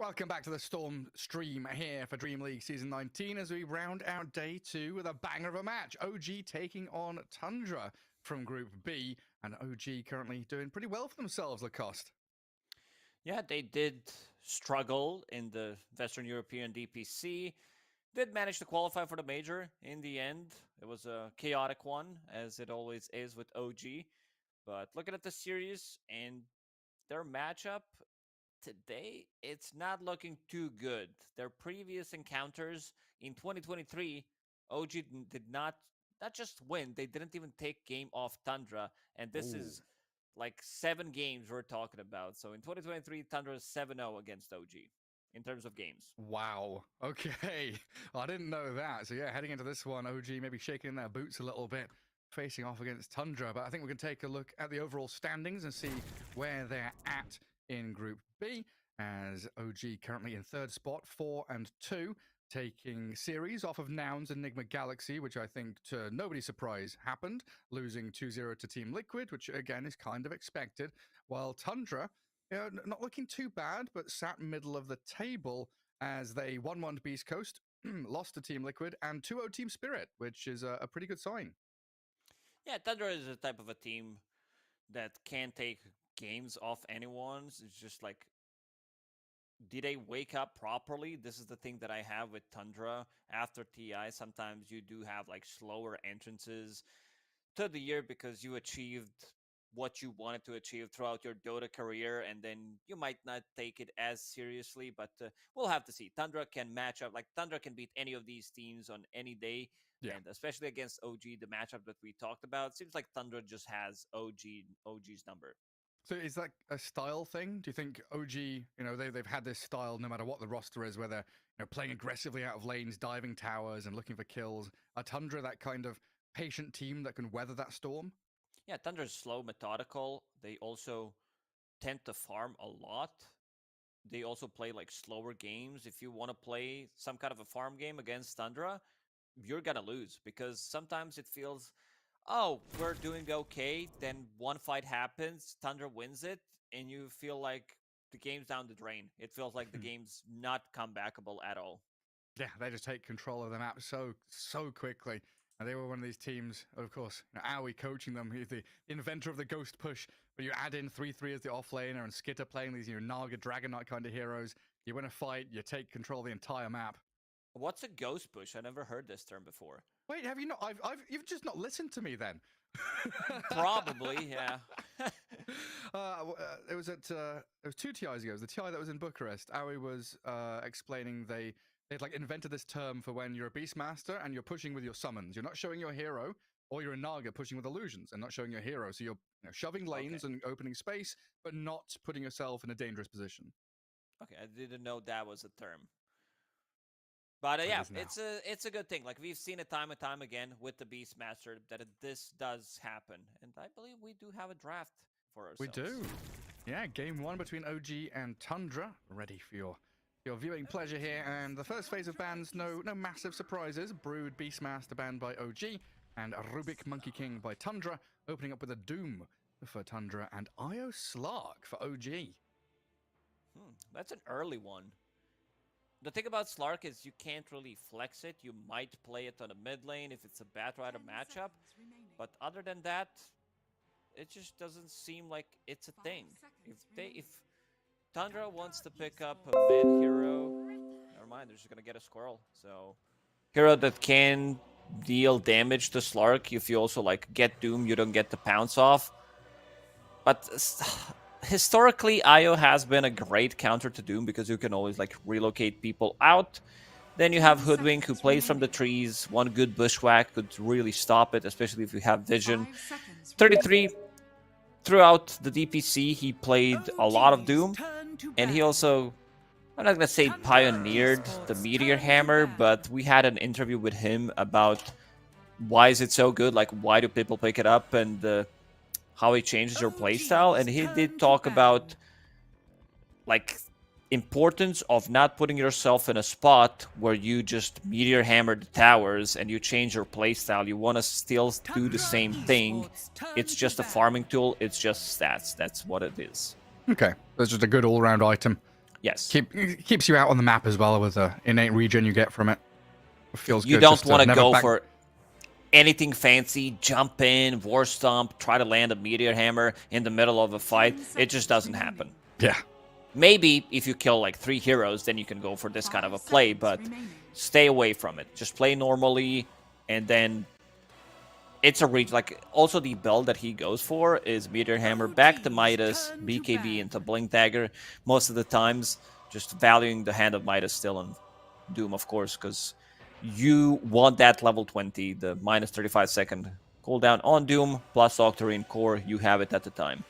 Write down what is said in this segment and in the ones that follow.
Welcome back to the Storm stream here for DreamLeague Season 19 as we round out Day 2 with a banger of a match. OG taking on Tundra from Group B, and OG currently doing pretty well for themselves, Lacoste. Yeah, they did struggle in the Western European DPC. Did manage to qualify for the major in the end. It was a chaotic one, as it always is with OG. But looking at the series and their matchup today, it's not looking too good. Their previous encounters in 2023, OG did not just win, they didn't even take game off Tundra, and this Ooh. is like 7 games we're talking about. So in 2023, Tundra is 7-0 against OG in terms of games. Wow. Okay. Well, I didn't know that. So yeah, heading into this one, OG maybe shaking their boots a little bit, facing off against Tundra. But I think we can take a look at the overall standings and see where they're at in Group B, as OG currently in third spot, 4-2, taking series off of Noun's Enigma Galaxy, which I think, to nobody's surprise, happened, losing 2-0 to Team Liquid, which again is kind of expected, while Tundra, not looking too bad, but sat middle of the table as they 1-1 Beast Coast, lost to Team Liquid, and 2-0 Team Spirit, which is a pretty good sign. Yeah, Tundra is a type of a team that can take games off anyone. It's just like, did they wake up properly? This is the thing that I have with Tundra. After TI, sometimes you do have like slower entrances to the year because you achieved what you wanted to achieve throughout your Dota career, and then you might not take it as seriously, but we'll have to see. Tundra can match up, like Tundra can beat any of these teams on any day, and especially against OG, the matchup that we talked about, seems like Tundra just has OG's number. So is that a style thing? Do you think OG, they've had this style no matter what the roster is, where they're playing aggressively out of lanes, diving towers, and looking for kills? Are Tundra that kind of patient team that can weather that storm? Yeah, Tundra is slow, methodical. They also tend to farm a lot. They also play like slower games. If you want to play some kind of a farm game against Tundra, you're gonna lose because sometimes it feels, oh, we're doing okay. Then one fight happens, Tundra wins it, and you feel like the game's down the drain. It feels like the game's not comebackable at all. Yeah, they just take control of the map so quickly. And they were one of these teams, of course, Aoi coaching them. He's the inventor of the ghost push, but you add in 3-3 as the offlaner and Skitter playing these Naga Dragon Knight kind of heroes. You win a fight, you take control of the entire map. What's a ghost push? I never heard this term before. Wait, have you not? You've just not listened to me then. Probably, yeah. It was 2 TIs ago. It was the TI that was in Bucharest. Aoi was explaining they'd like invented this term for when you're a Beastmaster and you're pushing with your summons. You're not showing your hero, or you're a Naga pushing with illusions and not showing your hero. So you're shoving lanes and opening space, but not putting yourself in a dangerous position. Okay, I didn't know that was a term. But yeah, it's a good thing. Like we've seen it time and time again with the Beastmaster that this does happen, and I believe we do have a draft for ourselves. We do. Yeah, game 1 between OG and Tundra. Ready for your viewing pleasure here. And the first phase of bans, no massive surprises. Brood Beastmaster banned by OG, and Rubik Monkey King by Tundra, opening up with a Doom for Tundra and Io Slark for OG. That's an early one. The thing about Slark is you can't really flex it. You might play it on a mid lane if it's a Batrider matchup. But other than that, it just doesn't seem like it's a thing. If Tundra wants to pick up a mid hero, never mind, they're just going to get a squirrel. So, hero that can deal damage to Slark, if you also like get Doom, you don't get the pounce off. But historically, Io has been a great counter to Doom because you can always like relocate people out. Then you have Hoodwink who plays from the trees. One good bushwhack could really stop it, especially if you have vision. 33, throughout the DPC, he played a lot of Doom. And he also, I'm not going to say pioneered the Meteor Hammer, but we had an interview with him about why is it so good, like why do people pick it up, and how it changes your playstyle. And he did talk about like importance of not putting yourself in a spot where you just Meteor Hammer the towers and you change your playstyle. You want to still do the same thing. It's just a farming tool. It's just stats. That's what it is. Okay, that's just a good all-round item. Yes. Keeps you out on the map as well with the innate regen you get from it. It feels You good. don't want to never go for anything fancy, jump in, war stomp, try to land a meteor hammer in the middle of a fight. It just doesn't happen. Yeah. Maybe if you kill like 3 heroes, then you can go for this kind of a play, but stay away from it. Just play normally, and then it's a reach. Like, also the build that he goes for is Meteor Hammer back to Midas, BKB into Blink Dagger most of the times, just valuing the Hand of Midas still on Doom, of course, because you want that level 20, the minus 35-second cooldown on Doom, plus Octarine Core, you have it at the time.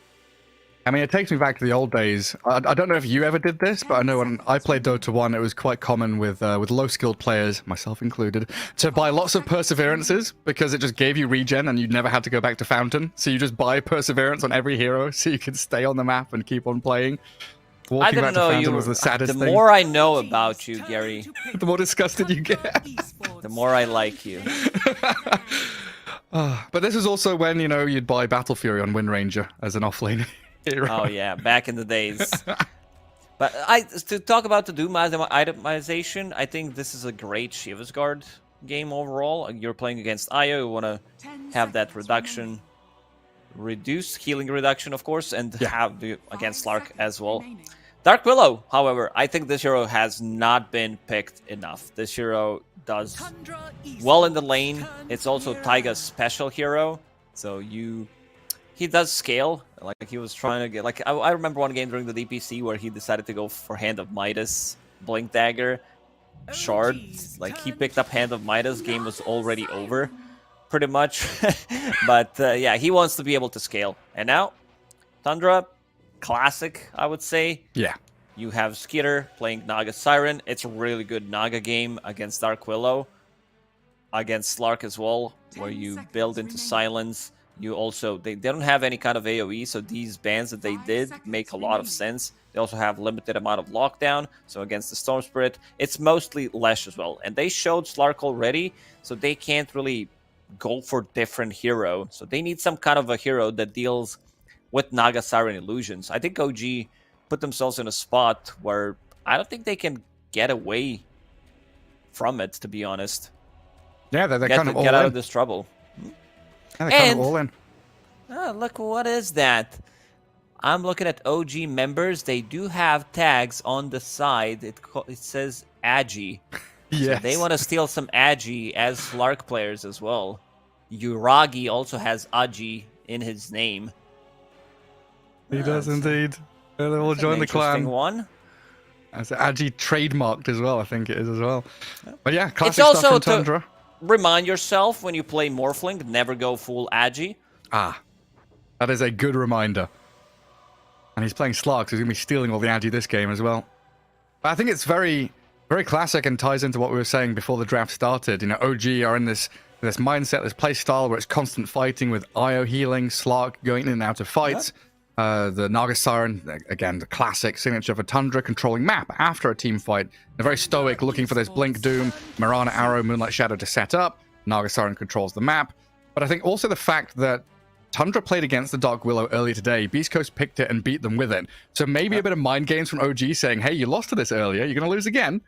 I mean, it takes me back to the old days. I don't know if you ever did this, but I know when I played Dota 1, it was quite common with low-skilled players, myself included, to buy lots of Perseverances because it just gave you regen and you never had to go back to Fountain. So you just buy Perseverance on every hero so you can stay on the map and keep on playing. I didn't know you was the saddest the thing. more I know about you, Gary, the more disgusted you get. The more I like you. But this is also when, you know, you'd buy Battle Fury on Wind Ranger as an offlane. Oh yeah, back in the days. But to talk about the Doom itemization, I think this is a great Shiva's Guard game overall. You're playing against Io, you want to have that reduction, reduce healing reduction, of course, and have the against Slark as well. Dark Willow, however, I think this hero has not been picked enough. This hero does well in the lane. It's also Taiga's special hero, so he does scale. Like, he was trying to get, like, I remember one game during the DPC where he decided to go for Hand of Midas, Blink Dagger, Shard. Like, he picked up Hand of Midas, game was already over, pretty much. But, yeah, he wants to be able to scale. And now, Tundra, classic, I would say. Yeah. You have Skitter playing Naga Siren. It's a really good Naga game against Dark Willow. Against Slark as well, where you build into silence. You also, they don't have any kind of AoE, so these bans that they did make a lot of sense. They also have limited amount of lockdown, so against the Storm Spirit, it's mostly Lesh as well. And they showed Slark already, so they can't really go for different hero. So they need some kind of a hero that deals with Naga Siren illusions. I think OG put themselves in a spot where I don't think they can get away from it, to be honest. Yeah, they're kind of all get out in. of this trouble. Yeah, they're kind of all in. Oh, look, what is that? I'm looking at OG members. They do have tags on the side. It says Agi. Yes. So they want to steal some Agi as Slark players as well. Uragi also has Agi in his name. He does indeed. They will join the clan. One. As Agi trademarked as well, I think it is as well. But yeah, classic It's also stuff from Tundra. Remind yourself when you play Morphling, never go full Agi. Ah, that is a good reminder. And he's playing Slark, so he's going to be stealing all the Agi this game as well. But I think it's very, very classic and ties into what we were saying before the draft started. You know, OG are in this mindset, this play style where it's constant fighting with Io healing, Slark going in and out of fights. Yep. The Naga Siren, again, the classic signature for Tundra, controlling map after a team fight. They're very stoic, looking for this Blink Doom, Mirana Arrow, Moonlight Shadow to set up. Naga Siren controls the map. But I think also the fact that Tundra played against the Dark Willow earlier today. Beast Coast picked it and beat them with it. So maybe a bit of mind games from OG saying, hey, you lost to this earlier, you're going to lose again.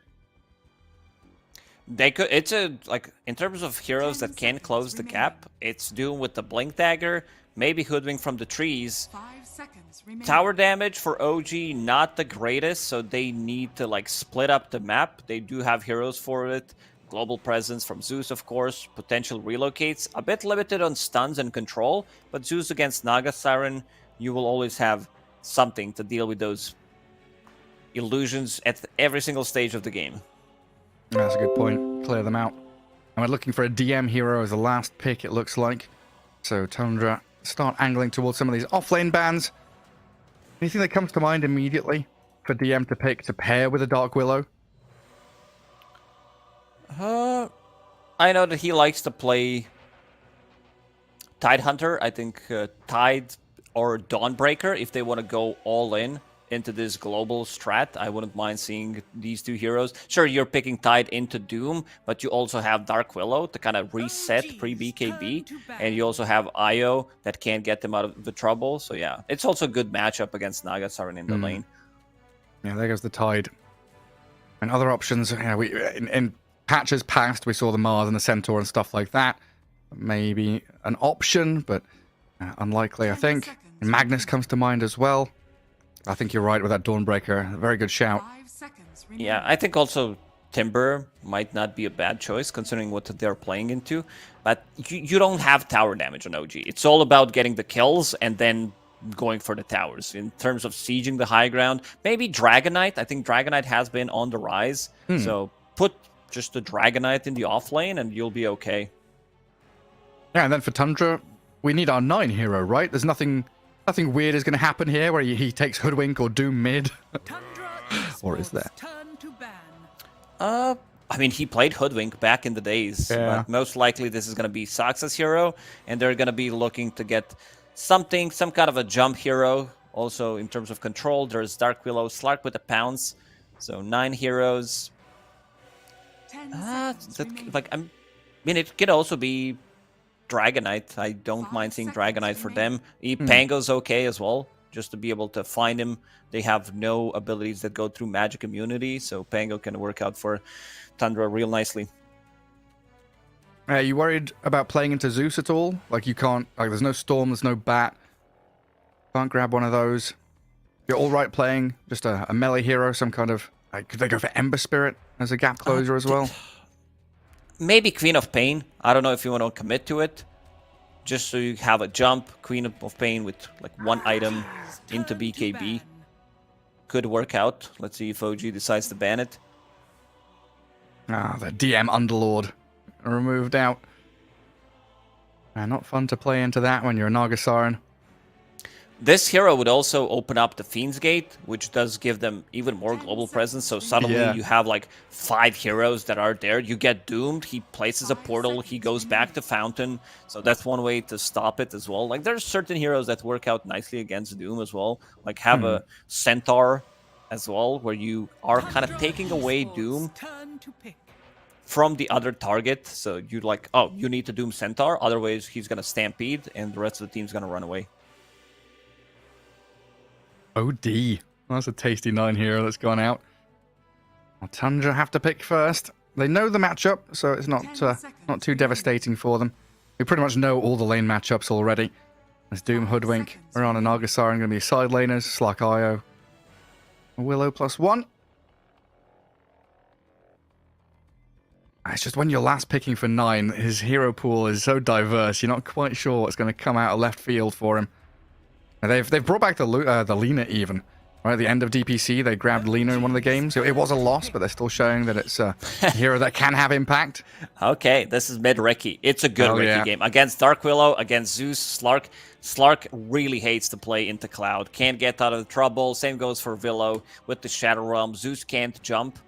They could. It's like, in terms of heroes that can close the gap, it's Doom with the Blink Dagger, maybe Hoodwink from the trees. Tower damage for OG, not the greatest, so they need to like split up the map. They do have heroes for it. Global presence from Zeus, of course. Potential relocates. A bit limited on stuns and control, but Zeus against Naga Siren, you will always have something to deal with those illusions at every single stage of the game. That's a good point. Clear them out. And we're looking for a DM hero as the last pick, it looks like. So Tundra start angling towards some of these offlane bans. Anything that comes to mind immediately for DM to pick to pair with a Dark Willow? I know that he likes to play Tide Hunter. I think Tide or Dawnbreaker, if they want to go all in into this global strat, I wouldn't mind seeing these two heroes. Sure, you're picking Tide into Doom, but you also have Dark Willow to kind of reset pre-BKB, and you also have Io that can't get them out of the trouble. So yeah, it's also a good matchup against Naga Siren in the lane. Yeah, there goes the Tide. And other options, yeah, in patches past, we saw the Mars and the Centaur and stuff like that. Maybe an option, but unlikely, I think. And Magnus comes to mind as well. I think you're right with that Dawnbreaker. A very good shout. Yeah, I think also Timber might not be a bad choice considering what they're playing into. But you don't have tower damage on OG. It's all about getting the kills and then going for the towers. In terms of sieging the high ground, maybe Dragonite. I think Dragonite has been on the rise. So put just the Dragonite in the off lane and you'll be okay. Yeah, and then for Tundra, we need our 9 hero, right? There's nothing weird is going to happen here where he takes Hoodwink or Doom mid. Or is there? I mean, he played Hoodwink back in the days. Yeah. But most likely this is going to be Saxa's hero, and they're going to be looking to get some kind of a jump hero. Also, in terms of control, there's Dark Willow, Slark with a pounce. So 9 heroes. I mean, it could also be Dragonite. I don't mind seeing Dragonite for them. Pango's okay as well, just to be able to find him. They have no abilities that go through magic immunity, so Pango can work out for Tundra real nicely. Are you worried about playing into Zeus at all? Like, you can't, like, there's no Storm, there's no Bat. Can't grab one of those. You're all right playing just a melee hero, some kind of, like, could they go for Ember Spirit as a gap closer as well? Maybe Queen of Pain. I don't know if you want to commit to it. Just so you have a jump, Queen of Pain with like one item into BKB. Could work out. Let's see if OG decides to ban it. Ah, the DM Underlord removed out. Not fun to play into that when you're a Nagasaran. This hero would also open up the Fiend's Gate, which does give them even more global presence. So suddenly you have like 5 heroes that are there. You get doomed. He places a portal. He goes back to Fountain. So that's one way to stop it as well. Like, there's certain heroes that work out nicely against Doom as well. Like, have a Centaur as well, where you are kind of taking away Doom from the other target. So you're like, oh, you need to Doom Centaur. Otherwise, he's going to Stampede and the rest of the team's going to run away. OD. That's a tasty 9 hero that's gone out. Well, Tundra have to pick first. They know the matchup, so it's not too devastating for them. We pretty much know all the lane matchups already. There's Doom, Hoodwink, Mirana, Nagasaran going to be side laners, Slark Io, Willow +1. It's just when you're last picking for 9, his hero pool is so diverse, you're not quite sure what's going to come out of left field for him. And they've brought back the Lina even. Right at the end of DPC, they grabbed Lina in one of the games. It was a loss, but they're still showing that it's a hero that can have impact. Okay, this is mid-Ricky. It's a good Ricky game. Against Dark Willow, against Zeus, Slark. Slark really hates to play into Cloud. Can't get out of trouble. Same goes for Willow with the Shadow Realm. Zeus can't jump.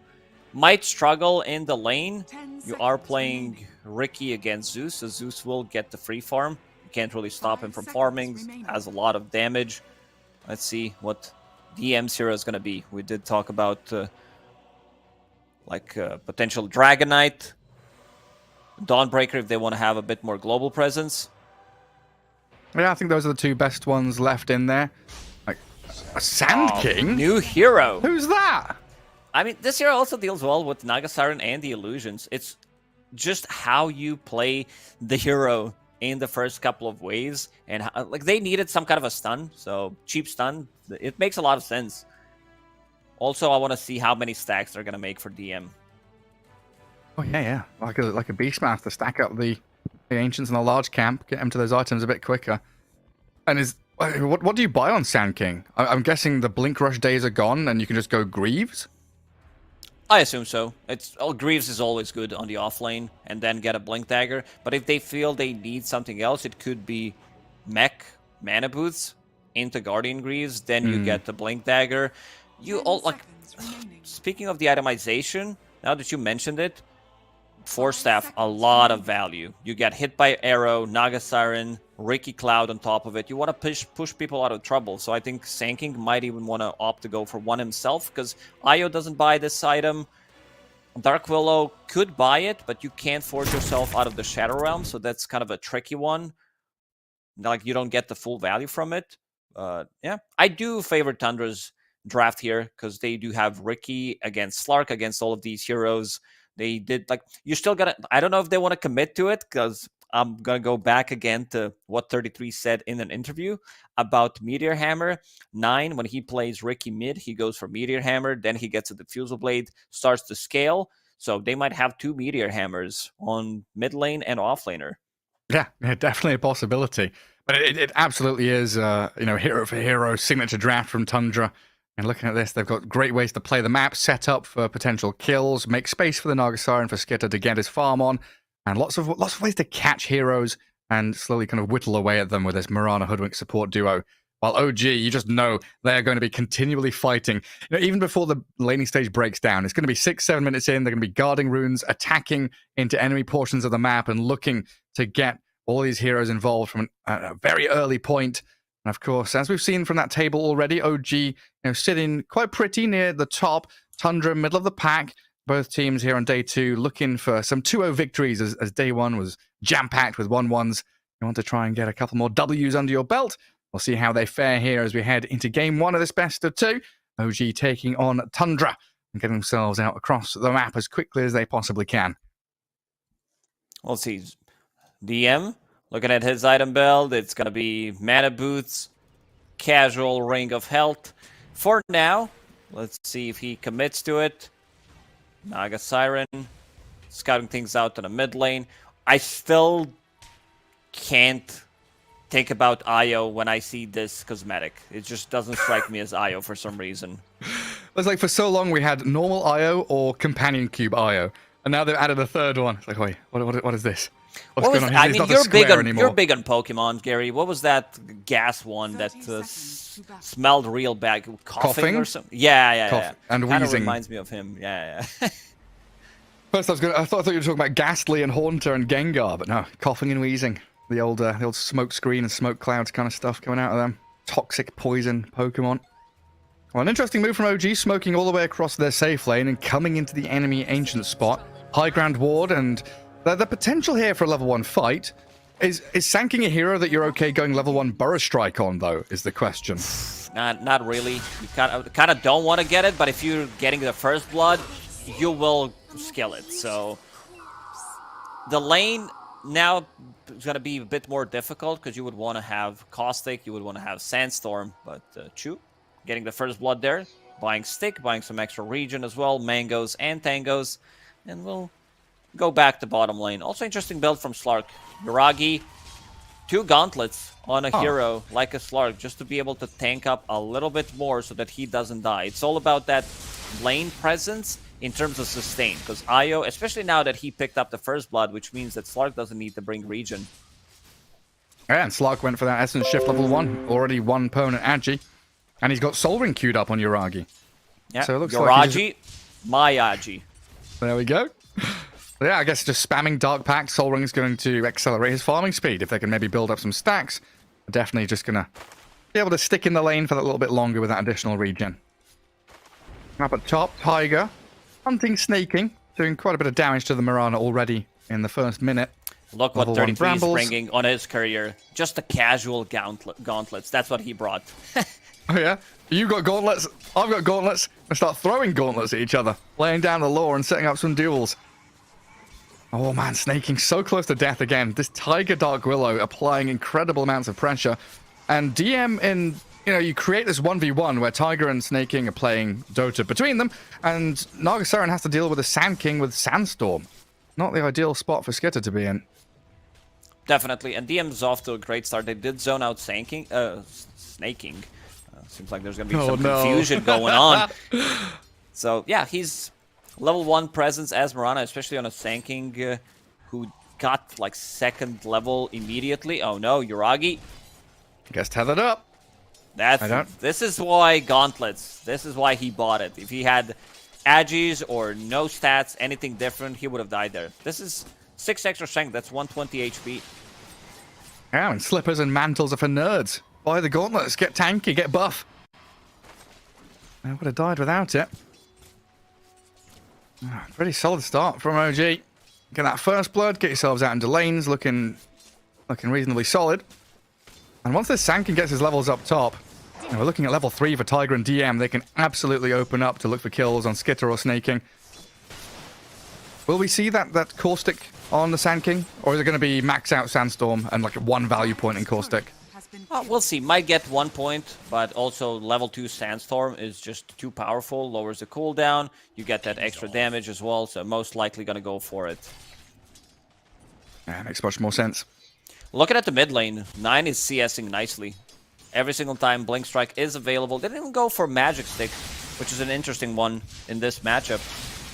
Might struggle in the lane. You are playing Ricky against Zeus, so Zeus will get the free farm. You can't really stop him from farming. Has a lot of damage. Let's see what DM's hero is going to be. We did talk about potential Dragonite, Dawnbreaker if they want to have a bit more global presence. Yeah, I think those are the 2 best ones left in there. Like a Sand King? New hero. Who's that? I mean, this hero also deals well with Nagasaran and the illusions. It's just how you play the hero in the first couple of waves, and like they needed some kind of a stun, so cheap stun, it makes a lot of sense. Also, I want to see how many stacks they're gonna make for DM. Oh yeah, like a Beastmaster, stack up the Ancients in a large camp, get them to those items a bit quicker. And what do you buy on Sand King? I'm guessing the Blink Rush days are gone, and you can just go Greaves. I assume so. Greaves is always good on the off lane, and then get a Blink Dagger. But if they feel they need something else, it could be Mech Mana Boots into Guardian Greaves. Then you get the Blink Dagger. Speaking of the itemization, now that you mentioned it, Force Staff, a lot of value. You get hit by Arrow, Nagasaran, Ricky Cloud on top of it. You want to push people out of trouble. So I think Sand King might even want to opt to go for one himself, because Io doesn't buy this item. Dark Willow could buy it, but you can't force yourself out of the Shadow Realm, so that's kind of a tricky one. Like, you don't get the full value from it. Yeah, I do favor Tundra's draft here because they do have Ricky against Slark against all of these heroes. They did like you still gotta. I don't know if they want to commit to it because I'm gonna go back again to what 33 said in an interview about Meteor Hammer 9. When he plays Ricky mid, he goes for Meteor Hammer, then he gets a Diffusal Blade, starts to scale. So they might have 2 Meteor Hammers on mid lane and off laner. Yeah, definitely a possibility. But it absolutely is, hero for hero signature draft from Tundra. And looking at this, they've got great ways to play the map, set up for potential kills, make space for the Nagasara and for Skitter to get his farm on, and lots of ways to catch heroes and slowly kind of whittle away at them with this Mirana Hoodwink support duo. While OG, you just know they're going to be continually fighting. Even before the laning stage breaks down, it's going to be 6-7 minutes in. They're going to be guarding runes, attacking into enemy portions of the map, and looking to get all these heroes involved from a very early point. And of course, as we've seen from that table already, OG sitting quite pretty near the top. Tundra, middle of the pack. Both teams here on day 2 looking for some 2-0 victories as day 1 was jam-packed with 1-1s. You want to try and get a couple more W's under your belt. We'll see how they fare here as we head into game 1 of this best of 2. OG taking on Tundra and getting themselves out across the map as quickly as they possibly can. We'll see. DM, looking at his item build, it's going to be mana boots, casual ring of health. For now, let's see if he commits to it. Naga Siren, scouting things out in the mid lane. I still can't think about Io when I see this cosmetic. It just doesn't strike me as Io for some reason. It's like for so long we had normal Io or companion cube Io, and now they've added a third one. It's like, wait, what is this? What's going on? I mean, you're big on Pokemon, Gary. What was that gas one that smelled real bad? Coughing or something? Yeah. And Kinda wheezing. Reminds me of him. Yeah. First, I thought you were talking about Ghastly and Haunter and Gengar, but no, coughing and wheezing. The old smoke screen and smoke clouds kind of stuff coming out of them. Toxic poison Pokemon. Well, an interesting move from OG, smoking all the way across their safe lane and coming into the enemy ancient spot. High ground ward, and the potential here for a level 1 fight is sanking a hero that you're okay going level 1 Burrow Strike on, though, is the question. Not really. You kind of don't want to get it, but if you're getting the first blood, you will skill it. So the lane now is going to be a bit more difficult because you would want to have Caustic, you would want to have Sandstorm, but Chu getting the first blood there, buying Stick, buying some extra regen as well, Mangoes and Tangos, and we'll go back to bottom lane. Also interesting build from Slark. Yuragi, 2 gauntlets on a hero like a Slark just to be able to tank up a little bit more so that he doesn't die. It's all about that lane presence in terms of sustain, because Io, especially now that he picked up the first blood, which means that Slark doesn't need to bring regen. Yeah, and Slark went for that Essence Shift level 1. Already 1 opponent Agi. And he's got Soul Ring queued up on Yuragi. Yeah, so it looks Yuragi, my Agi. There we go. Yeah, I guess just spamming Dark Pact, Soul Ring is going to accelerate his farming speed. If they can maybe build up some stacks, definitely just going to be able to stick in the lane for that little bit longer with that additional regen. Up at top, Tiger. Hunting, snaking, doing quite a bit of damage to the Mirana already in the first minute. Look what 33 is bringing on his career. Just the casual gauntlets. That's what he brought. Oh yeah? You got gauntlets, I've got gauntlets. Let's start throwing gauntlets at each other. Laying down the law and setting up some duels. Oh man, snaking so close to death again. This Tiger Dark Willow applying incredible amounts of pressure. And DM in... you create this 1v1 where Tiger and Snaking are playing Dota between them, and Nagasaren has to deal with a Sand King with Sandstorm. Not the ideal spot for Skitter to be in. Definitely, and DM's off to a great start. They did zone out Snaking. Seems like there's going to be some confusion going on. So, yeah, he's level 1 presence as Mirana, especially on a Sanking who got, like, 2nd level immediately. Oh, no, Yuragi. Gets tethered up. This is why gauntlets. This is why he bought it. If he had Agis or no stats, anything different, he would have died there. This is 6 extra strength. That's 120 HP. Yeah, and slippers and mantles are for nerds. Buy the gauntlets, get tanky, get buff. I would have died without it. Pretty solid start from OG. Get that first blood, get yourselves out into lanes, looking reasonably solid. And once this Sankin gets his levels up top, And we're looking at level 3 for Tiger and DM. They can absolutely open up to look for kills on Skitter or Snaking. Will we see that Caustic on the Sand King? Or is it going to be max out Sandstorm and like one value point in Caustic? We'll see. Might get 1 point, but also level 2 Sandstorm is just too powerful. Lowers the cooldown. You get that extra damage as well, so most likely going to go for it. Yeah, makes much more sense. Looking at the mid lane, 9 is CSing nicely. Every single time Blink Strike is available. They didn't go for Magic Stick, which is an interesting one in this matchup.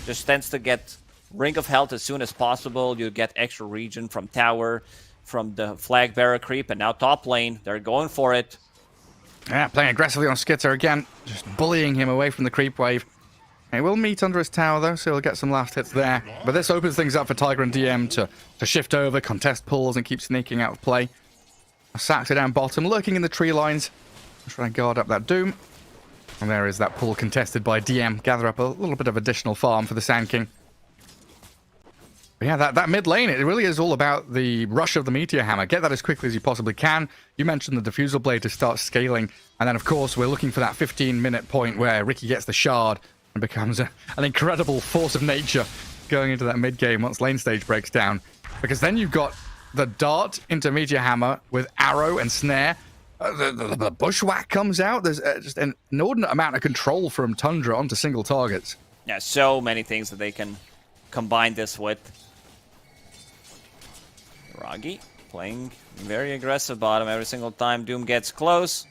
Just tends to get Ring of Health as soon as possible. You get extra regen from Tower, from the Flag Bearer creep, and now top lane. They're going for it. Yeah, playing aggressively on Skitter again. Just bullying him away from the creep wave. He will meet under his tower, though, so he'll get some last hits there. But this opens things up for Tiger and DM to shift over, contest pulls, and keep sneaking out of play. Saxer down bottom, lurking in the tree lines. Trying to guard up that Doom. And there is that pull contested by DM. Gather up a little bit of additional farm for the Sand King. But yeah, that mid lane, it really is all about the rush of the Meteor Hammer. Get that as quickly as you possibly can. You mentioned the Diffusal Blade to start scaling. And then, of course, we're looking for that 15-minute point where Ricky gets the Shard and becomes an incredible force of nature going into that mid game once lane stage breaks down. Because then you've got the dart into Meteor Hammer with arrow and snare. The bushwhack comes out. There's just an inordinate amount of control from Tundra onto single targets. Yeah, so many things that they can combine this with. Ragi playing very aggressive bottom every single time Doom gets close.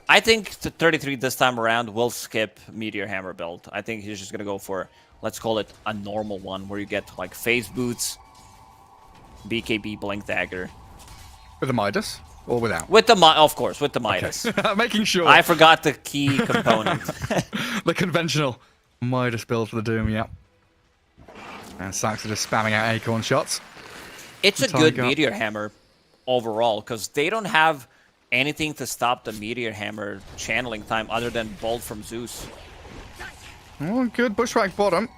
I think the 33 this time around will skip Meteor Hammer build. I think he's just going to go for, let's call it a normal one, where you get like phase boots, BKB Blink Dagger. With the Midas or without? With the of course, with the Midas. Okay. Making sure. I forgot the key component. The conventional Midas build for the Doom, yeah. And Saxer just spamming out acorn shots. It's a good Meteor Hammer overall, because they don't have anything to stop the Meteor Hammer channeling time other than Bolt from Zeus. Oh, good bushwhack bottom.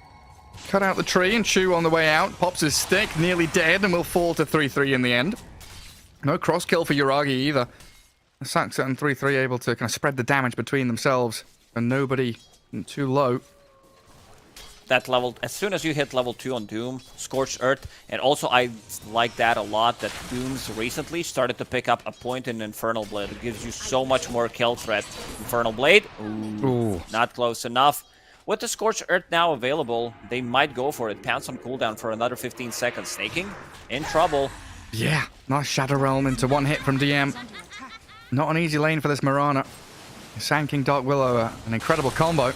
Cut out the tree and Chew on the way out. Pops his stick, nearly dead, and will fall to 3-3 in the end. No cross kill for Yuragi either. Saxer and 3-3 able to kind of spread the damage between themselves, and nobody too low. That level, as soon as you hit level 2 on Doom, Scorched Earth, and also I like that a lot, that Doom's recently started to pick up a point in Infernal Blade. It gives you so much more kill threat. Infernal Blade, ooh, not close enough. With the Scorched Earth now available, they might go for it. Pounce on cooldown for another 15 seconds. Snaking in trouble. Yeah, nice Shadow Realm into one hit from DM. Not an easy lane for this Mirana. Sand King Dark Willow, an incredible combo.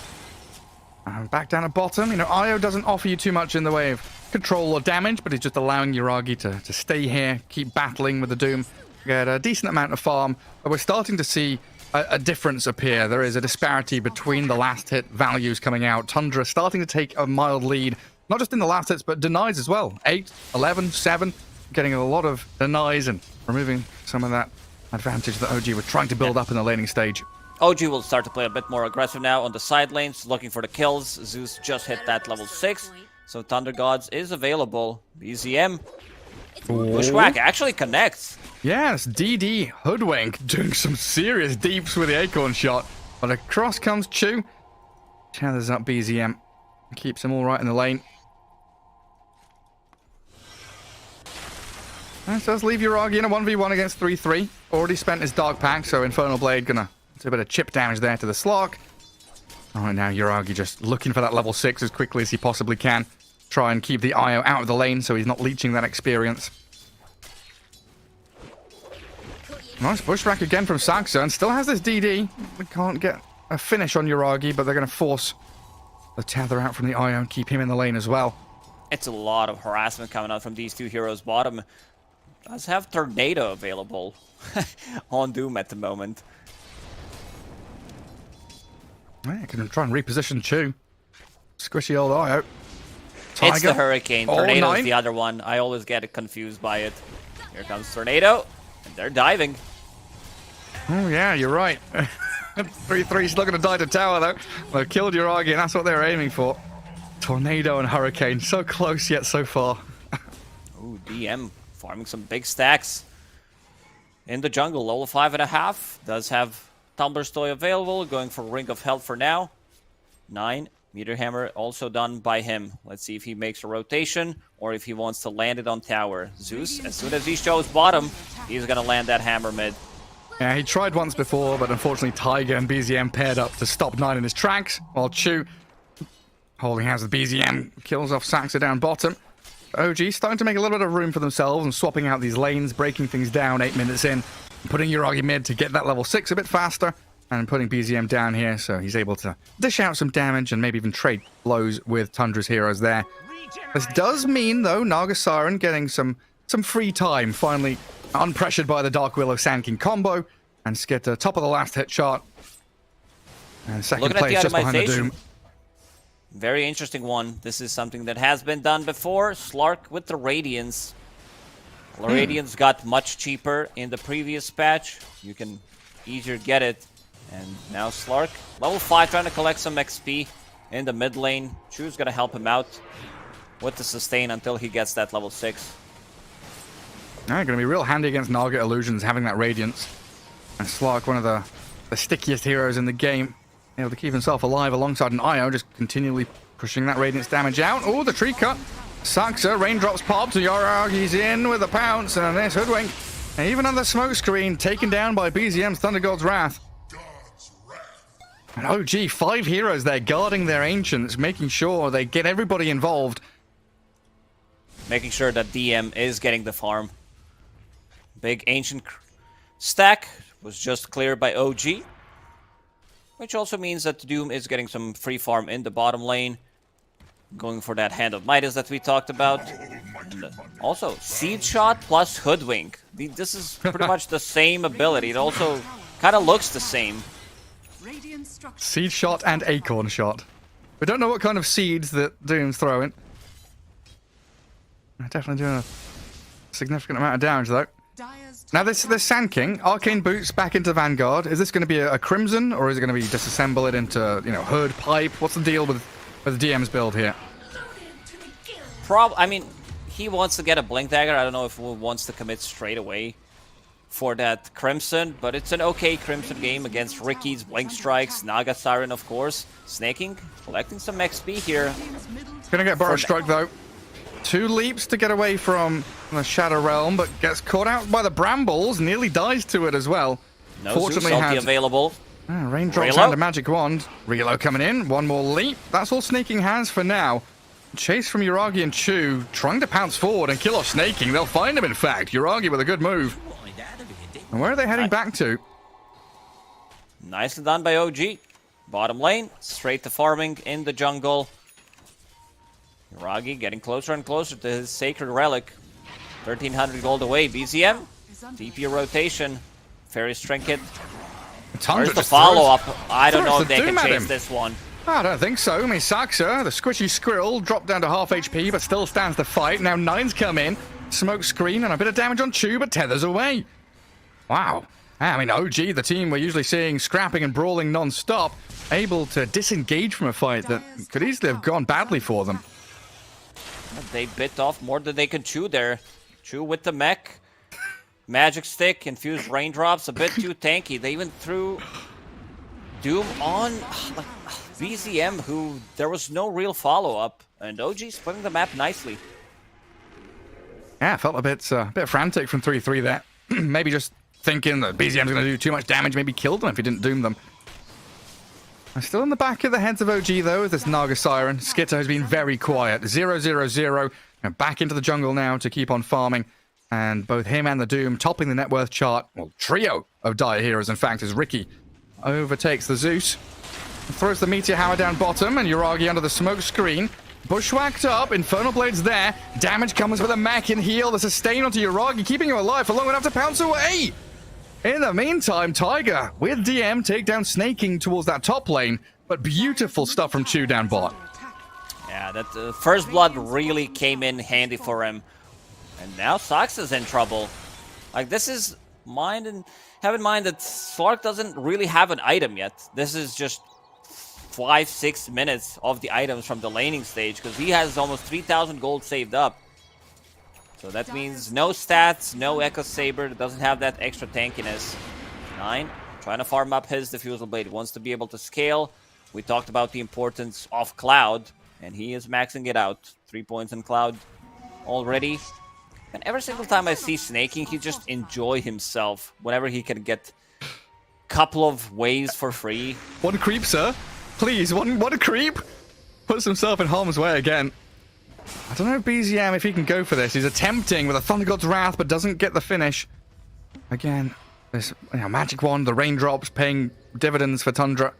And back down at bottom, you know, Io doesn't offer you too much in the way of control or damage, but he's just allowing Yuragi to stay here, keep battling with the Doom, get a decent amount of farm. But we're starting to see a difference appear. There is a disparity between the last hit values coming out. Tundra starting to take a mild lead, not just in the last hits, but denies as well. 8, 11, 7, getting a lot of denies and removing some of that advantage that OG were trying to build up in the laning stage. OG will start to play a bit more aggressive now on the side lanes, looking for the kills. Zeus just hit that level 6, so Thunder Gods is available. BZM, Bushwhack actually connects. Yes, DD Hoodwink doing some serious deeps with the acorn shot, but across comes Chew. Tethers up BZM, keeps him all right in the lane. That does leave Yuragi in a 1v1 against 3-3. Already spent his Dark Pack, so Infernal Blade gonna do a bit of chip damage there to the Slark. Alright, now Yuragi just looking for that level 6 as quickly as he possibly can. Try and keep the Io out of the lane so he's not leeching that experience. Nice pushback again from Saxer, and still has this DD. We can't get a finish on Yuragi, but they're going to force the tether out from the Io and keep him in the lane as well. It's a lot of harassment coming out from these two heroes. Bottom does have Tornado available on Doom at the moment. Yeah, can try and reposition Chew. Squishy old Io. Tiger. It's the Hurricane. Tornado is the other one. I always get confused by it. Here comes Tornado, and they're diving. Oh yeah, you're right. 3-3 still going to die to tower though. They've killed Yuragi, and that's what they were aiming for. Tornado and Hurricane, so close yet so far. Ooh, DM farming some big stacks in the jungle. Level 5.5 does have Tumbler's toy available, going for Ring of Health for now. 9, Meteor Hammer also done by him. Let's see if he makes a rotation or if he wants to land it on tower. Zeus, as soon as he shows bottom, he's gonna land that hammer mid. Yeah, he tried once before, but unfortunately Tiger and BZM paired up to stop 9 in his tracks, while Chu, holding hands with BZM, kills off Saxa down bottom. OG starting to make a little bit of room for themselves and swapping out these lanes, breaking things down 8 minutes in, putting Uragi mid to get that level 6 a bit faster, and putting BZM down here so he's able to dish out some damage and maybe even trade blows with Tundra's heroes there. This does mean, though, Naga Siren getting some free time, finally unpressured by the Dark Willow Sand King combo, and Skitter top of the last hit shot. And second place just behind the Doom. Very interesting one. This is something that has been done before. Slark with the Radiance. The Radiance got much cheaper in the previous patch. You can easier get it. And now Slark, level 5, trying to collect some XP in the mid lane. Chu's gonna help him out with the sustain until he gets that level 6. Going to be real handy against Naga Illusions, having that Radiance. And Slark, one of the stickiest heroes in the game, able to keep himself alive alongside an IO, just continually pushing that Radiance damage out. Oh, the tree cut. Saxa, raindrops popped, Yaragi's in with a pounce, and this Hoodwink. And even on the smoke screen, taken down by BZM's Thunder God's Wrath. And OG, 5 heroes there guarding their Ancients, making sure they get everybody involved. Making sure that DM is getting the farm. Big Ancient stack was just cleared by OG. Which also means that Doom is getting some free farm in the bottom lane. Going for that Hand of Midas that we talked about. And also, Seed Shot plus Hoodwink. This is pretty much the same ability. It also kind of looks the same. Seed Shot and Acorn Shot. We don't know what kind of seeds that Doom's throwing. Definitely doing a significant amount of damage, though. Now, this Sand King, Arcane Boots back into Vanguard. Is this going to be a Crimson, or is it going to be disassemble it into, you know, Hood, Pipe? What's the deal with DM's build here? I mean, he wants to get a Blink Dagger. I don't know if he wants to commit straight away for that Crimson, but it's an okay Crimson game against Ricky's Blink Strikes, Naga Siren, of course. Snaking, collecting some XP here. Gonna get Burrow Strike, though. 2 leaps to get away from the Shadow Realm, but gets caught out by the Brambles, nearly dies to it as well. No Zeus ulti available. Raindrops and a Magic Wand. Relo coming in, 1 more leap. That's all Snaking has for now. Chase from Uragi and Chu, trying to pounce forward and kill off Snaking. They'll find him, in fact. Uragi with a good move. And where are they heading back to? Nicely done by OG. Bottom lane, straight to farming in the jungle. Uragi getting closer and closer to his Sacred Relic. 1300 gold away. BZM, TP rotation. Fairy's Trinket. Where's the follow-up? I don't know if they can chase this one. I don't think so. I mean, Saxa, the squishy squirrel, dropped down to half HP, but still stands to fight. Now 9's come in. Smoke screen and a bit of damage on Chu, but tethers away. Wow. I mean, OG, the team we're usually seeing scrapping and brawling non-stop, able to disengage from a fight that could easily have gone badly for them. They bit off more than they could chew there. Chu with the mech. Magic Stick, infused raindrops, a bit too tanky. They even threw Doom on like BZM, who there was no real follow-up. And OG splitting the map nicely. Yeah, felt a bit frantic from 3-3 there. Maybe just thinking that BZM's going to do too much damage, maybe kill them if he didn't doom them. Still in the back of the heads of OG, though, with this Naga Siren. Skitter has been very quiet. 0-0-0. Back into the jungle now to keep on farming. And both him and the Doom topping the net worth chart. Well, trio of dire heroes, in fact, as Ricky overtakes the Zeus. Throws the Meteor Hammer down bottom, and Uragi under the smoke screen. Bushwhacked up, Infernal Blade's there. Damage comes with a mech and heal. The sustain onto Uragi, keeping him alive for long enough to pounce away. In the meantime, Tiger with DM take down Snaking towards that top lane, but beautiful stuff from Chu down bot. Yeah, that First Blood really came in handy for him. And now Saxa's in trouble. Like, this is have in mind that Slark doesn't really have an item yet. This is just 5-6 minutes of the items from the laning stage, because he has almost 3,000 gold saved up. So that means no stats, no Echo Saber, doesn't have that extra tankiness. 9 trying to farm up his Diffusal Blade. Wants to be able to scale. We talked about the importance of Cloud, and he is maxing it out. 3 points in Cloud already. And every single time I see Snaking, he just enjoy himself whenever he can get a couple of waves for free. One creep, sir. Please, one creep. Puts himself in harm's way again. I don't know BZM if he can go for this. He's attempting with a Thunder God's Wrath, but doesn't get the finish. Again, this magic wand, the raindrops paying dividends for Tundra.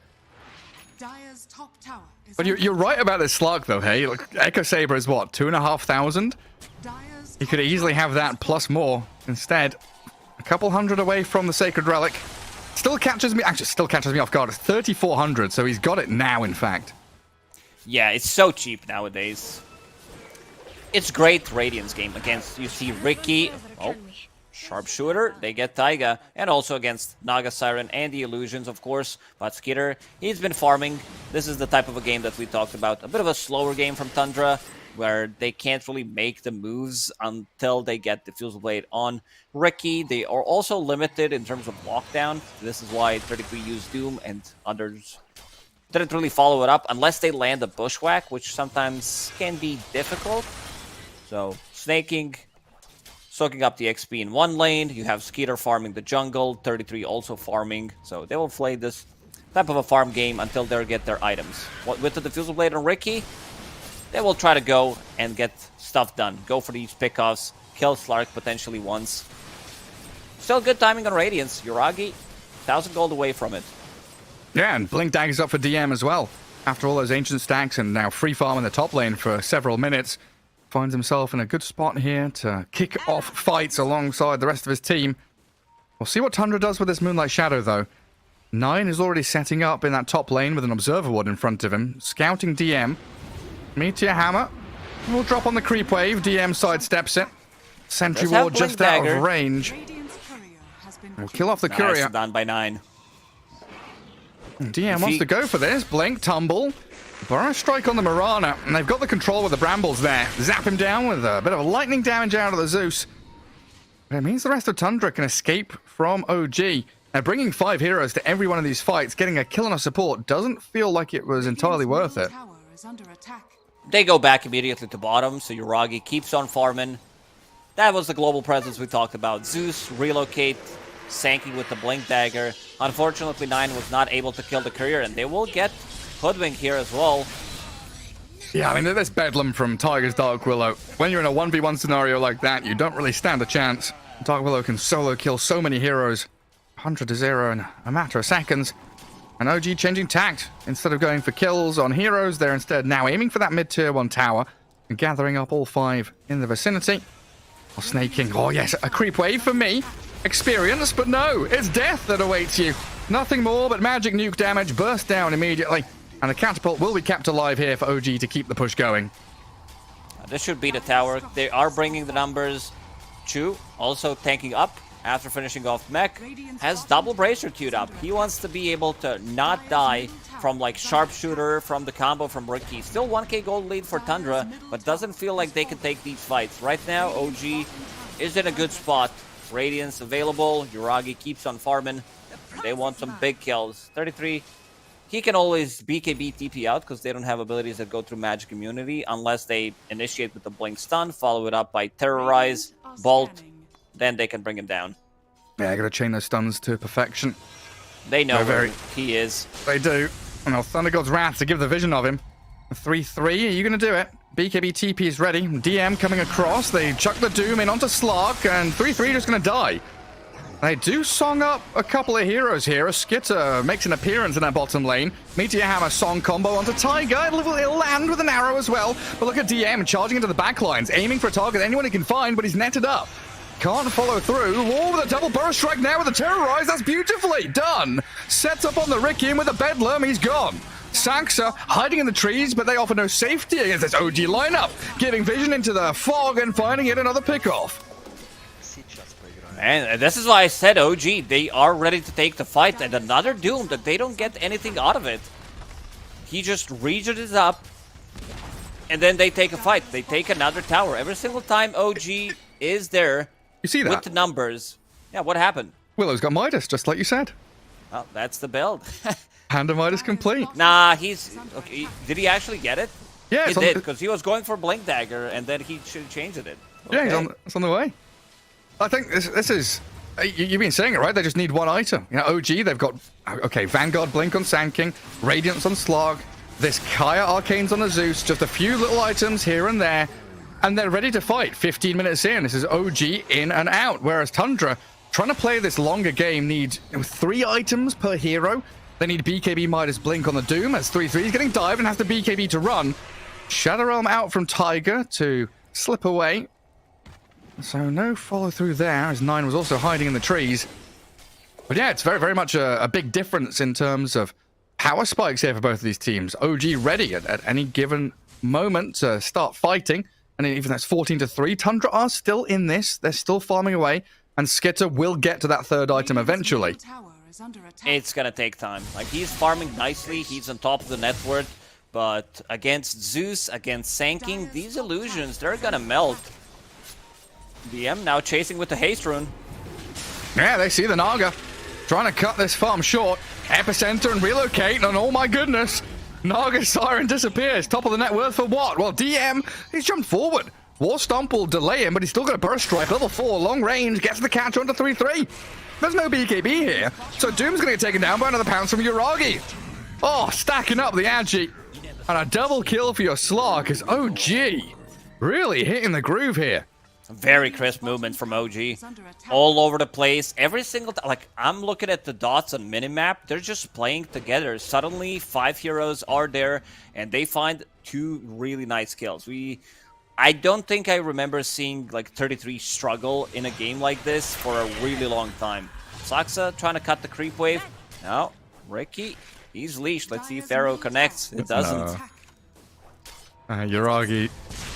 Dire's top tower is But you're right about this Slark, though, hey? Look, Echo Saber is what, 2,500? Dire's He could easily have that plus more. Instead, a couple hundred away from the Sacred Relic. Still catches me, actually still catches me off guard. It's 3,400, so he's got it now, in fact. Yeah, it's so cheap nowadays. It's great Radiance game against, you see Ricky, oh, Sharpshooter, they get Taiga, and also against Naga Siren and the Illusions, of course. But Skitter, he's been farming. This is the type of a game that we talked about. A bit of a slower game from Tundra, where they can't really make the moves until they get the Diffusal Blade on Ricky. They are also limited in terms of lockdown. This is why 33 used Doom and others didn't really follow it up unless they land a Bushwhack, which sometimes can be difficult. So, Snaking, soaking up the XP in one lane. You have Skeeter farming the jungle, 33 also farming. So they will play this type of a farm game until they get their items. With the Diffusal Blade on Ricky, they will try to go and get stuff done. Go for these pickoffs, kill Slark potentially once. Still good timing on Radiance. Yuragi, 1,000 gold away from it. Yeah, and Blink Dagger's up for DM as well. After all those ancient stacks and now free farm in the top lane for several minutes, finds himself in a good spot here to kick off fights alongside the rest of his team. We'll see what Tundra does with this Moonlight Shadow, though. 9 is already setting up in that top lane with an Observer Ward in front of him, scouting DM. Meteor Hammer will drop on the creep wave. DM sidesteps it. Sentry Ward just out of range. Radiant's courier has been We'll kill off the Nice, courier. done by 9. DM wants to go for this. Blink, tumble. Burrow strike on the Mirana, and they've got the control with the Brambles there. Zap him down with a bit of lightning damage out of the Zeus. But it means the rest of Tundra can escape from OG. Now, bringing 5 heroes to every one of these fights, getting a kill on a support, doesn't feel like it was entirely worth it. tower is under attack. They go back immediately to bottom, so Yuragi keeps on farming. That was the global presence we talked about. Zeus, relocate, Sankey with the Blink Dagger. Unfortunately, 9 was not able to kill the courier, and they will get Hoodwink here as well. Yeah, I mean, this Bedlam from Tiger's Dark Willow. When you're in a 1v1 scenario like that, you don't really stand a chance. Dark Willow can solo kill so many heroes. 100-0 in a matter of seconds. And OG changing tact. Instead of going for kills on heroes, they're instead now aiming for that mid-tier 1 tower and gathering up all 5 in the vicinity. Oh, snaking. Oh, yes, a creep wave for me. Experience, but no, it's death that awaits you. Nothing more but magic nuke damage, burst down immediately. And a catapult will be kept alive here for OG to keep the push going. This should be the tower. They are bringing the numbers. Chu also tanking up after finishing off Mech. Has double bracer queued up. He wants to be able to not die from like Sharpshooter, from the combo from Ricky. Still 1k gold lead for Tundra, but doesn't feel like they can take these fights. Right now, OG is in a good spot. Radiance available. Yuragi keeps on farming. They want some big kills. 33. He can always BKB TP out because they don't have abilities that go through magic immunity unless they initiate with the Blink Stun, follow it up by Terrorize, Bolt, then they can bring him down. Yeah, I gotta chain those stuns to perfection. They know They're where he is. They do. And now Thunder God's Wrath to give the vision of him. 3-3, are you gonna do it? BKB TP is ready. DM coming across. They chuck the Doom in onto Slark, and 3-3 just gonna die. They do song up a couple of heroes here. A Skitter makes an appearance in that bottom lane. Meteor Hammer song combo onto Tiger. It'll land with an arrow as well. But look at DM charging into the backlines, aiming for a target anyone he can find, but he's netted up. Can't follow through. War with a double burst strike now with a Terrorize. That's beautifully done. Sets up on the Ricky and with a Bedlam, he's gone. Saxa hiding in the trees, but they offer no safety against this OG lineup. Giving vision into the fog and finding it another pickoff. And this is why I said OG, they are ready to take the fight, and another Doom that they don't get anything out of it. He just regions it up, and then they take a fight. They take another tower. Every single time OG is there You see that? with the numbers. Yeah, what happened? Willow's got Midas, just like you said. Well, that's the build. Pandemitis complete. Nah, he's... Okay, did he actually get it? Yeah, He it's on did, the, because he was going for Blink Dagger, and then he should have changed it. yeah, Okay. it's on the way. I think this is... You've been saying it, right? They just need one item. You know, OG, they've got... Okay, Vanguard Blink on Sand King, Radiance on Slog, this Kaya Arcanes on the Zeus, just a few little items here and there, and they're ready to fight 15 minutes in. This is OG in and out, whereas Tundra, trying to play this longer game, need 3 items per hero. They need BKB Midas Blink on the Doom, as 3-3 is getting dive and has the BKB to run. Shadow Realm out from Tiger to slip away. So no follow through there, as 9 was also hiding in the trees. But yeah, it's very, very much a big difference in terms of power spikes here for both of these teams. OG ready at any given moment to start fighting. And even though it's 14-3, Tundra are still in this. They're still farming away. And Skitter will get to that 3rd item eventually. It's gonna take time. Like, he's farming nicely, he's on top of the net worth, but against Zeus, against Sand King, these illusions, they're gonna melt. DM now chasing with the haste rune. Yeah, they see the Naga trying to cut this farm short. Epicenter and relocate, and oh my goodness, Naga Siren disappears. Top of the net worth for what? Well, DM, he's jumped forward. War Stomp will delay him, but he's still got a burst strike. Level 4, long range, gets the catch onto 3-3. There's no BKB here, so Doom's going to get taken down by another pounce from Uragi. Oh, stacking up the Agi. And a double kill for your Slog, because OG really hitting the groove here. Very crisp movement from OG. All over the place. Every single time. Like, I'm looking at the dots on minimap. They're just playing together. Suddenly, 5 heroes are there, and they find 2 really nice kills. I don't think I remember seeing, like, 33 struggle in a game like this for a really long time. Saxa trying to cut the creep wave. No, Ricky, he's leashed. Let's see if Arrow connects. It doesn't. Uragi,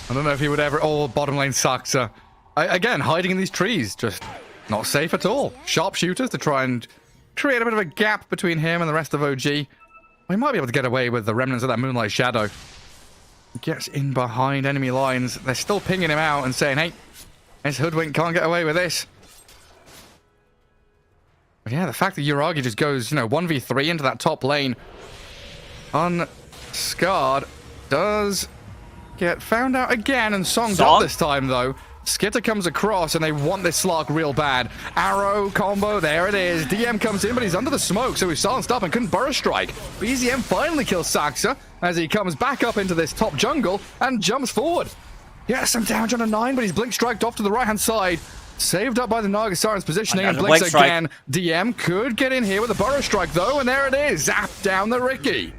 I don't know if he would ever... Oh, bottom lane Saxa. Again, hiding in these trees, just not safe at all. Sharpshooters to try and create a bit of a gap between him and the rest of OG. We might be able to get away with the remnants of that Moonlight Shadow. Gets in behind enemy lines. They're still pinging him out and saying, hey, this hoodwink can't get away with this. But yeah, the fact that Uragi just goes, 1v3 into that top lane unscarred does get found out again and songed up this time, though. Skitter comes across and they want this Slark real bad. Arrow combo, there it is. DM comes in, but he's under the smoke, so he's silenced up and couldn't burst strike. BZM finally kills Saxa as he comes back up into this top jungle and jumps forward. Yeah, some damage on a 9, but he's blink striked off to the right-hand side. Saved up by the Naga Siren's positioning and blinks again. DM could get in here with a burrow strike, though, and there it is. Zap down the Ricky.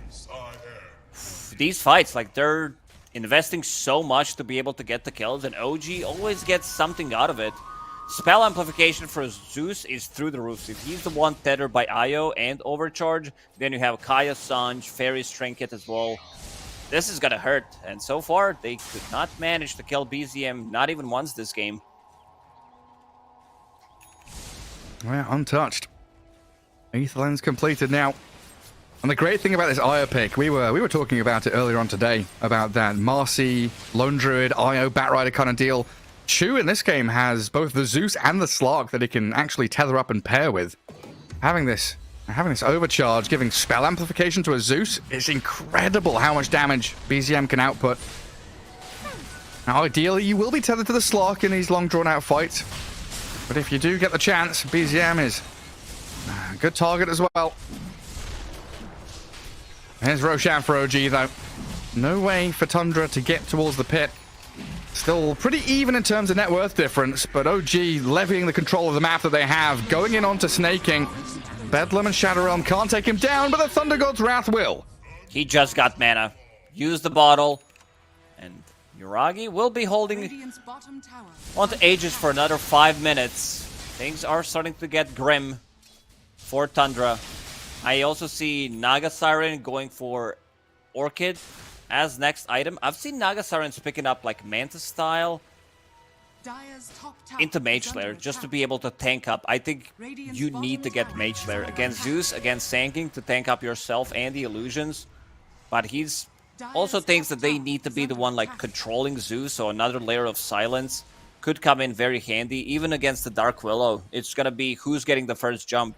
These fights, like, they're investing so much to be able to get the kills, and OG always gets something out of it. Spell amplification for Zeus is through the roof. If he's the one tethered by Io and Overcharge, then you have Kaya Sanj, Fairy's Trinket as well. This is gonna hurt, and so far they could not manage to kill BZM, not even once this game. Well, untouched. Aetherland's completed now. And the great thing about this Io pick, we were talking about it earlier on today, about that Marcy, Lone Druid, Io, Batrider kind of deal. Chu in this game has both the Zeus and the Slark that he can actually tether up and pair with. Having this overcharge, giving spell amplification to a Zeus, it's incredible how much damage BZM can output. Now, ideally, you will be tethered to the Slark in these long drawn-out fights. But if you do get the chance, BZM is a good target as well. Here's Roshan for OG, though. No way for Tundra to get towards the pit. Still pretty even in terms of net worth difference, but OG levying the control of the map that they have, going in onto Snaking. Bedlam and Shadow Realm can't take him down, but the Thunder God's Wrath will. He just got mana. Use the bottle. And Uragi will be holding on to Aegis for another 5 minutes. Things are starting to get grim for Tundra. I also see Naga Siren going for Orchid as next item. I've seen Naga Sirens picking up like Manta style into Mage Slayer just to be able to tank up. I think you need to get Mage Slayer against Zeus, against Sand King to tank up yourself and the illusions. But he's also thinks that they need to be the one like controlling Zeus, so another layer of silence could come in very handy. Even against the Dark Willow, it's gonna be who's getting the first jump.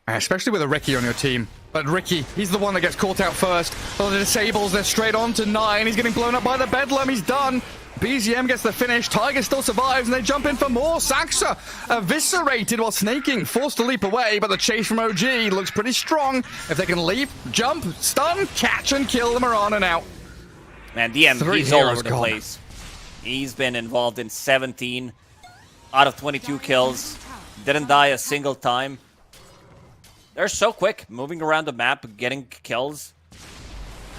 Especially with a Ricky on your team. But Ricky, he's the one that gets caught out first. Oh, the disables, they're straight on to 9. He's getting blown up by the Bedlam. He's done. BZM gets the finish. Tiger still survives, and they jump in for more. Saxa eviscerated while snaking, forced to leap away, but the chase from OG looks pretty strong. If they can leap, jump, stun, catch, and kill the Mirana now. Man, DM, he's all over the place. He's been involved in 17 out of 22 kills. Didn't die a single time. They're so quick, moving around the map, getting kills.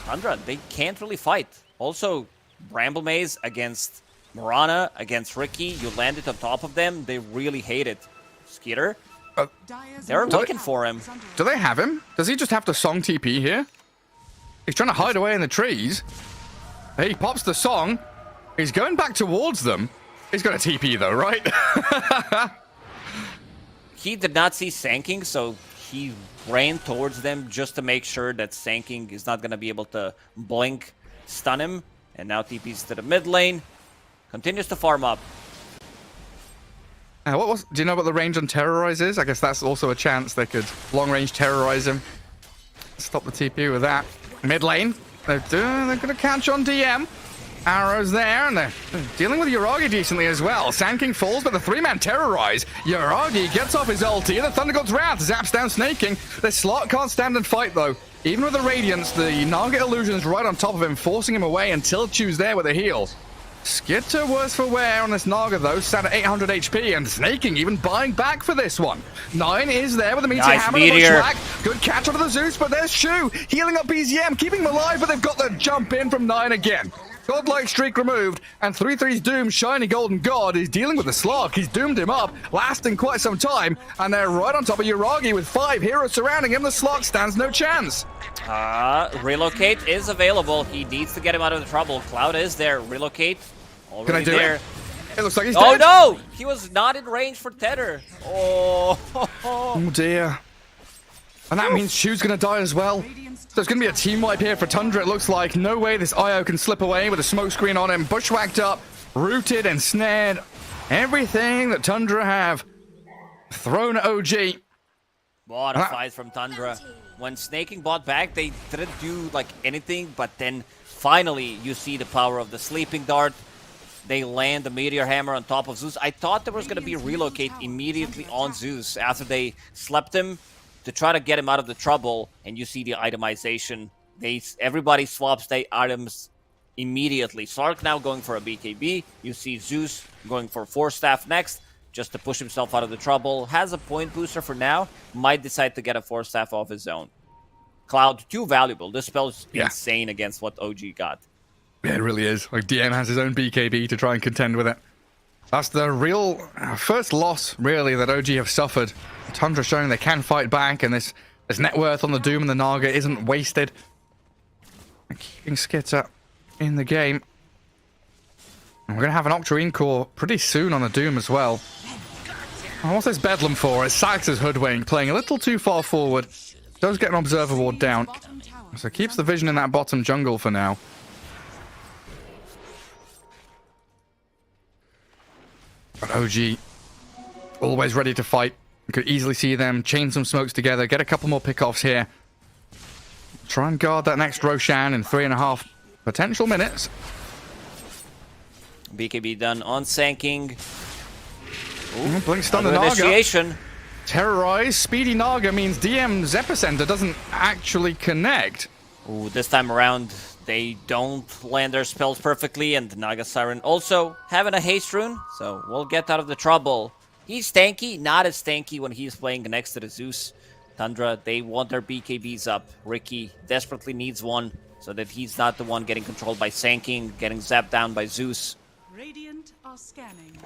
Tundra, they can't really fight. Also, Bramble Maze against Mirana, against Ricky, you landed on top of them. They really hate it. Skeeter, they're looking for him. Do they have him? Does he just have to song TP here? He's trying to hide away in the trees. He pops the song. He's going back towards them. He's got a TP though, right? He did not see Sanking, so he ran towards them just to make sure that Sanking is not going to be able to blink, stun him. And now TP's to the mid lane. Continues to farm up. Do you know what the range on Terrorize is? I guess that's also a chance they could long range terrorize him. Stop the TP with that. Mid lane. They're going to catch on DM. Arrows there, and they're dealing with Yuragi decently as well. Sanking falls, but the 3-man terrorize. Yuragi gets off his ulti, and the Thunder God's Wrath zaps down Snaking. The slot can't stand and fight, though. Even with the Radiance, the Naga illusion's right on top of him, forcing him away until Chew's there with a heal. Skitter worse for wear on this Naga, though, sat at 800 HP, and Snaking even buying back for this one. 9 is there with the Meteor Hammer. Meteor. Good catch onto the Zeus, but there's Chew healing up BZM, keeping him alive, but they've got the jump in from 9 again. Godlike streak removed, and 3-3's Doom, Shiny Golden God, is dealing with the Slug. He's doomed him up, lasting quite some time, and they're right on top of Yuragi with 5 heroes surrounding him. The Slug stands no chance. Relocate is available. He needs to get him out of the trouble. Cloud is there. Relocate. Already Can I do there. it? It looks like he's dead. dead. No! He was not in range for Tether. Oh. Oh dear. And that means Chew's gonna die as well. So it's gonna be a team wipe here for Tundra, it looks like. No way this IO can slip away with a smoke screen on him. Bushwhacked up, rooted and snared. Everything that Tundra have thrown at OG. What a fight from Tundra. When Snaking bought back, they didn't do like anything, but then finally you see the power of the Sleeping Dart. They land the Meteor Hammer on top of Zeus. I thought there was going to be a relocate immediately on Zeus after they slept him to try to get him out of the trouble, and you see the itemization. Everybody swaps their items immediately. Slark now going for a BKB. You see Zeus going for Force Staff next, just to push himself out of the trouble. Has a point booster for now. Might decide to get a Force Staff off his own. Cloud, too valuable. This spell's insane against what OG got. Yeah, it really is. Like, DM has his own BKB to try and contend with it. That's the real first loss, really, that OG have suffered. Tundra showing they can fight back, and this net worth on the Doom and the Naga isn't wasted. And keeping Skitter in the game. And we're going to have an Octarine core pretty soon on the Doom as well. And what's this Bedlam for? It's Sax's Hoodwink playing a little too far forward. Does get an Observer Ward down. So keeps the vision in that bottom jungle for now. But OG, always ready to fight. You could easily see them chain some smokes together, get a couple more pickoffs here. Try and guard that next Roshan in 3.5 potential minutes. BKB done on Sanking. Blink stun the Naga. Initiation. Terrorize. Speedy Naga means DM's Epicenter doesn't actually connect. Ooh, this time around, they don't land their spells perfectly, and the Naga Siren also having a haste rune, so we'll get out of the trouble. He's tanky, not as tanky when he's playing next to the Zeus. Tundra, they want their BKBs up. Ricky desperately needs one, so that he's not the one getting controlled by Sanking, getting zapped down by Zeus. Radiant are scanning.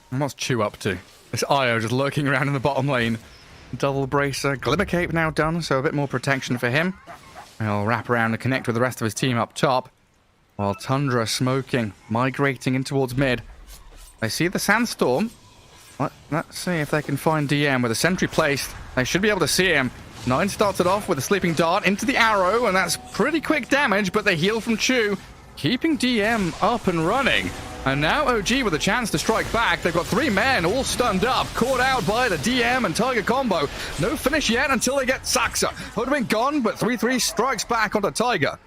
What's Chew up to? This Io just lurking around in the bottom lane. Double Bracer. Glimmer Cape now done, so a bit more protection for him. He'll wrap around and connect with the rest of his team up top. While Tundra smoking, migrating in towards mid. They see the Sandstorm. Let's see if they can find DM with a sentry placed. They should be able to see him. 9 started off with a Sleeping Dart into the arrow, and that's pretty quick damage, but they heal from Chew, keeping DM up and running. And now OG with a chance to strike back. They've got 3 men all stunned up, caught out by the DM and Tiger combo. No finish yet until they get Saxa. Hoodwink gone, but 3-3 strikes back onto Tiger.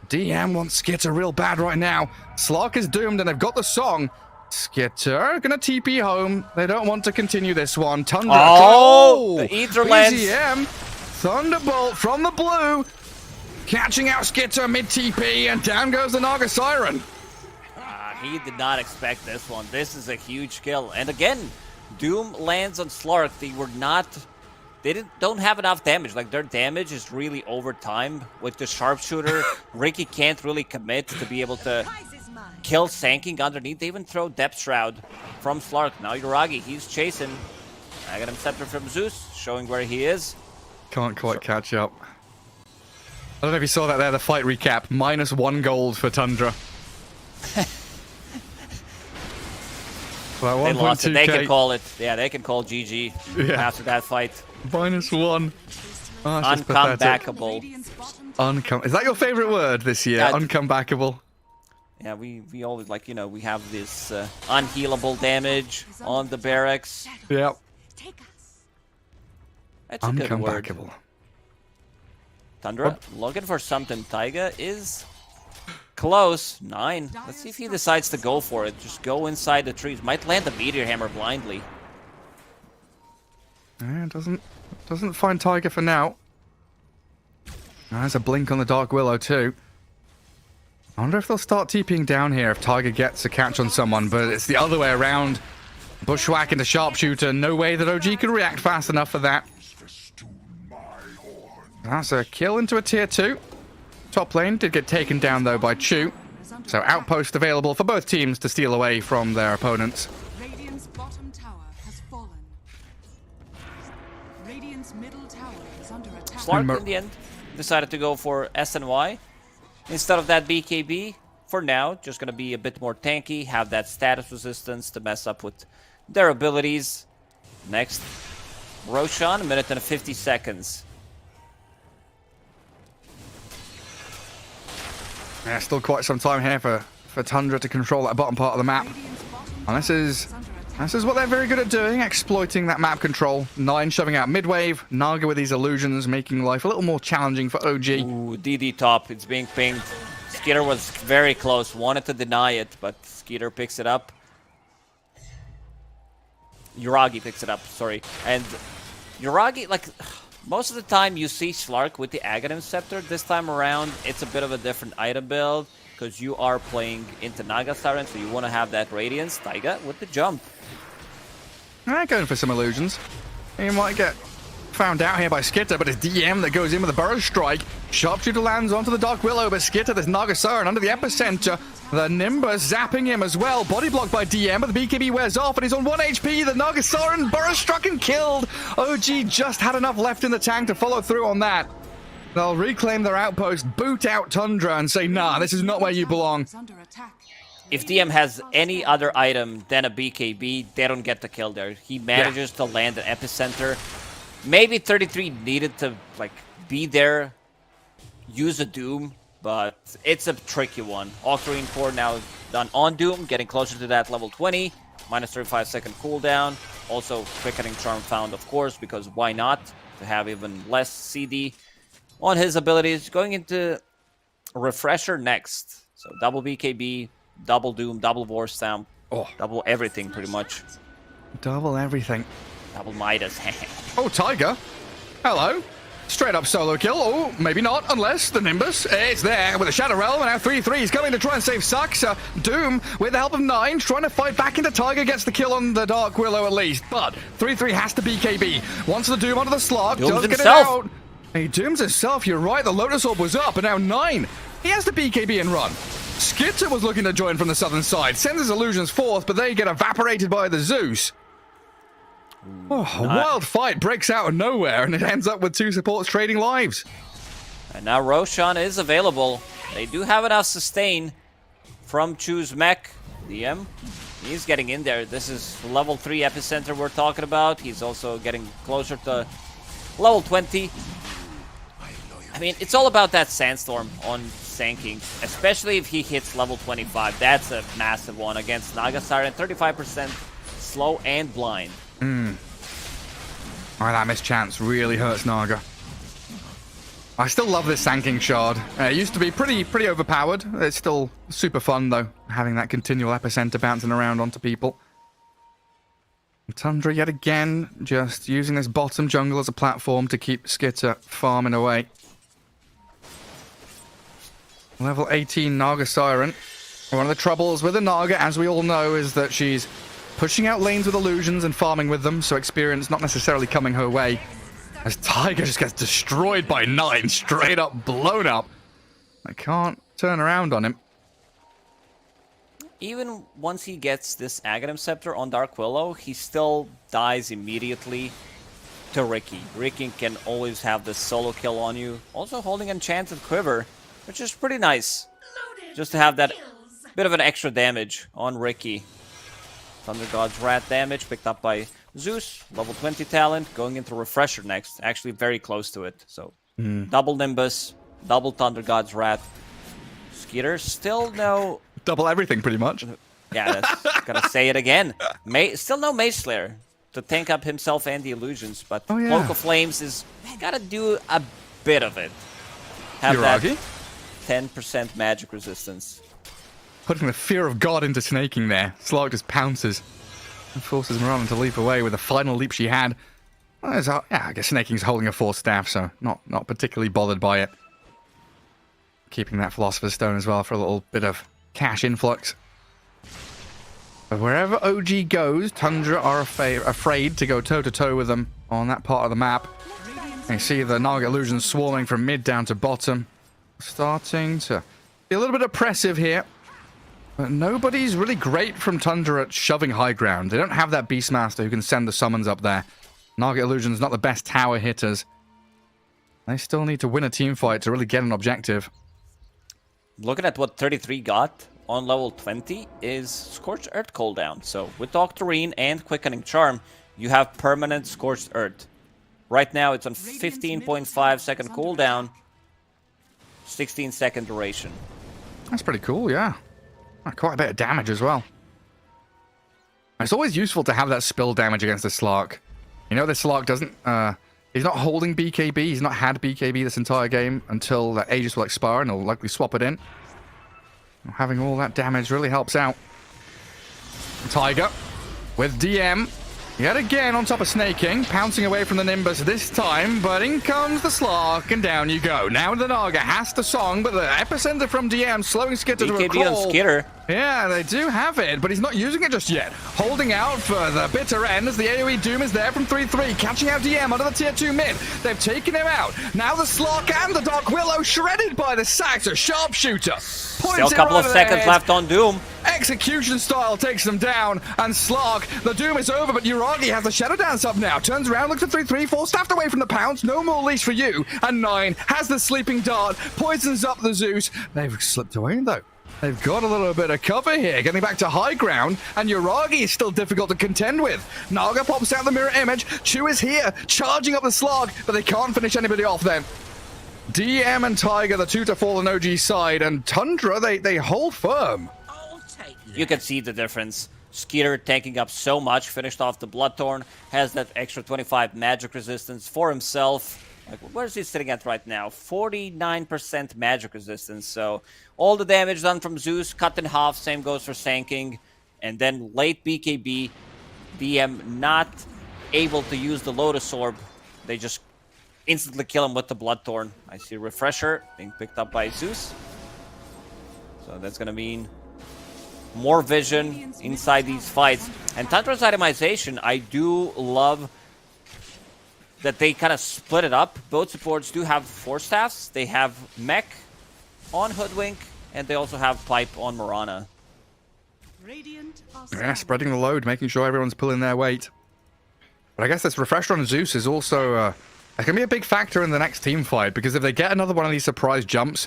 DM wants Skitter real bad right now. Slark is doomed and they've got the song. Skitter gonna TP home. They don't want to continue this one. Tundra. Oh, the Ether lens. BZM. Thunderbolt from the blue. Catching out Skitter mid TP and down goes the Naga Siren. He did not expect this one. This is a huge kill. And again, Doom lands on Slark. Don't have enough damage. Like, their damage is really over time. With the sharpshooter, Ricky can't really commit to be able to kill Sanking underneath. They even throw Depth Shroud from Slark. Now Yuragi, he's chasing. Aghanim Scepter from Zeus, showing where he is. Can't quite catch up. I don't know if you saw that there, the fight recap. -1 gold for Tundra. They lost it. They can call it. Yeah, they can call GG after that fight. -1. Oh, Uncomebackable. Is that your favorite word this year? Yeah. Uncomebackable. Yeah, we always, like, you know, we have this unhealable damage on the barracks. Yep. That's a good word. Uncomebackable. Tundra, looking for something. Taiga is close. 9. Let's see if he decides to go for it. Just go inside the trees. Might land the Meteor Hammer blindly. Yeah, doesn't find Tiger for now. There's a blink on the Dark Willow too. I wonder if they'll start TPing down here if Tiger gets a catch on someone, but it's the other way around. Bushwhack into Sharpshooter. No way that OG can react fast enough for that. That's a kill into a tier 2. Top lane did get taken down though by Chu. So outpost available for both teams to steal away from their opponents. Radiant's bottom tower has fallen. Radiant's middle tower is under attack. Slark in the end decided to go for SNY instead of that BKB. For now, just gonna be a bit more tanky, have that status resistance to mess up with their abilities. Next, Roshan, 1 minute and 50 seconds. Yeah, still quite some time here for Tundra to control that bottom part of the map. And this is what they're very good at doing, exploiting that map control. 9 shoving out mid-wave, Naga with these illusions, making life a little more challenging for OG. Ooh, DD top, it's being pinged. Skeeter was very close, wanted to deny it, but Skeeter picks it up. Yuragi picks it up, sorry. And Yuragi, like, most of the time you see Slark with the Aghanim Scepter. This time around, it's a bit of a different item build because you are playing into Naga Siren, so you want to have that Radiance. Taiga with the jump. Going for some illusions. He might get found out here by Skitter, but it's DM that goes in with a Burrow Strike. Sharpshooter lands onto the Dark Willow, but Skitter, there's Naga Siren under the epicenter. The Nimbus zapping him as well. Body blocked by DM, but the BKB wears off, and he's on 1 HP. The Naga Siren, Burrow struck and killed. OG just had enough left in the tank to follow through on that. They'll reclaim their outpost, boot out Tundra, and say, nah, this is not where you belong. If DM has any other item than a BKB, they don't get the kill there. He manages to land an epicenter. Maybe 33 needed to, like, be there, use a Doom, but it's a tricky one. Octarine Core now done on Doom, getting closer to that level 20. Minus 35-second cooldown. Also, Quickening Charm found, of course, because why not? To have even less CD on his abilities. Going into Refresher next. So double BKB, double Doom, double War Stamp, double everything pretty much. Double everything. Double Midas. Oh, Tiger. Hello. Straight up solo kill. Oh, maybe not, unless the Nimbus. It's there with a Shadow Realm, and now 3-3. He's coming to try and save Saxa. Doom, with the help of 9, trying to fight back into Tiger, gets the kill on the Dark Willow at least. But 3-3 has to BKB. Wants the Doom onto the slot. Does get it out. He dooms himself. You're right. The Lotus Orb was up, and now 9. He has the BKB and run. Skitter was looking to join from the southern side. Sends his illusions forth, but they get evaporated by the Zeus. Oh, a wild fight breaks out of nowhere, and it ends up with 2 supports trading lives. And now Roshan is available. They do have enough sustain from Chu's mech. DM, he's getting in there. This is level 3 epicenter we're talking about. He's also getting closer to level 20. I mean, it's all about that Sandstorm on Sanking, especially if he hits level 25. That's a massive one against Naga Siren. 35% slow and blind. Alright, that missed chance really hurts Naga. I still love this Sanking Shard. It used to be pretty overpowered. It's still super fun, though, having that continual epicenter bouncing around onto people. Tundra, yet again, just using this bottom jungle as a platform to keep Skitter farming away. Level 18 Naga Siren. One of the troubles with the Naga, as we all know, is that she's pushing out lanes with illusions and farming with them, so experience not necessarily coming her way. As Tiger just gets destroyed by 9, straight up blown up. I can't turn around on him. Even once he gets this Aghanim Scepter on Dark Willow, he still dies immediately to Riki. Riki can always have this solo kill on you. Also holding Enchanted Quiver, which is pretty nice. Just to have that bit of an extra damage on Riki. Thunder God's Wrath damage picked up by Zeus, level 20 talent, going into Refresher next. Actually very close to it. So double Nimbus, double Thunder God's Wrath. Skeeter still no... Double everything, pretty much. Yeah, that's gonna say it again. Still no Mace Slayer to tank up himself and the illusions, but Cloak of Flames is gotta do a bit of it. Have that 10% magic resistance. Putting the fear of God into snaking there. Slark just pounces and forces Mirana to leap away with the final leap she had. Well, yeah, I guess snaking's holding a 4 staff, so not particularly bothered by it. Keeping that Philosopher's Stone as well for a little bit of cash influx. But wherever OG goes, Tundra are afraid to go toe-to-toe with them on that part of the map. You see the Naga illusions swarming from mid down to bottom. Starting to be a little bit oppressive here. But nobody's really great from Tundra at shoving high ground. They don't have that Beastmaster who can send the summons up there. Naga illusions not the best tower hitters. They still need to win a team fight to really get an objective. Looking at what 33 got on level 20 is Scorched Earth cooldown. So with Doctorine and Quickening Charm, you have permanent Scorched Earth. Right now it's on 15.5 second cooldown, 16 second duration. That's pretty cool, yeah. Quite a bit of damage as well. It's always useful to have that spill damage against the Slark. You know, the Slark doesn't... he's not holding BKB. He's not had BKB this entire game until the Aegis will expire, and he'll likely swap it in. Having all that damage really helps out. Tiger with DM. Yet again on top of Snaking, pouncing away from the Nimbus this time, but in comes the Slark, and down you go. Now the Naga has the song, but the epicenter from DM slowing Skitter to a crawl. BKB on Skitter. Yeah, they do have it, but he's not using it just yet. Holding out for the bitter end as the AoE Doom is there from 3-3, catching out DM under the tier 2 mid. They've taken him out. Now the Slark and the Dark Willow shredded by the Sax, a sharpshooter. Still a couple of seconds left on Doom. Execution style takes them down, and Slark, the Doom is over, but Uragi has the Shadow Dance up now. Turns around, looks at 3-3, 4 staffed away from the pounce. No more leash for you. And 9 has the Sleeping Dart, poisons up the Zeus. They've slipped away though. They've got a little bit of cover here, getting back to high ground, and Uragi is still difficult to contend with. Naga pops out the mirror image. Chu is here, charging up the Slog, but they can't finish anybody off then. DM and Tiger, the two to fall on OG side, and Tundra, they hold firm. You can see the difference. Skeeter tanking up so much, finished off the Bloodthorn, has that extra 25 magic resistance for himself. Like, where is he sitting at right now? 49% magic resistance. So all the damage done from Zeus, cut in half. Same goes for Sanking. And then late BKB, DM not able to use the Lotus Orb. They just instantly kill him with the Bloodthorn. I see Refresher being picked up by Zeus. So that's going to mean more vision inside these fights. And Tundra's itemization, I do love that they kind of split it up. Both supports do have 4 staffs. They have Mech on Hoodwink, and they also have Pipe on Mirana. Yeah, spreading the load, making sure everyone's pulling their weight. But I guess this Refresher on Zeus is also it can be a big factor in the next team fight, because if they get another one of these surprise jumps,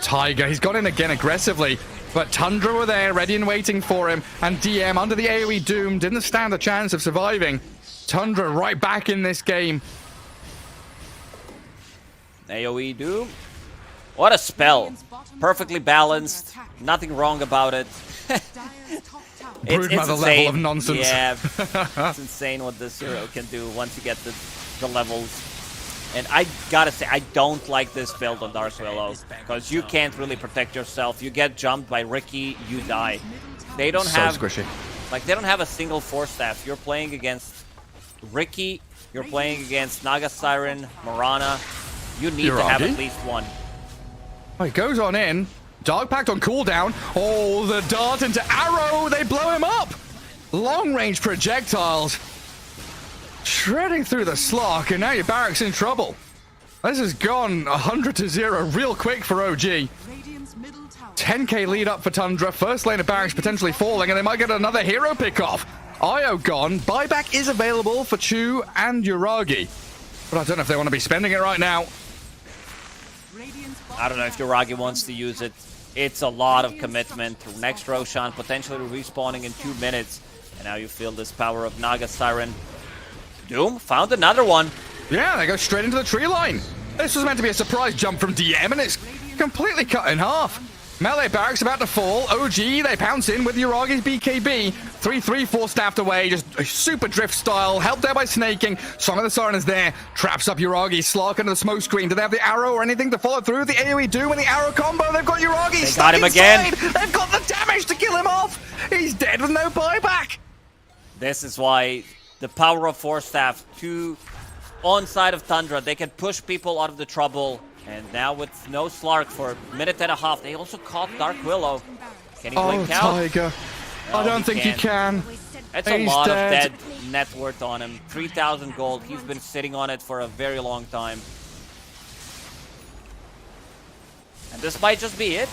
Tiger, he's got in again aggressively, but Tundra were there, ready and waiting for him, and DM under the AoE Doom didn't stand a chance of surviving. Tundra right back in this game. AoE Doom What a spell. Perfectly balanced. Nothing wrong about it. Broodmother level of nonsense. Yeah, it's insane what this hero can do once you get the levels. And I gotta say, I don't like this build on Dark Willow, because you can't really protect yourself. You get jumped by Ricky, you die. They don't So have squishy. like they don't have a single Force Staff. You're playing against Ricky, you're playing against Naga Siren, Morana. You need to have Yuragi? at least one. Oh, he goes on in. Dark Pact on cooldown. Oh, the dart into arrow. They blow him up. Long range projectiles. Shredding through the Slark, and now your barracks in trouble. This has gone 100-0 real quick for OG. 10k lead up for Tundra. First lane of barracks potentially falling, and they might get another hero pick off. Io gone. Buyback is available for Chu and Yuragi. But I don't know if they want to be spending it right now. I don't know if Yuragi wants to use it. It's a lot of commitment. Next Roshan potentially respawning in 2 minutes. And now you feel this power of Naga Siren. Doom found another one. Yeah, they go straight into the tree line. This was meant to be a surprise jump from DM, and it's completely cut in half. Melee barracks about to fall. OG, they pounce in with Yuragi's BKB. 3-3 Force Staffed away, just a super drift style, helped there by snaking. Song of the Siren is there, traps up Yuragi, Slark under the smoke screen. Do they have the arrow or anything to follow through? The AoE Doom and the arrow combo, they've got Yuragi They stuck got him inside. again. They've got the damage to kill him off. He's dead with no buyback. This is why the power of Force Staff on side of Tundra, they can push people out of the trouble. And now with no Slark for a minute and a half, they also caught Dark Willow. Can he blink out? Tiger. No, I don't think he can. That's a He's lot dead. of dead net worth on him. 3,000 gold. He's been sitting on it for a very long time. And this might just be it.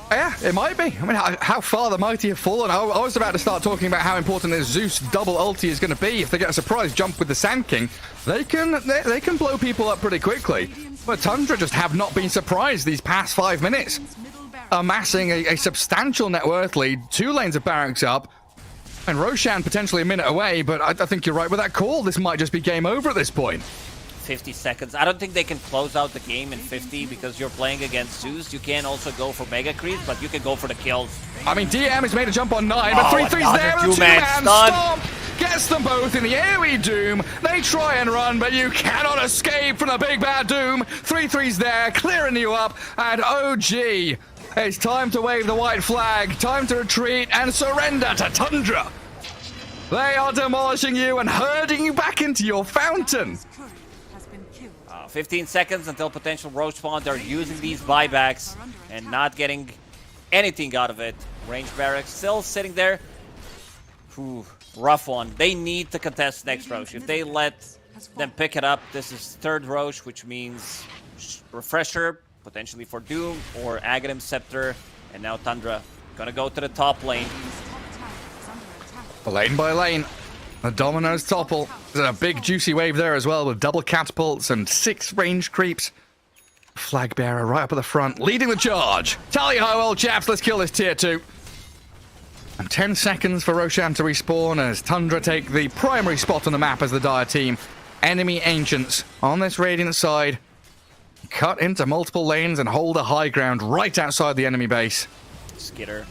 Yeah, it might be. I mean, how far the mighty have fallen. I was about to start talking about how important this Zeus double ulti is going to be. If they get a surprise jump with the Sand King, they can blow people up pretty quickly. But Tundra just have not been surprised these past 5 minutes. Amassing a substantial net worth lead, 2 lanes of barracks up, and Roshan potentially a minute away, but I think you're right with that call. This might just be game over at this point. 50 seconds. I don't think they can close out the game in 50 because you're playing against Zeus. You can also go for Mega Creeps, but you can go for the kills. I mean, DM has made a jump on 9, but 3-3's there with a two-man two-man stun. stomp. Gets them both in the AoE Doom. They try and run, but you cannot escape from the big bad Doom. 3-3's there, clearing you up, and OG, it's time to wave the white flag, time to retreat and surrender to Tundra. They are demolishing you and herding you back into your fountain. 15 seconds until potential roach spawn. They're using these buybacks and not getting anything out of it. Range barracks still sitting there. Ooh, rough one. They need to contest next Roche. If they let them pick it up, this is third Roche, which means Refresher, potentially for Doom, or Aghanim Scepter. And now Tundra gonna go to the top lane. Lane by lane. The Dominoes topple. There's a big juicy wave there as well with double catapults and 6 range creeps. Flag bearer right up at the front, leading the charge. Tally ho, old chaps, let's kill this tier 2. And 10 seconds for Roshan to respawn as Tundra take the primary spot on the map as the Dire team. Enemy Ancients on this Radiant side. Cut into multiple lanes and hold a high ground right outside the enemy base. Skitter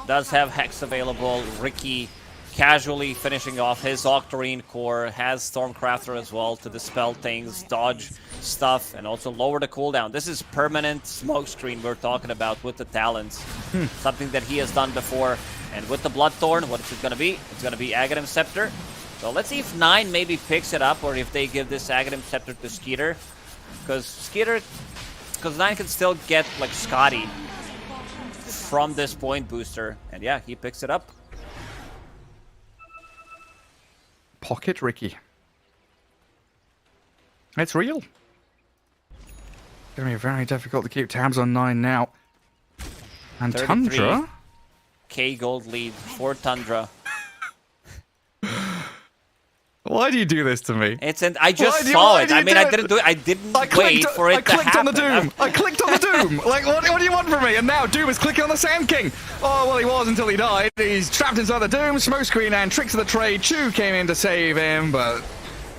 does have Hex available. Ricky casually finishing off his Octarine core, has Stormcrafter as well to dispel things, dodge stuff, and also lower the cooldown. This is permanent smoke screen we're talking about with the talents. Something that he has done before. And with the Bloodthorn, what is it going to be? It's going to be Aghanim Scepter. So let's see if 9 maybe picks it up, or if they give this Aghanim Scepter to Skeeter. Because 9 can still get like Scotty from this point booster. And yeah, he picks it up. Pocket Ricky. It's real. It's going to be very difficult to keep tabs on 9 now. And 33. Tundra? K gold lead for Tundra. Why do you do this to me? I just saw it. I mean, I didn't do it. I didn't wait for it to happen. I clicked on the Doom. I clicked on the Doom. Like, what do you want from me? And now Doom is clicking on the Sand King. Oh, well, he was until he died. He's trapped inside the Doom. Smokescreen and tricks of the trade. Chu came in to save him, but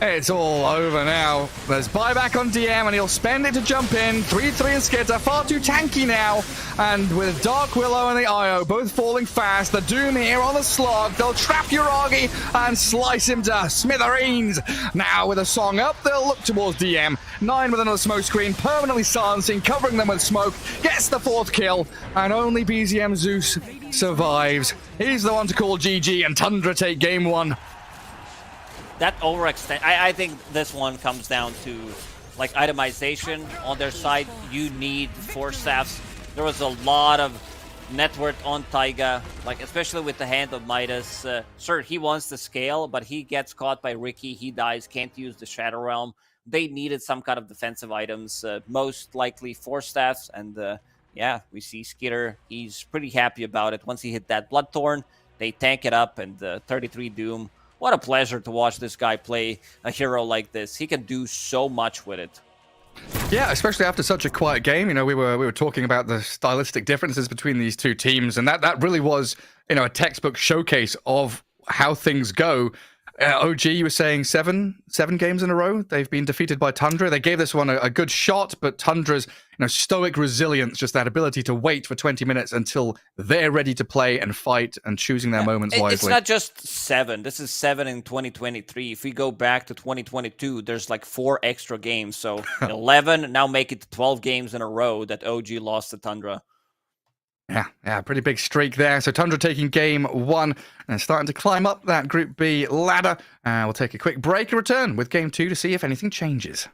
It's all over now. There's buyback on DM, and he'll spend it to jump in. 3-3 and Skids are far too tanky now. And with Dark Willow and the IO both falling fast, the Doom here on the slog, they'll trap Uragi and slice him to smithereens. Now with a song up, they'll look towards DM. 9 with another smoke screen, permanently silencing, covering them with smoke. Gets the 4th kill, and only BZM Zeus survives. He's the one to call GG, and Tundra take game 1. That overextend, I think this one comes down to like itemization on their side. You need 4 staffs. There was a lot of net worth on Taiga, like especially with the hand of Midas. Sure, he wants to scale, but he gets caught by Ricky. He dies, can't use the Shadow Realm. They needed some kind of defensive items, most likely 4 staffs. And yeah, we see Skitter. He's pretty happy about it. Once he hit that Bloodthorn, they tank it up, and 33 Doom. What a pleasure to watch this guy play a hero like this. He can do so much with it. Yeah, especially after such a quiet game. You know, we were talking about the stylistic differences between these two teams, and that really was, you know, a textbook showcase of how things go. OG, you were saying seven games in a row they've been defeated by Tundra. They gave this one a good shot, but Tundra's, you know, stoic resilience, just that ability to wait for 20 minutes until they're ready to play and fight, and choosing their moments wisely. It's not just 7. This is 7 in 2023. If we go back to 2022, there's like 4 extra games. So 11, now make it 12 games in a row that OG lost to Tundra. Yeah, pretty big streak there. So Tundra taking game 1 and starting to climb up that Group B ladder. We'll take a quick break and return with game 2 to see if anything changes.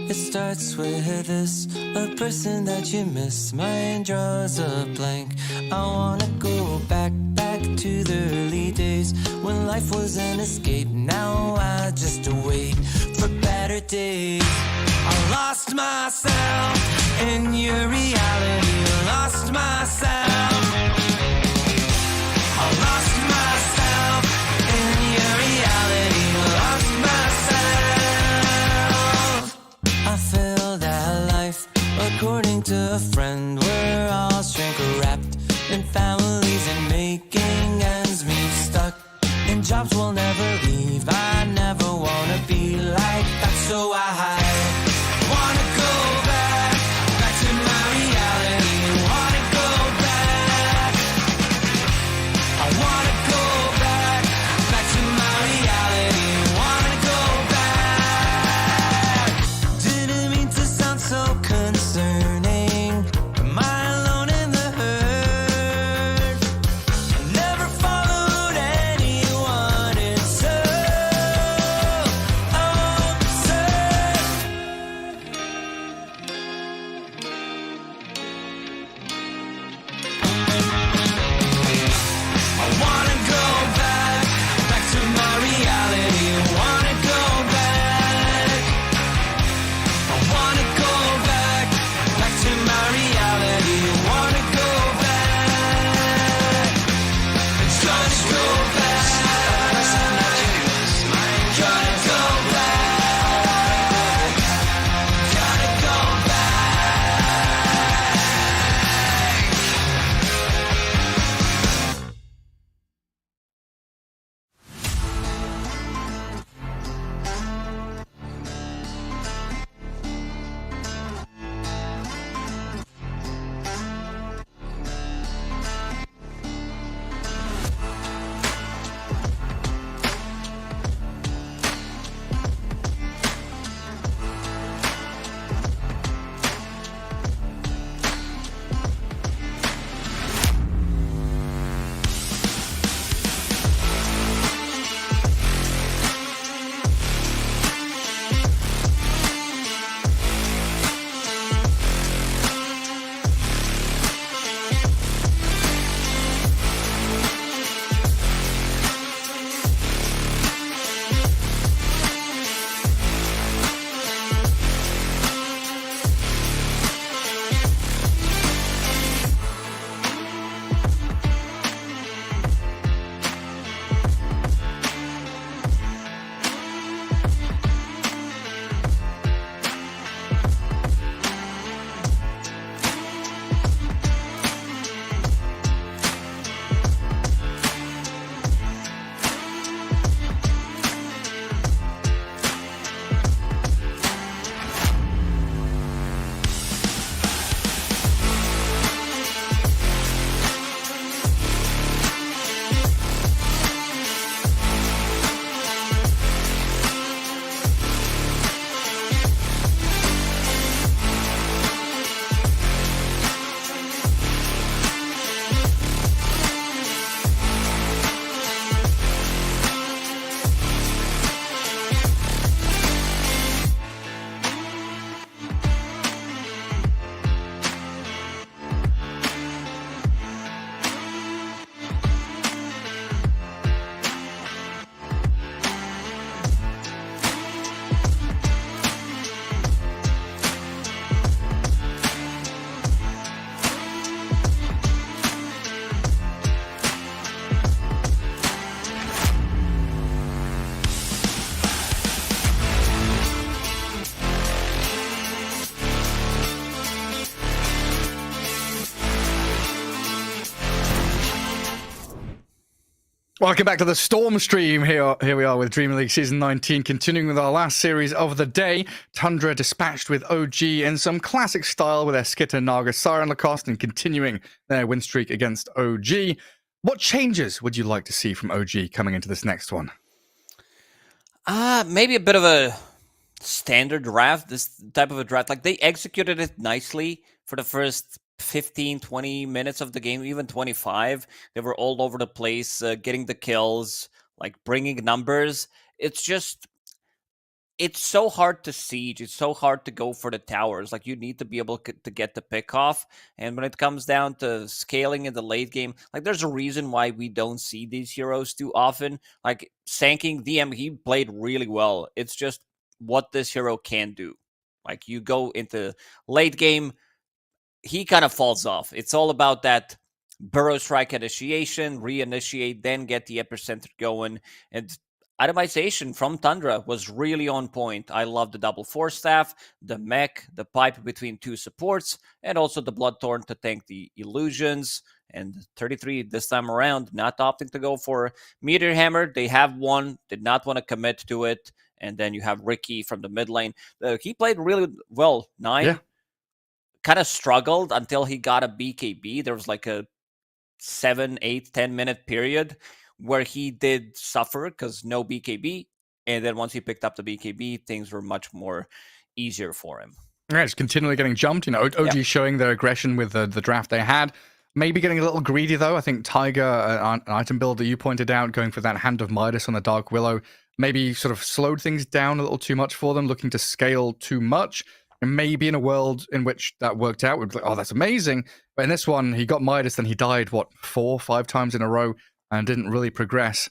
It starts with this, a person that you miss. Mine draws a blank. I wanna go back to the early days when life was an escape. Now I just wait for better days. I lost myself in your reality. Lost myself. I lost myself in your reality. Lost myself. I feel that life, according to a friend, we're all shrink wrapped in families and making ends meet, stuck in jobs we'll never leave. I never wanna be like that, so I wanna go back to my reality. Wanna go back. I wanna go back to my reality. Wanna go back. Didn't mean to sound so concerning. Am I alone in the hurt? I never followed anyone. It's so absurd. I wanna go back to my reality. Wanna go back. I wanna go back to my reality. Wanna go back. Gonna go back. Gonna go back. Gonna go Welcome back to the Storm Stream. Here we are with DreamLeague Season 19, continuing with our last series of the day. Tundra dispatched with OG in some classic style with their Skitter, Naga, Siren, Lacoste, and continuing their win streak against OG. What changes would you like to see from OG coming into this next one? Maybe a bit of a standard draft, this type of a draft. Like, they executed it nicely for the first 15, 20 minutes of the game, even 25. They were all over the place, getting the kills, like bringing numbers. It's just it's so hard to siege. It's so hard to go for the towers. Like, you need to be able to get the pick off. And when it comes down to scaling in the late game, like, there's a reason why we don't see these heroes too often. Like, Sanking DM, he played really well. It's just what this hero can do. Like, you go into late game, he kind of falls off. It's all about that burrow strike initiation, reinitiate, then get the epicenter going. And itemization from Tundra was really on point. I love the double force staff, the mech, the pipe between two supports, and also the Bloodthorn to tank the illusions. And 33 this time around, not opting to go for Meteor Hammer. They have one, did not want to commit to it. And then you have Ricky from the mid lane. He played really well. 9. Yeah. Kind of struggled until he got a BKB. There was like a 7, 8, 10-minute period where he did suffer because no BKB. And then once he picked up the BKB, things were much more easier for him. Yeah, it's continually getting jumped. You know, OG showing their aggression with the draft they had. Maybe getting a little greedy, though. I think Tiger, an item build that you pointed out, going for that Hand of Midas on the Dark Willow, maybe sort of slowed things down a little too much for them, looking to scale too much. And maybe in a world in which that worked out, we'd be like, oh, that's amazing. But in this one, he got Midas, then he died, 4, 5 times in a row, and didn't really progress.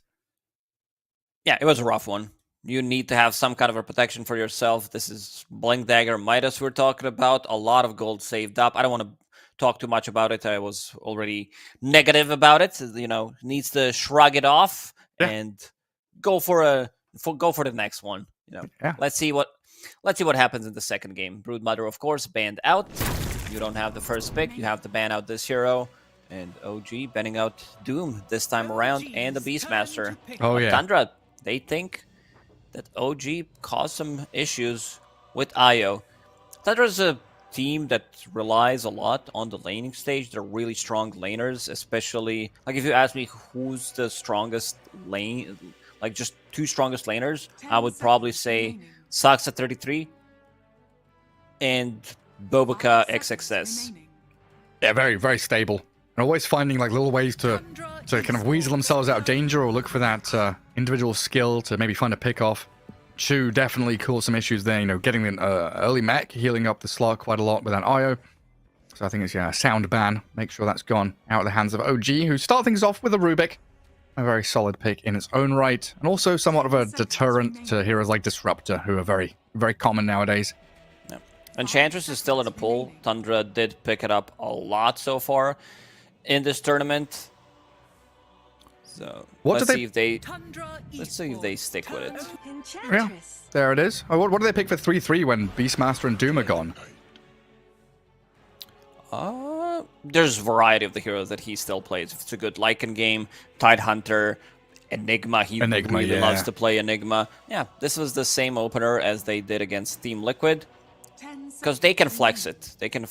Yeah, it was a rough one. You need to have some kind of a protection for yourself. This is Blink Dagger Midas we're talking about. A lot of gold saved up. I don't want to talk too much about it. I was already negative about it. You know, needs to shrug it off and go for the next one. You know, let's see what happens in the second game. Broodmother, of course, banned out. You don't have the first pick. You have to ban out this hero. And OG banning out Doom this time around and the Beastmaster. Oh, yeah. Tundra, they think that OG caused some issues with IO. Tundra's a team that relies a lot on the laning stage. They're really strong laners, especially, like, if you ask me who's the strongest lane, like just 2 strongest laners, I would probably say Saksa 33 and Bobica XXS. Yeah, very, very stable. And always finding like little ways to kind of weasel themselves out of danger or look for that individual skill to maybe find a pick off. Chu definitely caused some issues there, you know, getting an early mech, healing up the Slark quite a lot with that IO. So I think it's a sound ban. Make sure that's gone out of the hands of OG, who start things off with a Rubik. A very solid pick in its own right, and also somewhat of a deterrent to heroes like Disruptor, who are very, very common nowadays. Yeah. Enchantress is still in a pool. Tundra did pick it up a lot so far in this tournament. So let's see if they stick with it. Yeah, there it is. Oh, what do they pick for 3-3 when Beastmaster and Doom are gone? There's a variety of the heroes that he still plays. If it's a good Lycan game, Tidehunter, Enigma, he really loves to play Enigma. Yeah, this was the same opener as they did against Team Liquid. Because they can flex it. They can...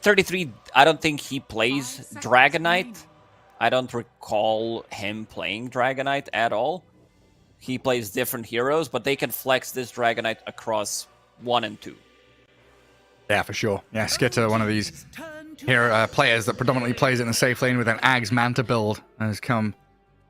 33, I don't think he plays Dragonite. I don't recall him playing Dragonite at all. He plays different heroes, but they can flex this Dragonite across 1 and 2. Yeah, for sure. Yeah, Skitter, one of these hero players that predominantly plays in a safe lane with an Ags Manta build, has come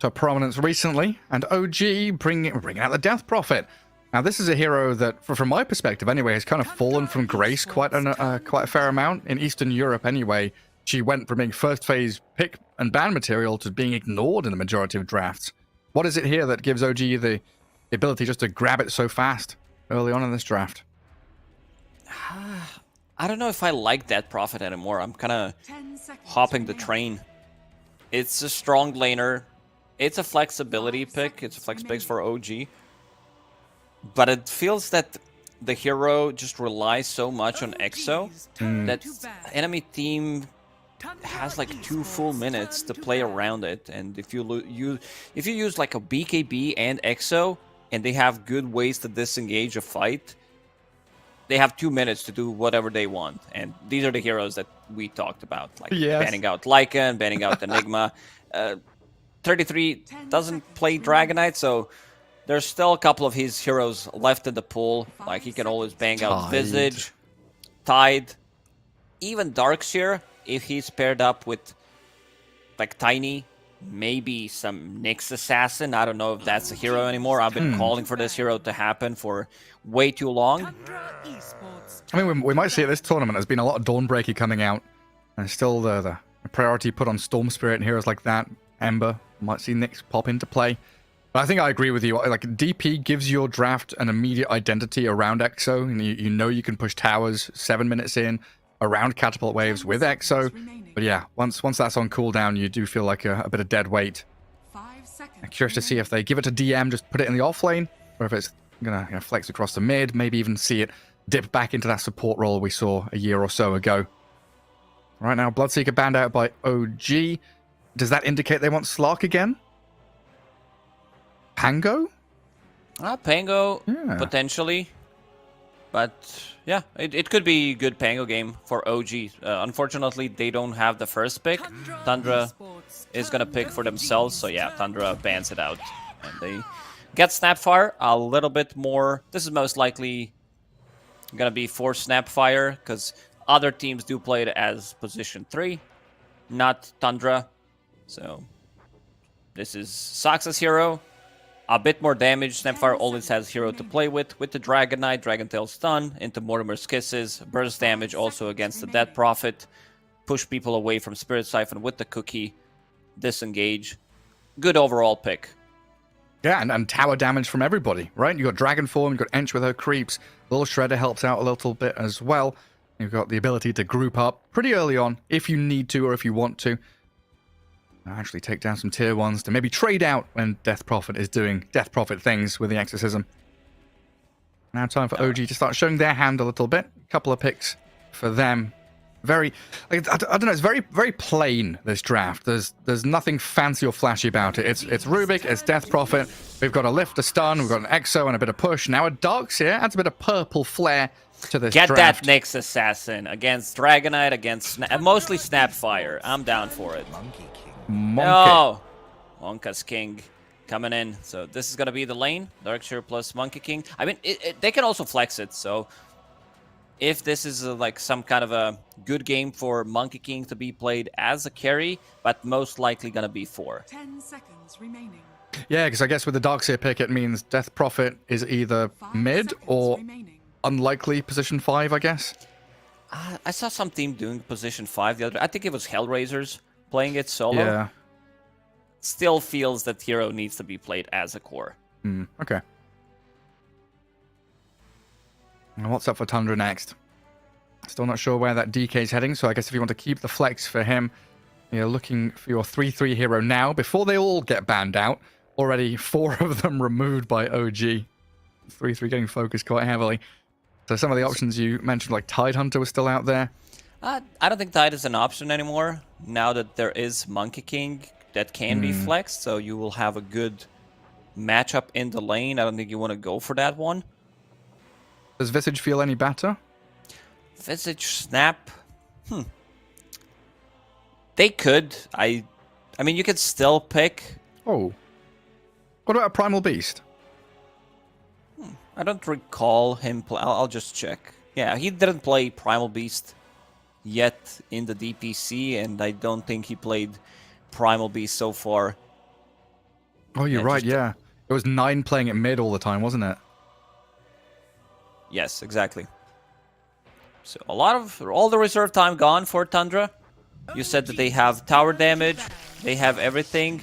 to prominence recently. And OG bringing out the Death Prophet. Now, this is a hero that, from my perspective anyway, has kind of fallen from grace quite a fair amount. In Eastern Europe anyway, she went from being first phase pick and ban material to being ignored in the majority of drafts. What is it here that gives OG the ability just to grab it so fast early on in this draft? I don't know if I like that Prophet anymore. I'm kind of hopping the train. It's a strong laner. It's a flexibility pick. It's a flex pick for OG. But it feels that the hero just relies so much on Exo that enemy team has like 2 full minutes to play around it. And if you use like a BKB and Exo, and they have good ways to disengage a fight, they have 2 minutes to do whatever they want. And these are the heroes that we talked about, like banning out Lycan, banning out Enigma. 33 doesn't play Dragonite, so there's still a couple of his heroes left in the pool. Like, he can always bang out Visage, Tide, even Darkseer, if he's paired up with like Tiny maybe some Nyx Assassin. I don't know if that's a hero anymore. I've been calling for this hero to happen for way too long. Tundra Esports. I mean, we might see at this tournament, there's been a lot of Dawnbreaker coming out. And still the priority put on Storm Spirit and heroes like that. Ember, might see Nyx pop into play. But I think I agree with you. Like, DP gives your draft an immediate identity around Exo. And you know you can push towers 7 minutes in around catapult waves with Exo. But yeah, once that's on cooldown, you do feel like a bit of dead weight. 5 seconds. I'm curious to see if they give it to DM, just put it in the off lane, or if it's gonna flex across the mid, maybe even see it dip back into that support role we saw a year or so ago. Right now, Bloodseeker banned out by OG. Does that indicate they want Slark again? Pango? Pango, Yeah. potentially. But yeah, it could be a good Pango game for OG. Unfortunately, they don't have the first pick. Tundra is going to pick for themselves. So yeah, Tundra bans it out. And they get Snapfire a little bit more. This is most likely going to be for Snapfire because other teams do play it as position 3, not Tundra. So this is Saxa's hero. A bit more damage. Snapfire always has hero to play with the Dragon Knight, Dragon Tail stun, into Mortimer's Kisses, burst damage also against the Dead Prophet, push people away from Spirit Siphon with the Cookie, disengage. Good overall pick. Yeah, and tower damage from everybody, right? You've got Dragon Form, you've got Ench with her creeps, Little Shredder helps out a little bit as well. You've got the ability to group up pretty early on, if you need to or if you want to. Actually take down some tier 1s to maybe trade out when Death Prophet is doing Death Prophet things with the Exorcism. Now time for OG to start showing their hand a little bit. A couple of picks for them. Very, like, I don't know, it's very, very plain, this draft. There's nothing fancy or flashy about it. It's Rubik, it's Death Prophet. We've got a lift, a stun, we've got an Exo and a bit of push. Now a Darkseer adds a bit of purple flair to this Get draft. that Nyx Assassin against Dragon Knight, against mostly Snapfire. I'm down for it. Monkey. No! Wonka's King coming in. So this is going to be the lane. Darkseer plus Monkey King. I mean, they can also flex it. So if this is like some kind of a good game for Monkey King to be played as a carry, but most likely going to be 4. 10 seconds remaining. Yeah, because I guess with the Darkseer pick, it means Death Prophet is either 5 mid seconds or remaining. unlikely position 5, I guess. I saw some team doing position 5 the other. I think it was Hellraisers playing it solo. Yeah. Still feels that hero needs to be played as a core. Okay. And what's up for Tundra next? Still not sure where that DK's heading, so I guess if you want to keep the flex for him, you're looking for your 3-3 hero now, before they all get banned out. Already 4 of them removed by OG. 3-3 getting focused quite heavily. So some of the options you mentioned, like Tidehunter, was still out there. I don't think Tide is an option anymore, now that there is Monkey King that can be flexed, so you will have a good matchup in the lane. I don't think you want to go for that one. Does Visage feel any better? Visage Snap? They could. I mean, you could still pick. Oh. What about a Primal Beast? I don't recall him play. I'll just check. Yeah, he didn't play Primal Beast yet in the DPC, and I don't think he played Primal Beast so far. Oh, you're right, yeah. It was 9 playing it mid all the time, wasn't it? Yes, exactly. So all the reserve time gone for Tundra. You said that they have tower damage, they have everything.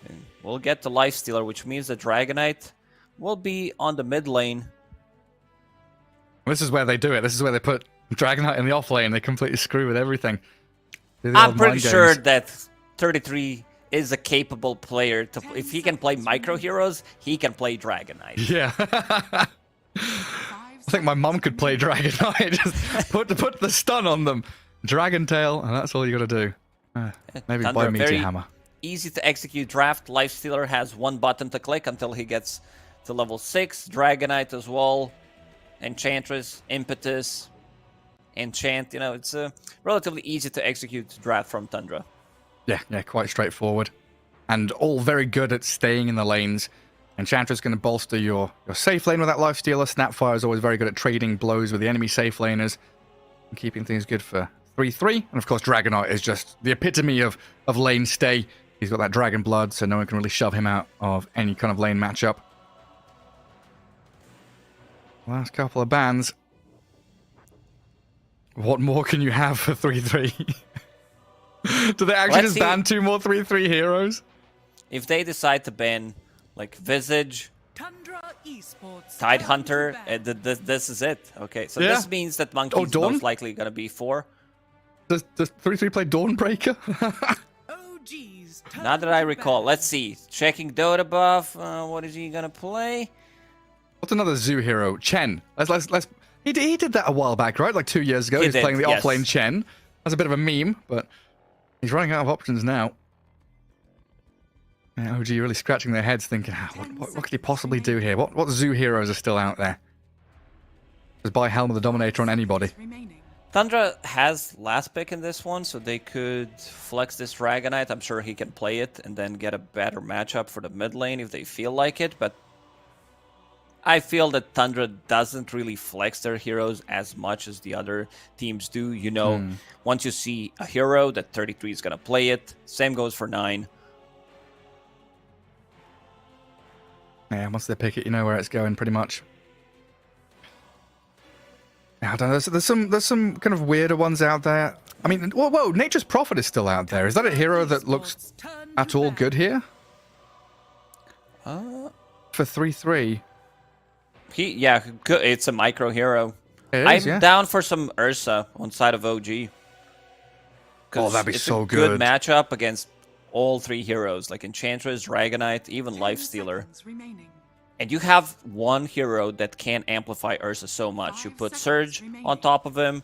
And we'll get the Lifestealer, which means the Dragon Knight will be on the mid lane. This is where they do it. This is where they put Dragon Knight in the off lane. They completely screw with everything. I'm pretty sure that 33 is a capable player. If he can play micro heroes, he can play Dragon Knight. Yeah. I think my mum could play Dragon Knight. Just put the stun on them. Dragon Tail, and that's all you got to do. Maybe Tundra, buy a Meteor very Hammer. Easy to execute draft. Lifestealer has one button to click until he gets to level 6. Dragon Knight as well. Enchantress, Impetus, Enchant. You know, it's a relatively easy to execute draft from Tundra. Yeah, quite straightforward. And all very good at staying in the lanes. Enchantress going to bolster your safe lane with that Lifestealer. Snapfire is always very good at trading blows with the enemy safe laners and keeping things good for 3-3. And of course, Dragon Knight is just the epitome of lane stay. He's got that Dragon Blood, so no one can really shove him out of any kind of lane matchup. Last couple of bans. What more can you have for 3-3? Do they actually just ban 2 more 3-3 heroes? If they decide to ban like Visage, Tundra Esports. Tidehunter, this is it. Okay, so this means that Monkey's most likely going to be 4. Does 3-3 play Dawnbreaker? OGs. Not that I recall. Let's see. Checking Dota buff. What is he going to play? What's another Zoo hero? Chen. Let's. He did that a while back, right? Like 2 years ago. He's playing the offlane Chen. That's a bit of a meme, but he's running out of options now. Yeah, OG really scratching their heads thinking, what could he possibly do here? What Zoo heroes are still out there? Just buy Helm of the Dominator on anybody. Tundra has last pick in this one, so they could flex this Dragonite. I'm sure he can play it and then get a better matchup for the mid lane if they feel like it, but I feel that Tundra doesn't really flex their heroes as much as the other teams do. You know, once you see a hero, that 33 is going to play it. Same goes for 9. Yeah, once they pick it, you know where it's going, pretty much. I don't know. There's some kind of weirder ones out there. I mean, whoa, Nature's Prophet is still out there. Is that a hero that looks at all good here? For 3-3. It's a micro hero. I'm down for some Ursa on side of OG. Oh, that'd be so good. Good matchup against all 3 heroes, like Enchantress, Dragonite, even Lifestealer. And you have one hero that can amplify Ursa so much. You put Surge on top of him,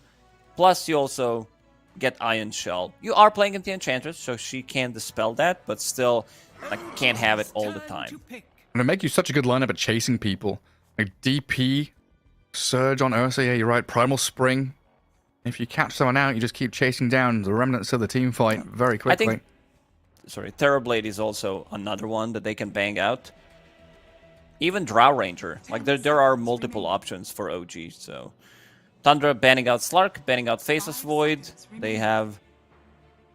plus you also get Iron Shell. You are playing into Enchantress, so she can dispel that, but still, like, can't have it all the time. And it'll make you such a good lineup at chasing people. Like DP, Surge on Ursa, yeah, you're right. Primal Spring. If you catch someone out, you just keep chasing down the remnants of the team fight very quickly. Terrorblade is also another one that they can bang out. Even Drow Ranger. Like, there are multiple options for OG, so... Tundra banning out Slark, banning out Faceless Void. They have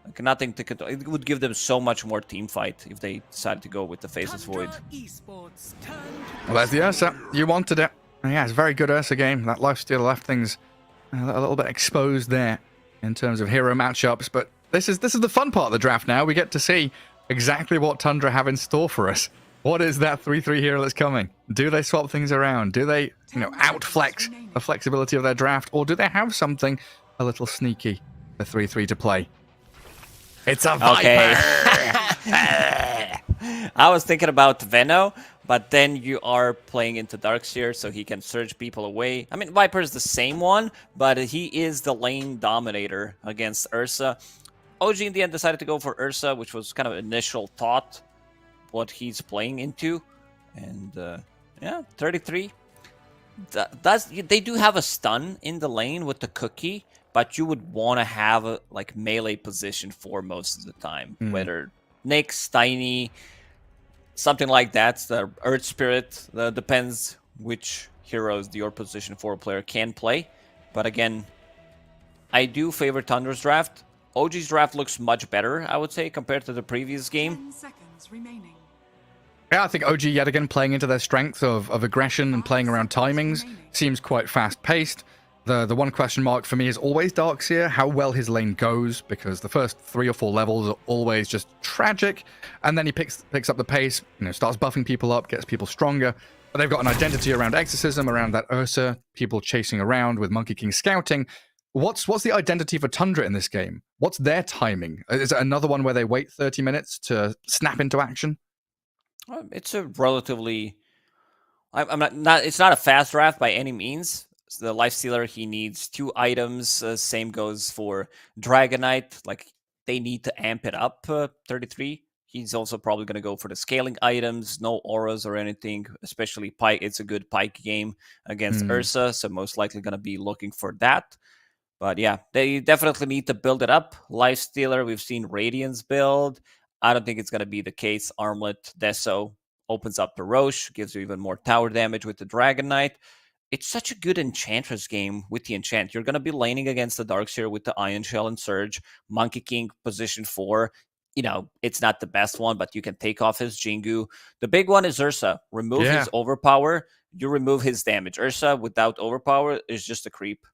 like nothing to control. It would give them so much more team fight if they decided to go with the Faceless Void. Well, there's the Ursa. You wanted it. Yeah, it's a very good Ursa game. That Lifesteal left things a little bit exposed there in terms of hero matchups, but this is the fun part of the draft now. We get to see exactly what Tundra have in store for us. What is that 3-3 hero that's coming? Do they swap things around? Do they, outflex the flexibility of their draft? Or do they have something a little sneaky for 3-3 to play? It's a Viper! Okay. I was thinking about Venno, but then you are playing into Darkseer, so he can surge people away. I mean, Viper is the same one, but he is the lane dominator against Ursa. OG in the end decided to go for Ursa, which was kind of initial thought what he's playing into. And yeah, 33. They do have a stun in the lane with the cookie, but you would want to have a melee position for most of the time. Whether Nyx, Tiny, something like that, the Earth Spirit, depends which heroes your position 4 player can play. But again, I do favor Tundra's draft. OG's draft looks much better, I would say, compared to the previous game. 10 seconds remaining. Yeah, I think OG yet again playing into their strength of aggression and playing around timings seems quite fast-paced. The one question mark for me is always Darkseer, how well his lane goes, because the first 3 or 4 levels are always just tragic, and then he picks up the pace, starts buffing people up, gets people stronger. But they've got an identity around Exorcism, around that Ursa, people chasing around with Monkey King scouting. What's the identity for Tundra in this game? What's their timing? Is it another one where they wait 30 minutes to snap into action? It's a relatively... It's not a fast draft by any means. The Lifestealer, he needs 2 items. Same goes for Dragonite. Like, they need to amp it up, 33. He's also probably going to go for the scaling items, no auras or anything, especially Pike. It's a good Pike game against Ursa, so most likely going to be looking for that. But yeah, they definitely need to build it up. Lifestealer, we've seen Radiance build. I don't think it's going to be the case. Armlet, Deso opens up the Roche, gives you even more tower damage with the Dragonite. It's such a good Enchantress game with the Enchant. You're going to be laning against the Darkseer with the Iron Shell and Surge. Monkey King, position 4. you know, it's not the best one, but you can take off his Jingu. The big one is Ursa. Remove his overpower, you remove his damage. Ursa without overpower is just a creep.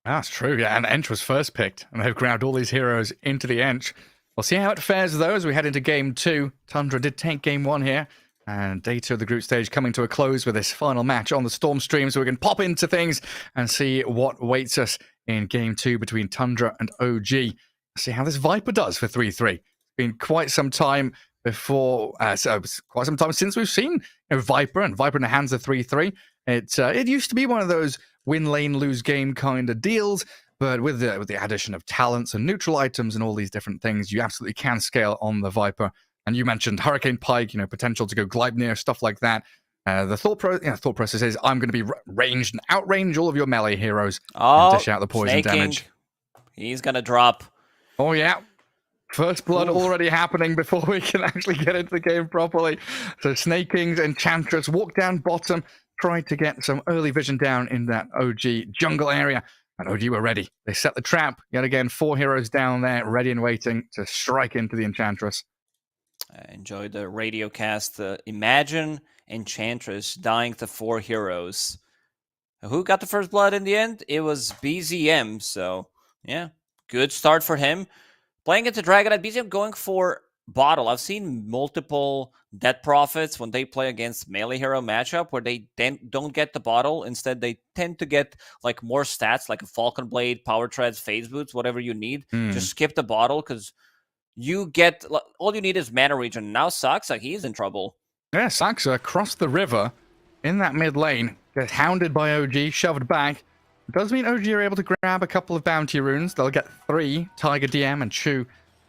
That's true, yeah. And Ench was first picked, and they've grabbed all these heroes into the Ench. We'll see how it fares, though, as we head into Game 2. Tundra did take Game 1 here, and Day 2 of the group stage coming to a close with this final match on the Storm stream, so we can pop into things and see what awaits us in Game 2 between Tundra and OG. See how this Viper does for 3-3. It's been quite some time before, quite some time since we've seen Viper and Viper in the hands of 3-3. It used to be one of those win lane, lose game kind of deals, but with the addition of talents and neutral items and all these different things, you absolutely can scale on the Viper. And you mentioned Hurricane Pike, potential to go Gleipnir, stuff like that. The thought process is I'm going to be ranged and outrange all of your melee heroes and dish out the poison damage. He's going to drop. Oh, yeah. First blood already happening before we can actually get into the game properly. So Snake King's Enchantress walk down bottom, try to get some early vision down in that OG jungle area. And OG were ready. They set the trap. Yet again, 4 heroes down there, ready and waiting to strike into the Enchantress. I enjoyed the radio cast. Imagine Enchantress dying to 4 heroes. Who got the first blood in the end? It was BZM. So, yeah, good start for him. Playing into Dragonite, BZM going for bottle. I've seen multiple Dead Prophets when they play against melee hero matchup where they don't get the bottle. Instead, they tend to get like more stats like a Falcon Blade, Power Treads, Phase Boots, whatever you need. Just skip the bottle because you get all you need is mana regen. Now Saksa, he's in trouble. Yeah, Saksa across the river in that mid lane, gets hounded by OG, shoved back. It does mean OG are able to grab a couple of bounty runes. They'll get 3, Tiger DM and Chu,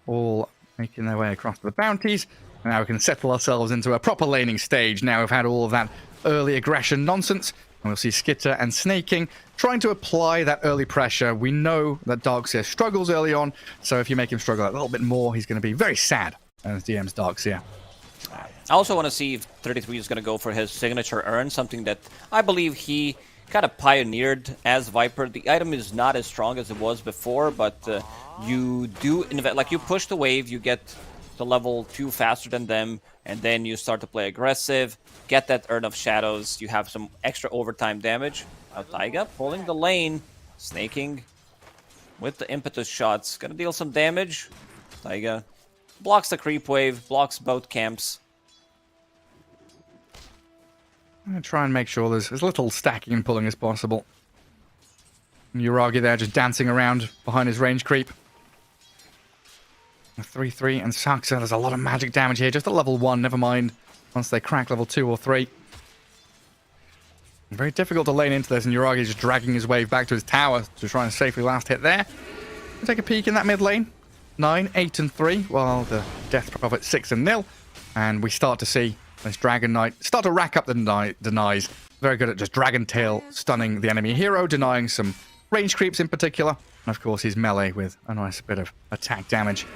all making their way across the bounties. And now we can settle ourselves into a proper laning stage. Now we've had all of that early aggression nonsense. And we'll see Skitter and Snake King trying to apply that early pressure. We know that Darkseer struggles early on, so if you make him struggle a little bit more, he's going to be very sad as DM's Darkseer. I also want to see if 33 is going to go for his signature urn, something that I believe he kind of pioneered as Viper. The item is not as strong as it was before, but you do invest, like you push the wave, you get to level 2 faster than them, and then you start to play aggressive, get that Urn of Shadows, you have some extra overtime damage. Taiga pulling the lane, snaking with the impetus shots, gonna deal some damage. Taiga blocks the creep wave, blocks both camps. I'm going to try and make sure there's as little stacking and pulling as possible. And Uragi there just dancing around behind his range creep. 3-3 and Saksa, there's a lot of magic damage here, just at level 1, never mind once they crack level 2 or 3. Very difficult to lane into this, and Uragi just dragging his wave back to his tower to try and safely last hit there. We'll take a peek in that mid lane. 9, 8 and 3, while the Death Prophet 6 and 0. And we start to see this Dragon Knight start to rack up the denies. Very good at just Dragon Tail stunning the enemy hero, denying some range creeps in particular. And of course, he's melee with a nice bit of attack damage.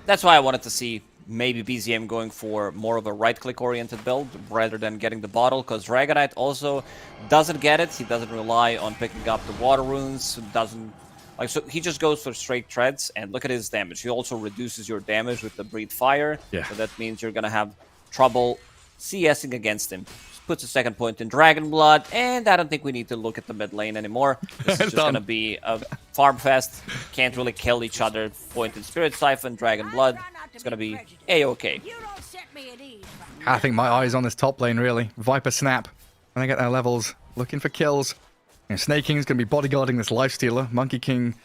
That's why I wanted to see maybe BZM going for more of a right-click oriented build rather than getting the bottle, because Dragonite also doesn't get it. He doesn't rely on picking up the water runes, so he just goes for straight treads, and look at his damage. He also reduces your damage with the Breathe Fire, so that means you're going to have trouble CSing against him. Just puts a second point in Dragon Blood, and I don't think we need to look at the mid lane anymore. This is just going to be a farm fest. Can't really kill each other. Point in Spirit Siphon, Dragon Blood. It's going to be A-okay. I think my eye's on this top lane, really. Viper Snap, when they get their levels, looking for kills. Snake King's going to be bodyguarding this Lifestealer. Monkey King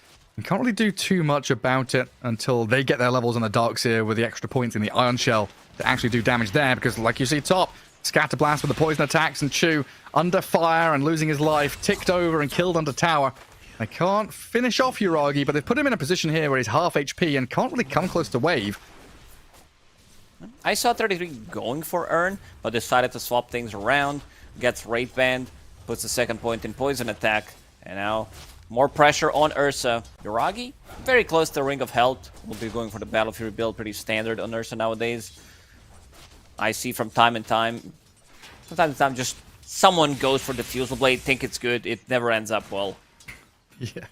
can't really do too much about it until they get their levels on the Darkseer with the extra points in the Iron Shell to actually do damage there, because like you see top, Scatter Blast with the poison attacks, and Chu under fire and losing his life, ticked over and killed under tower. They can't finish off Uragi, but they've put him in a position here where he's half HP and can't really come close to wave. I saw 33 going for Urn, but decided to swap things around. Gets Wraith Band, puts the second point in poison attack, and now more pressure on Ursa. Uragi, very close to Ring of Health. Will be going for the Battle Fury build, pretty standard on Ursa nowadays. I see from time to time, just someone goes for the Fusel Blade, think it's good, it never ends up well. Yeah.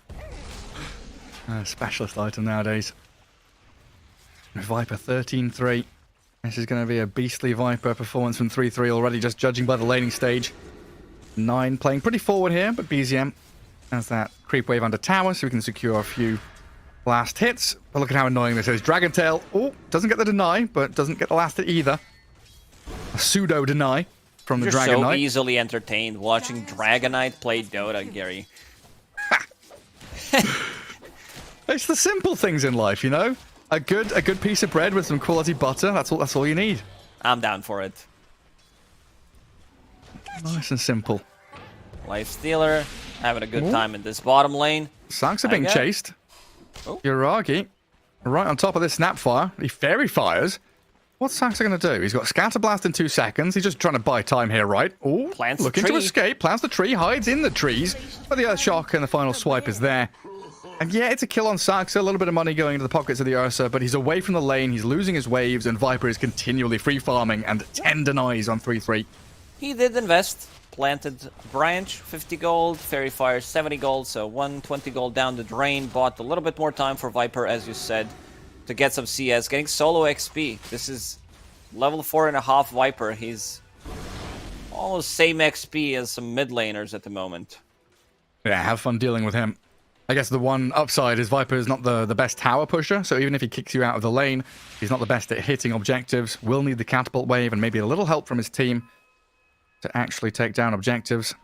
Specialist item nowadays. Viper 13-3. This is going to be a beastly Viper performance from 3-3 already, just judging by the laning stage. 9 playing pretty forward here, but BZM has that creep wave under tower, so we can secure a few last hits. But look at how annoying this is. Dragon Tail, oh, doesn't get the deny, but doesn't get the last hit either. A pseudo deny from the Dragon You're so Knight. easily entertained watching Dragon Knight play Dota, Gary. It's the simple things in life, you know? A good piece of bread with some quality butter, that's all you need. I'm down for it. Nice and simple. Life Stealer, having a good time in this bottom lane. Sanks are being Taiga. chased. Oh. Yuragi, right on top of this Snapfire. He fairy fires. What's Sanks going to do? He's got Scatter Blast in 2 seconds. He's just trying to buy time here, right? Oh, Plants the looking to tree. escape. Plants the tree, hides in the trees. But the Earth Shock and the final swipe is there. And yeah, it's a kill on Saxa. A little bit of money going into the pockets of the Ursa, but he's away from the lane. He's losing his waves, and Viper is continually free farming and 10 denies on 3-3. He did invest. Planted branch, 50 gold. Fairy Fire, 70 gold. So 120 gold down the drain. Bought a little bit more time for Viper, as you said, to get some CS. Getting solo XP. This is level 4.5 Viper. He's almost same XP as some mid laners at the moment. Yeah, have fun dealing with him. I guess the one upside is Viper is not the best tower pusher, so even if he kicks you out of the lane, he's not the best at hitting objectives. Will need the catapult wave and maybe a little help from his team to actually take down objectives.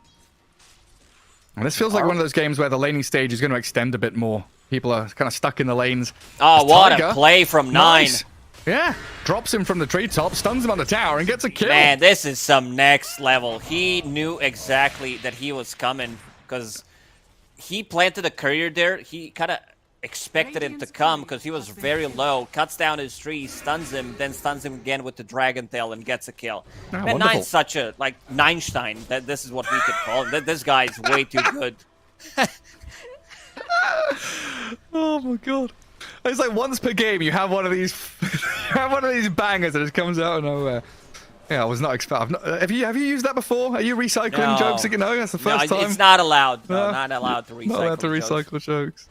And this feels like one of those games where the laning stage is going to extend a bit more. People are kind of stuck in the lanes. Oh, As what Taiga, a play from 9. nice. Yeah, drops him from the treetop, stuns him on the tower, and gets a kill. Man, this is some next level. He knew exactly that he was coming because he planted a courier there. He kind of expected him to come because he was very low. Cuts down his tree, stuns him, then stuns him again with the Dragon Tail and gets a kill. Oh, Man, wonderful. Nine's such a, like, Neinstein. This is what we could call him. This guy is way too good. Oh my god. It's like once per game you have one of these bangers that just comes out of nowhere. Yeah, I was not expecting. Have you used that before? Are you recycling No. jokes again? No, that's the first time. It's not allowed. No, No, not allowed to recycle. Not allowed to jokes. recycle jokes.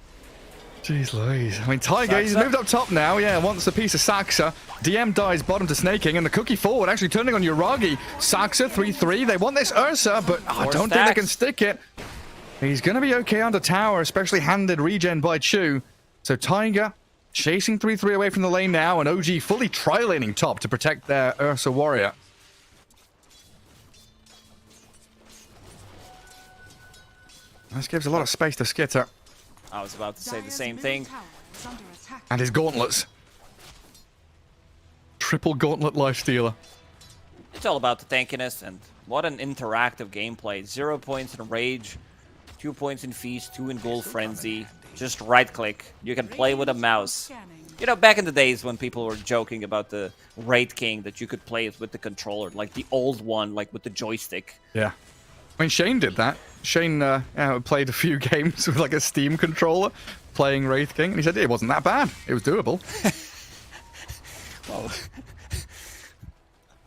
Jeez Louise. I mean, Taiga, he's Saxa. moved up top now. Yeah, wants a piece of Saxa. DM dies bottom to Snaking, and the cookie forward actually turning on Yuragi. Saxa 3-3. They want this Ursa, but I Four don't think they stacks. can stick it. He's going to be okay under tower, especially handed regen by Chu. So Taiga chasing 3-3 away from the lane now, and OG fully tri-laning top to protect their Ursa warrior. This gives a lot of space to Skitter. I was about to say the same thing. And his gauntlets. Triple gauntlet lifestealer. It's all about the tankiness, and what an interactive gameplay. 0 points in Rage, 2 points in Feast, 2 in Goal Frenzy. Just right-click. You can play with a mouse. You know, back in the days when people were joking about the Raid King, that you could play it with the controller, like the old one, like with the joystick. Yeah. I mean, Shane did that. Shane played a few games with like a Steam controller playing Wraith King, and he said it wasn't that bad. It was doable. Well,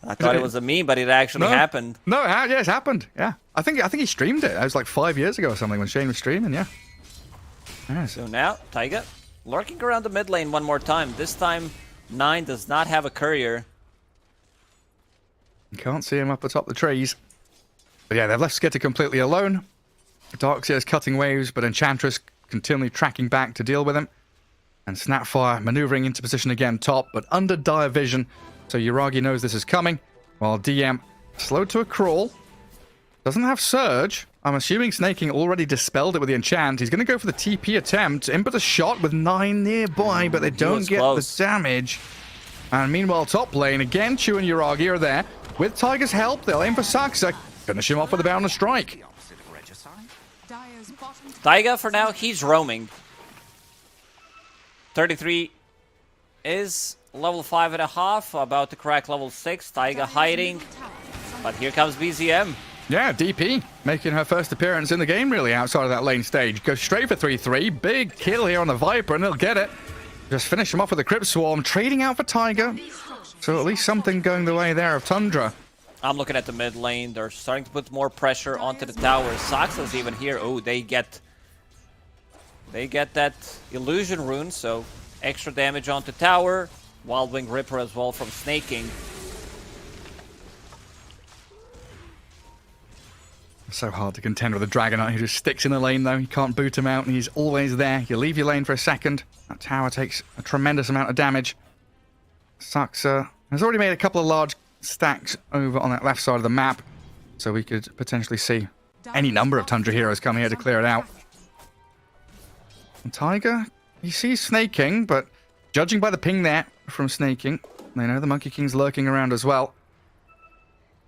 I thought it was a meme, but it actually happened. No, yeah, it's happened. Yeah. I think he streamed it. It was like 5 years ago or something when Shane was streaming, yeah. Yes. So now, Taiga lurking around the mid lane one more time. This time, 9 does not have a courier. You can't see him up atop the trees. But yeah, they've left Skitter completely alone. Darkseer's cutting waves, but Enchantress continually tracking back to deal with him. And Snapfire maneuvering into position again top, but under dire vision. So Yuragi knows this is coming. While DM slowed to a crawl. Doesn't have Surge. I'm assuming Snaking already dispelled it with the enchant. He's going to go for the TP attempt. Input a shot with 9 nearby, but they don't get close. the damage. And meanwhile, top lane, again, Chu and Yuragi are there. With Tiger's help, they'll aim for Saxa. Finish him off with a bound strike. Taiga, for now, he's roaming. 33 is level 5.5, about to crack level 6. Taiga hiding, but here comes BZM. Yeah, DP making her first appearance in the game, really, outside of that lane stage. Goes straight for 3-3. Big kill here on the Viper, and they'll get it. Just finish him off with a Crypt Swarm, trading out for Tiger. So at least something going the way there of Tundra. I'm looking at the mid lane. They're starting to put more pressure onto the tower. Saxa's even here. Oh, they get that illusion rune, so extra damage onto tower. Wild Wing Ripper as well from Snaking. So hard to contend with a Dragonite who just sticks in the lane, though. You can't boot him out, and he's always there. You leave your lane for a second. That tower takes a tremendous amount of damage. Saxa has already made a couple of large stacks over on that left side of the map, so we could potentially see any number of Tundra heroes coming here to clear it out. And Tiger, he sees Snaking, but judging by the ping there from Snaking, they know the Monkey King's lurking around as well.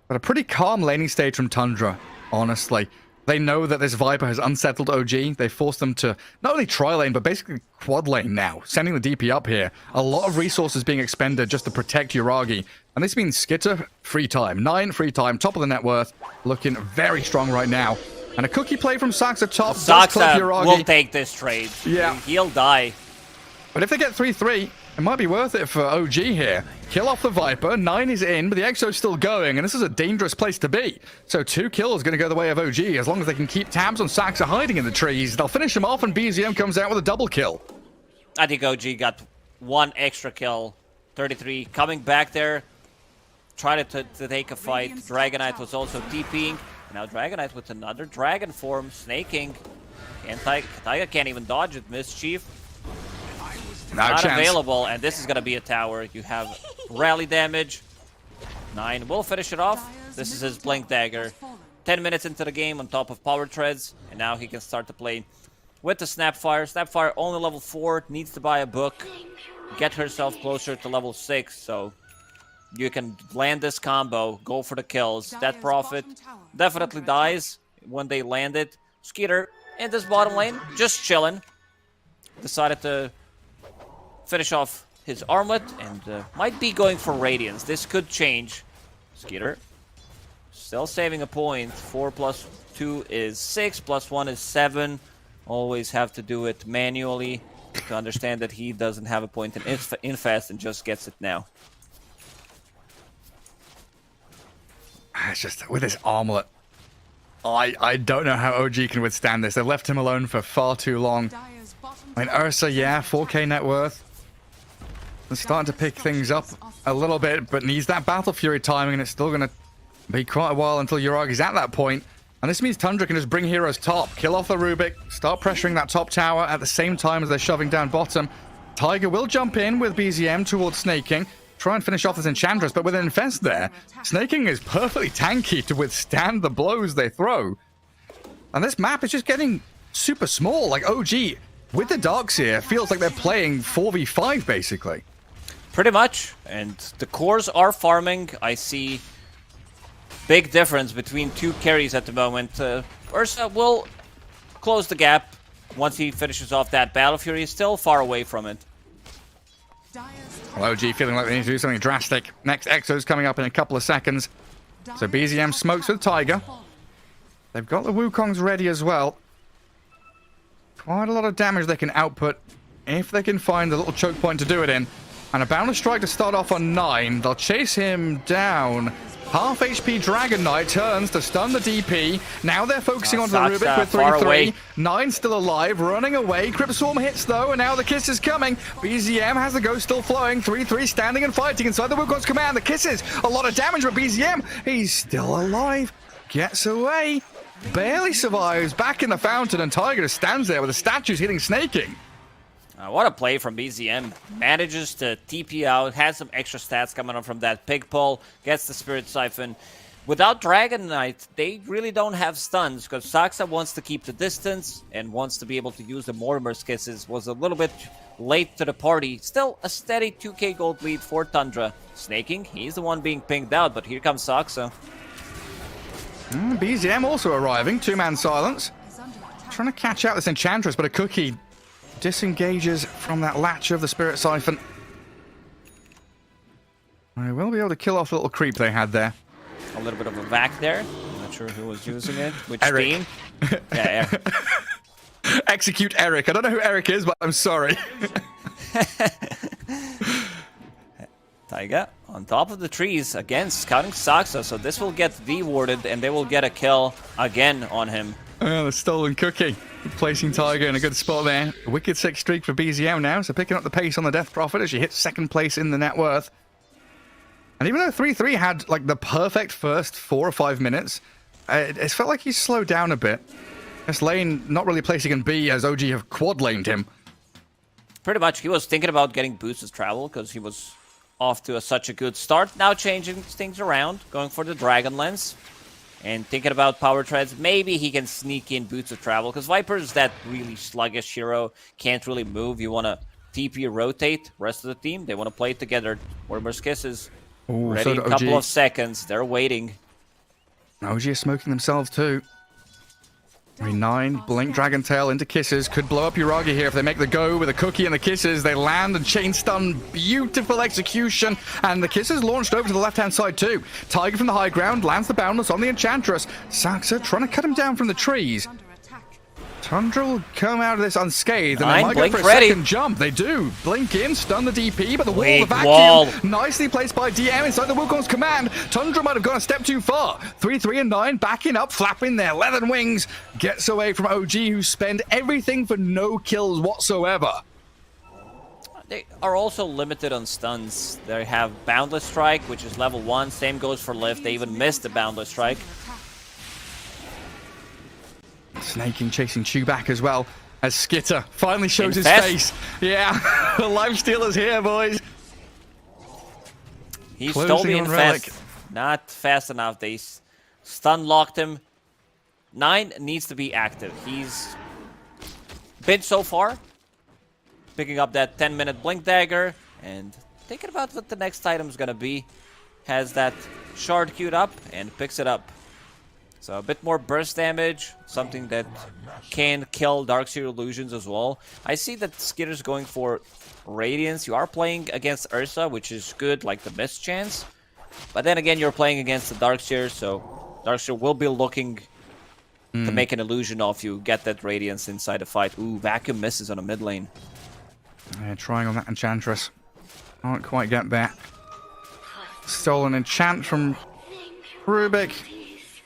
But a pretty calm laning stage from Tundra, honestly. They know that this Viper has unsettled OG. They forced them to not only tri-lane, but basically quad lane now, sending the DP up here. A lot of resources being expended just to protect Yuragi. And this means Skitter, free time. 9 free time, top of the net worth, looking very strong right now. And a cookie play from Saxa top. Saxa will take this trade. Yeah. He'll die. But if they get 3-3, it might be worth it for OG here. Kill off the Viper, 9 is in, but the Exo's still going, and this is a dangerous place to be. So 2 kills going to go the way of OG, as long as they can keep tabs on Saxa hiding in the trees. They'll finish him off, and BZM comes out with a double kill. I think OG got 1 extra kill. 33, coming back there, tried to take a fight. Dragonite was also TPing. Now Dragonite with another Dragon form, Snaking. And Tiger can't even dodge it, Mischief. Not available, and this is going to be a tower. You have rally damage. 9 will finish it off. This is his Blink Dagger. 10 minutes into the game on top of Power Treads, and now he can start to play with the Snapfire. Snapfire only level 4, needs to buy a book, get herself closer to level 6, so you can land this combo, go for the kills. That Prophet definitely dies when they land it. Skeeter in this bottom lane, just chilling. Decided to finish off his armlet and might be going for Radiance. This could change. Skeeter still saving a point. 4 plus 2 is 6, plus 1 is 7. Always have to do it manually to understand that he doesn't have a point in Infest and just gets it now. It's just with his armlet. I don't know how OG can withstand this. They've left him alone for far too long. I mean, Ursa, yeah, 4k net worth. They're starting to pick things up a little bit, but needs that Battle Fury timing, and it's still going to be quite a while until Yuragi's at that point. And this means Tundra can just bring heroes top, kill off the Rubik, start pressuring that top tower at the same time as they're shoving down bottom. Tiger will jump in with BZM towards Snaking, try and finish off this Enchantress, but with an Infest there, Snaking is perfectly tanky to withstand the blows they throw. And this map is just getting super small. Like, OG, with the Darkseer, feels like they're playing 4v5, basically. Pretty much, and the cores are farming. I see big difference between 2 carries at the moment. Ursa will close the gap once he finishes off that Battle Fury. Is still far away from it. Well, OG feeling like they need to do something drastic. Next Exo's coming up in a couple of seconds. So BZM smokes with Tiger. They've got the Wukongs ready as well. Quite a lot of damage they can output if they can find the little choke point to do it in. And a Boundless Strike to start off on 9. They'll chase him down. Half HP Dragon Knight turns to stun the DP. Now they're focusing on the Rubik with 3-3. 9 still alive, running away. Crypt Swarm hits though, and now the kiss is coming. BZM has the ghost still flowing. 3-3 standing and fighting inside the Wukong's command. The kisses, a lot of damage with BZM. He's still alive. Gets away. Barely survives. Back in the fountain, and Tiger just stands there with the statues hitting Snaking. What a play from BZM. Manages to TP out, has some extra stats coming up from that pig pull, gets the Spirit Siphon. Without Dragon Knight, they really don't have stuns, because Saxa wants to keep the distance and wants to be able to use the Mortimer's Kisses. Was a little bit late to the party. Still a steady 2k gold lead for Tundra. Snaking, he's the one being pinged out, but here comes Saxa. BZM also arriving, 2-man silence. Trying to catch out this Enchantress, but a cookie disengages from that latch of the Spirit Siphon. I will be able to kill off the little creep they had there. A little bit of a vac there. I'm not sure who was using it. Which Eric. team? Yeah, Eric. Execute Eric. I don't know who Eric is, but I'm sorry. Taiga on top of the trees again, scouting Saxa, so this will get de-warded and they will get a kill again on him. The stolen cookie. Placing Tiger in a good spot there. A wicked 6 streak for BZM now, so picking up the pace on the Death Prophet as she hits 2nd place in the net worth. And even though 3-3 had like the perfect first 4 or 5 minutes, it felt like he slowed down a bit. This lane not really placing in B as OG have quad laned him. Pretty much, he was thinking about getting boosted travel because he was off to such a good start. Now changing things around, going for the Dragon Lens. And thinking about power treads, maybe he can sneak in boots of travel, because Viper is that really sluggish hero, can't really move. You want to TP rotate, rest of the team, they want to play it together. Warmer's Kisses, ready in a couple of seconds, they're waiting. OG is smoking themselves too. 9, Blink Dragon Tail into Kisses. Could blow up Uragi here if they make the go with a cookie and the Kisses. They land and chain stun. Beautiful execution. And the Kisses launched over to the left-hand side too. Tiger from the high ground lands the Boundless on the Enchantress. Saxa trying to cut him down from the trees. Tundra will come out of this unscathed, and they might go for a second jump. They do. Blink in, stun the DP, but the wall, the vacuum, nicely placed by DM inside the Wukong's command. Tundra might have gone a step too far. 3-3 and 9, backing up, flapping their leathern wings. Gets away from OG, who spend everything for no kills whatsoever. They are also limited on stuns. They have Boundless Strike, which is level 1. Same goes for Lift. They even missed the Boundless Strike. Snaking, chasing Chew back as well, as Skitter finally shows his face. Yeah, the Lifestealer's here, boys. He stole the Infest. Not fast enough. They stun locked him. 9 needs to be active. He's been so far. Picking up that 10-minute Blink Dagger. And thinking about what the next item's going to be. Has that shard queued up and picks it up. So a bit more burst damage, something that can kill Darkseer Illusions as well. I see that Skitter's going for Radiance. You are playing against Ursa, which is good, like the miss chance. But then again, you're playing against the Darkseer, so Darkseer will be looking to make an illusion off you, get that Radiance inside the fight. Ooh, Vacuum misses on a mid lane. Yeah, trying on that Enchantress. Can't quite get there. Stolen enchant from Rubik.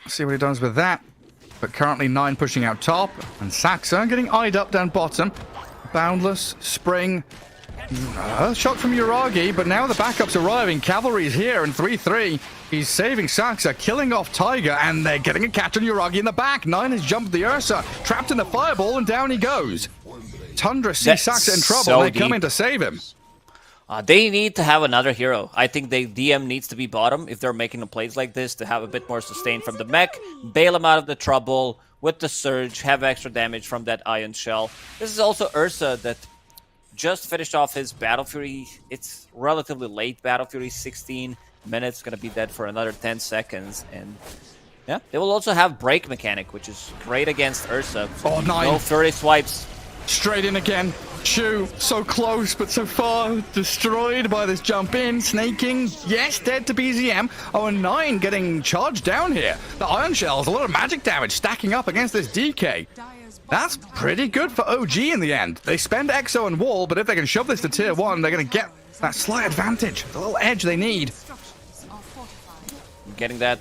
See what he does with that. But currently 9 pushing out top. And Saxa getting eyed up down bottom. Boundless, Spring. Shot from Uragi, but now the backup's arriving. Cavalry's here in 3-3. He's saving Saxa, killing off Tiger, and they're getting a catch on Uragi in the back. 9 has jumped the Ursa, trapped in a fireball, and down he goes. Tundra sees Saxa in trouble, so they come in to save him. They need to have another hero. I think the DM needs to be bottom if they're making the plays like this, to have a bit more sustain from the mech, bail him out of the trouble with the Surge, have extra damage from that Ion Shell. This is also Ursa that just finished off his Battle Fury. It's relatively late Battle Fury, 16 minutes, gonna be dead for another 10 seconds. And yeah, they will also have Break Mechanic, which is great against Ursa. Oh, 9. No Fury swipes. Straight in again. Chew, so close, but so far destroyed by this jump in. Snaking, yes, dead to BZM. Oh, and 9 getting charged down here. The Iron Shells, a lot of magic damage stacking up against this DK. That's pretty good for OG in the end. They spend Exo and Wall, but if they can shove this to tier 1, they're going to get that slight advantage, the little edge they need. Getting that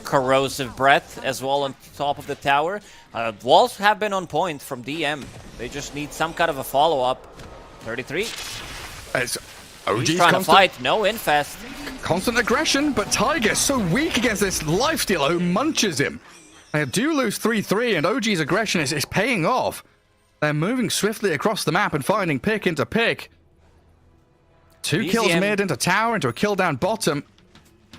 corrosive breath as well on top of the tower. Walls have been on point from DM. They just need some kind of a follow-up. 33. It's OG's He's trying to fight. No infest. Constant aggression, but Tiger so weak against this lifestealer who munches him. They do lose 3-3, and OG's aggression is paying off. They're moving swiftly across the map and finding pick into pick. 2 kills mid into tower, into a kill down bottom.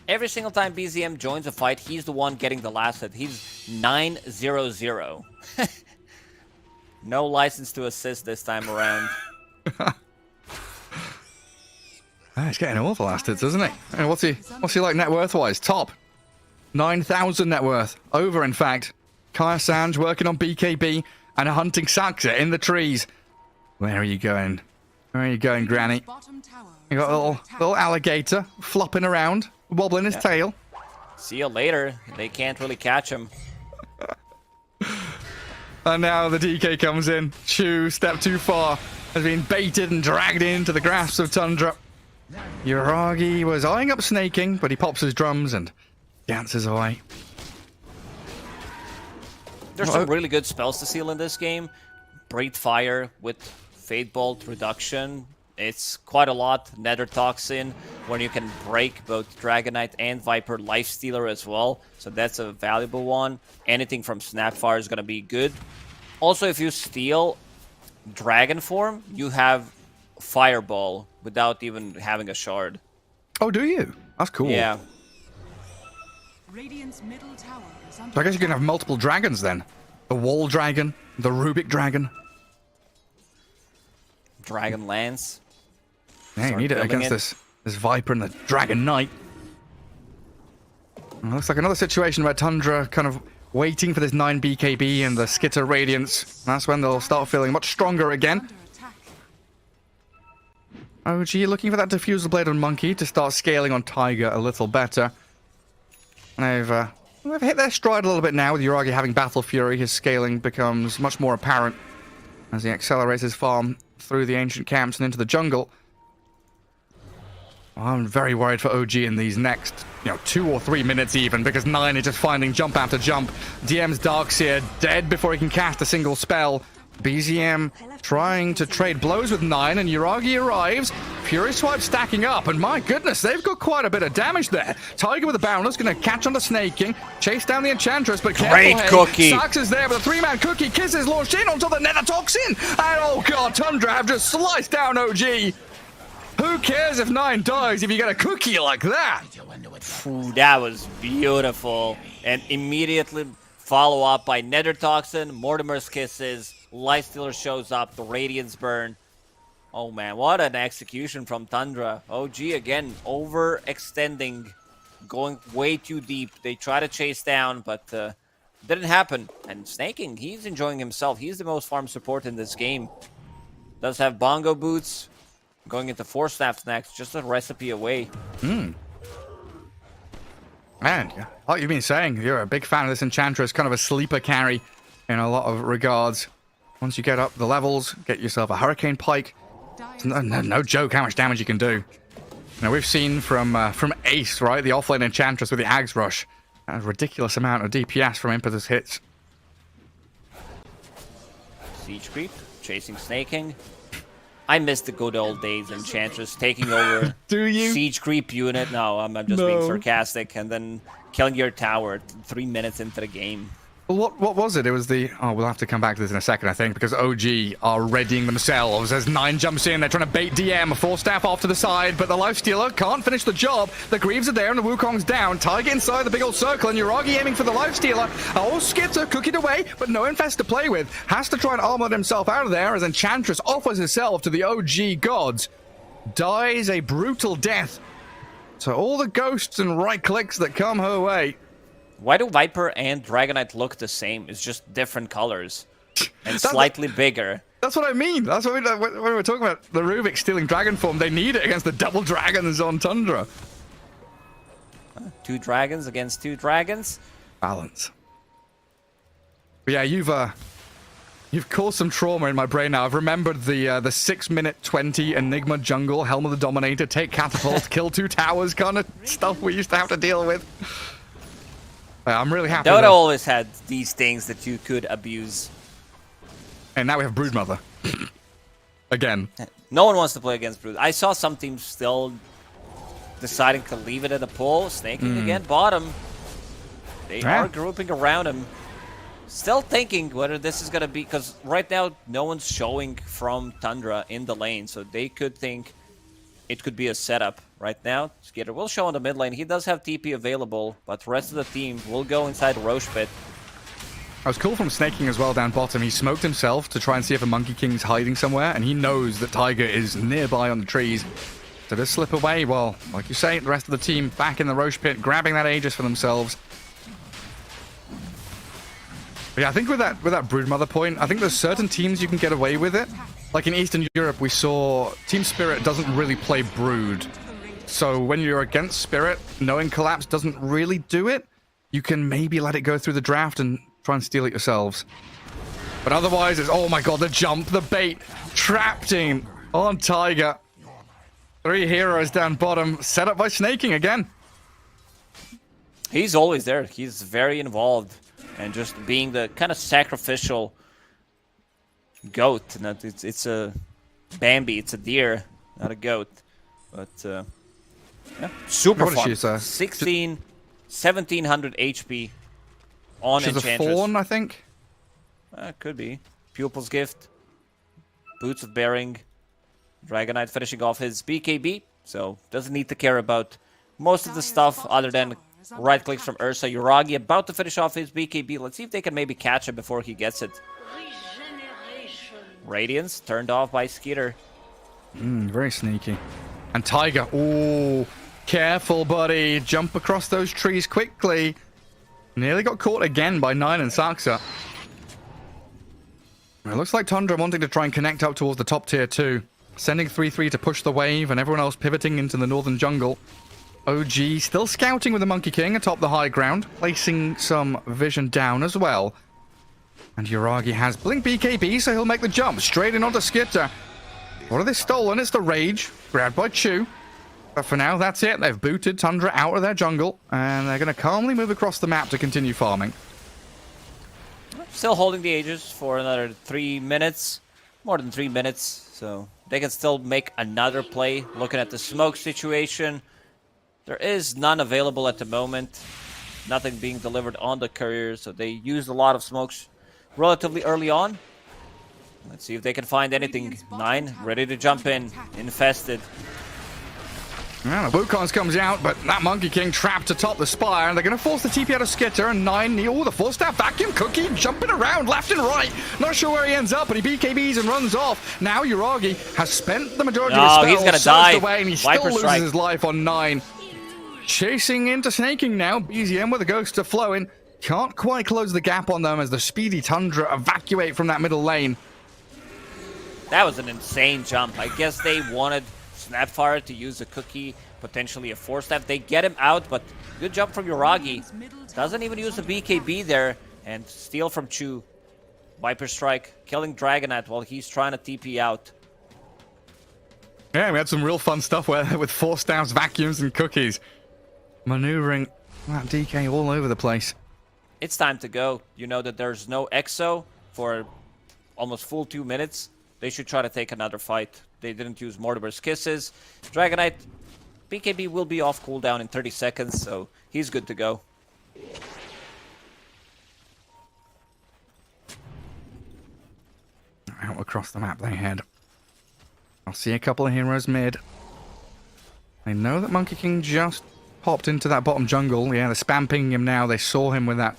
Every single time BZM joins a fight, he's the one getting the last hit. He's 9-0-0. No license to assist this time around. He's getting all the last hits, isn't he? And what's he like net worth-wise? Top. 9,000 net worth. Over, in fact. Kaya Sanj working on BKB and hunting Saxa in the trees. Where are you going? Where are you going, Granny? You got a little alligator flopping around, wobbling his tail. See you later. They can't really catch him. And now the DK comes in. Chew, step too far, has been baited and dragged into the grasp of Tundra. Uragi was eyeing up Snaking, but he pops his drums and dances away. There's some really good spells to seal in this game. Breathe Fire with Fate Bolt Reduction. It's quite a lot. Nether Toxin, when you can break both Dragonite and Viper Lifestealer as well. So that's a valuable one. Anything from Snapfire is going to be good. Also, if you steal Dragon form, you have Fireball without even having a shard. Oh, do you? That's cool. Yeah. Radiant's middle tower is under So I guess you can have multiple dragons then. The Wall Dragon, the Rubik Dragon. Dragon Lance. Yeah, you Start need it building against this Viper and the Dragon Knight. Well, looks like another situation where Tundra kind of waiting for this 9 BKB and the Skitter Radiance. That's when they'll start feeling much stronger again. under attack. OG looking for that Diffusal Blade on Monkey to start scaling on Tiger a little better. And they've hit their stride a little bit now with Uragi having Battle Fury. His scaling becomes much more apparent as he accelerates his farm through the ancient camps and into the jungle. I'm very worried for OG in these next, 2 or 3 minutes even, because 9 is just finding jump after jump. DM's Darkseer dead before he can cast a single spell. BZM trying to trade blows with 9, and Uragi arrives. Fury Swipe stacking up, and my goodness, they've got quite a bit of damage there. Tiger with the Boundless going to catch on the Snaking, chase down the Enchantress, but Great careful, cookie. Sax is there with a 3-man cookie. Kisses launched in onto the Nether Toxin, and oh god, Tundra have just sliced down OG. Who cares if 9 dies if you get a cookie like that? Ooh, that was beautiful. And immediately follow up by Nether Toxin, Mortimer's Kisses, Lifestealer shows up, the Radiance Burn. Oh man, what an execution from Tundra. OG again overextending, going way too deep. They try to chase down, but didn't happen. And Snaking, he's enjoying himself. He's the most farm support in this game. Does have Bongo Boots. Going into 4 snaps next, just a recipe away. Man, like you've been saying, you're a big fan of this Enchantress, kind of a sleeper carry in a lot of regards. Once you get up the levels, get yourself a Hurricane Pike. It's no joke how much damage you can do. Now we've seen from Ace, right, the offlane Enchantress with the Ags Rush, a ridiculous amount of DPS from impetus hits. Siege Creep, chasing Snaking. I miss the good old days, Enchantress taking over. Do you? Siege Creep unit. No, I'm just being No. sarcastic. And then killing your tower 3 minutes into the game. Well, what was it? It was the... Oh, we'll have to come back to this in a second, I think, because OG are readying themselves as 9 jumps in. They're trying to bait DM, 4 staff off to the side, but the Lifestealer can't finish the job. The Greaves are there and the Wukong's down. Tiger inside the big old circle, and Uragi aiming for the Lifestealer. Oh, Skitter cookied away, but no Infest to play with. Has to try and armor himself out of there as Enchantress offers herself to the OG gods. Dies a brutal death. So all the ghosts and right clicks that come her way. Why do Viper and Dragonite look the same? It's just different colors. And slightly bigger. That's what I mean. That's what when we were talking about the Rubik stealing dragon form. They need it against the double dragons on Tundra. 2 dragons against 2 dragons. Balance. But yeah, you've caused some trauma in my brain now. I've remembered the 6-minute 20 Enigma jungle, Helm of the Dominator, take catapult, kill 2 towers kind of stuff we used to have to deal with. I'm really happy. Dota always had these things that you could abuse. And now we have Broodmother. Again. No one wants to play against Brood. I saw some teams still deciding to leave it at a pull. Snaking again, bottom. They are grouping around him. Still thinking whether this is going to be... Because right now, no one's showing from Tundra in the lane. So they could think it could be a setup. Right now, Skitter will show on the mid lane. He does have TP available, but the rest of the team will go inside Roche Pit. I was cool from Snaking as well down bottom. He smoked himself to try and see if a Monkey King's hiding somewhere, and he knows that Tiger is nearby on the trees. So just slip away. Well, like you say, the rest of the team back in the Roche Pit, grabbing that Aegis for themselves. But yeah, I think with that Broodmother point, I think there's certain teams you can get away with it. Like in Eastern Europe, we saw Team Spirit doesn't really play Brood. So when you're against Spirit, knowing Collapse doesn't really do it, you can maybe let it go through the draft and try and steal it yourselves. But otherwise, it's, oh my god, the jump, the bait, trapped in on Tiger. 3 heroes down bottom, set up by Snaking again. He's always there. He's very involved. and just being the kind of sacrificial goat. Not it's a Bambi, it's a deer, not a goat. But yeah, super What is fun. she, sir? 1700 HP on She's a Enchantress. fawn, I think. Could be. Pupil's Gift, Boots of Bearing, Dragonite finishing off his BKB, so doesn't need to care about most of the stuff other than right clicks from Ursa. Yuragi about to finish off his BKB. Let's see if they can maybe catch him before he gets it. Radiance turned off by Skeeter. Very sneaky. And Tiger. Oh, careful, buddy. Jump across those trees quickly. Nearly got caught again by Nine and Saxa. It looks like Tundra wanting to try and connect up towards the top tier 2. Sending 3-3 to push the wave and everyone else pivoting into the northern jungle. OG still scouting with the Monkey King atop the high ground, placing some vision down as well. And Yuragi has Blink BKB, so he'll make the jump straight in onto Skitter. What are they stolen? It's the Rage, grabbed by Chu. But for now, that's it. They've booted Tundra out of their jungle, and they're going to calmly move across the map to continue farming. Still holding the Aegis for another 3 minutes. More than 3 minutes, so they can still make another play. Looking at the smoke situation, there is none available at the moment. Nothing being delivered on the courier, so they used a lot of smokes relatively early on. Let's see if they can find anything. Nine, ready to jump in. Infested. Yeah, the Wukong's comes out, but that Monkey King trapped atop the spire, and they're going to force the TP out of Skitter, and Nine, the full-staff vacuum cookie jumping around left and right. Not sure where he ends up, but he BKBs and runs off. Now Yuragi has spent the majority of his spells, he's gonna surged die. away, and he Viper still loses strike. his life on Nine. Chasing into Snaking now, BZM with the Ghost of Flowing. Can't quite close the gap on them as the speedy Tundra evacuate from that middle lane. That was an insane jump. I guess they wanted Snapfire to use a cookie, potentially a 4-step. They get him out, but good jump from Yuragi. Doesn't even use a BKB there, and steal from Chu. Viper Strike, killing Dragonite while he's trying to TP out. Yeah, we had some real fun stuff with 4-staffs, vacuums, and cookies. Maneuvering that DK all over the place. It's time to go. You know that there's no EXO for almost full 2 minutes. They should try to take another fight. They didn't use Mortimer's Kisses. Dragonite, BKB will be off cooldown in 30 seconds, so he's good to go. Out across the map they head. I'll see a couple of heroes mid. They know that Monkey King just popped into that bottom jungle. Yeah, they're spamming him now. They saw him with that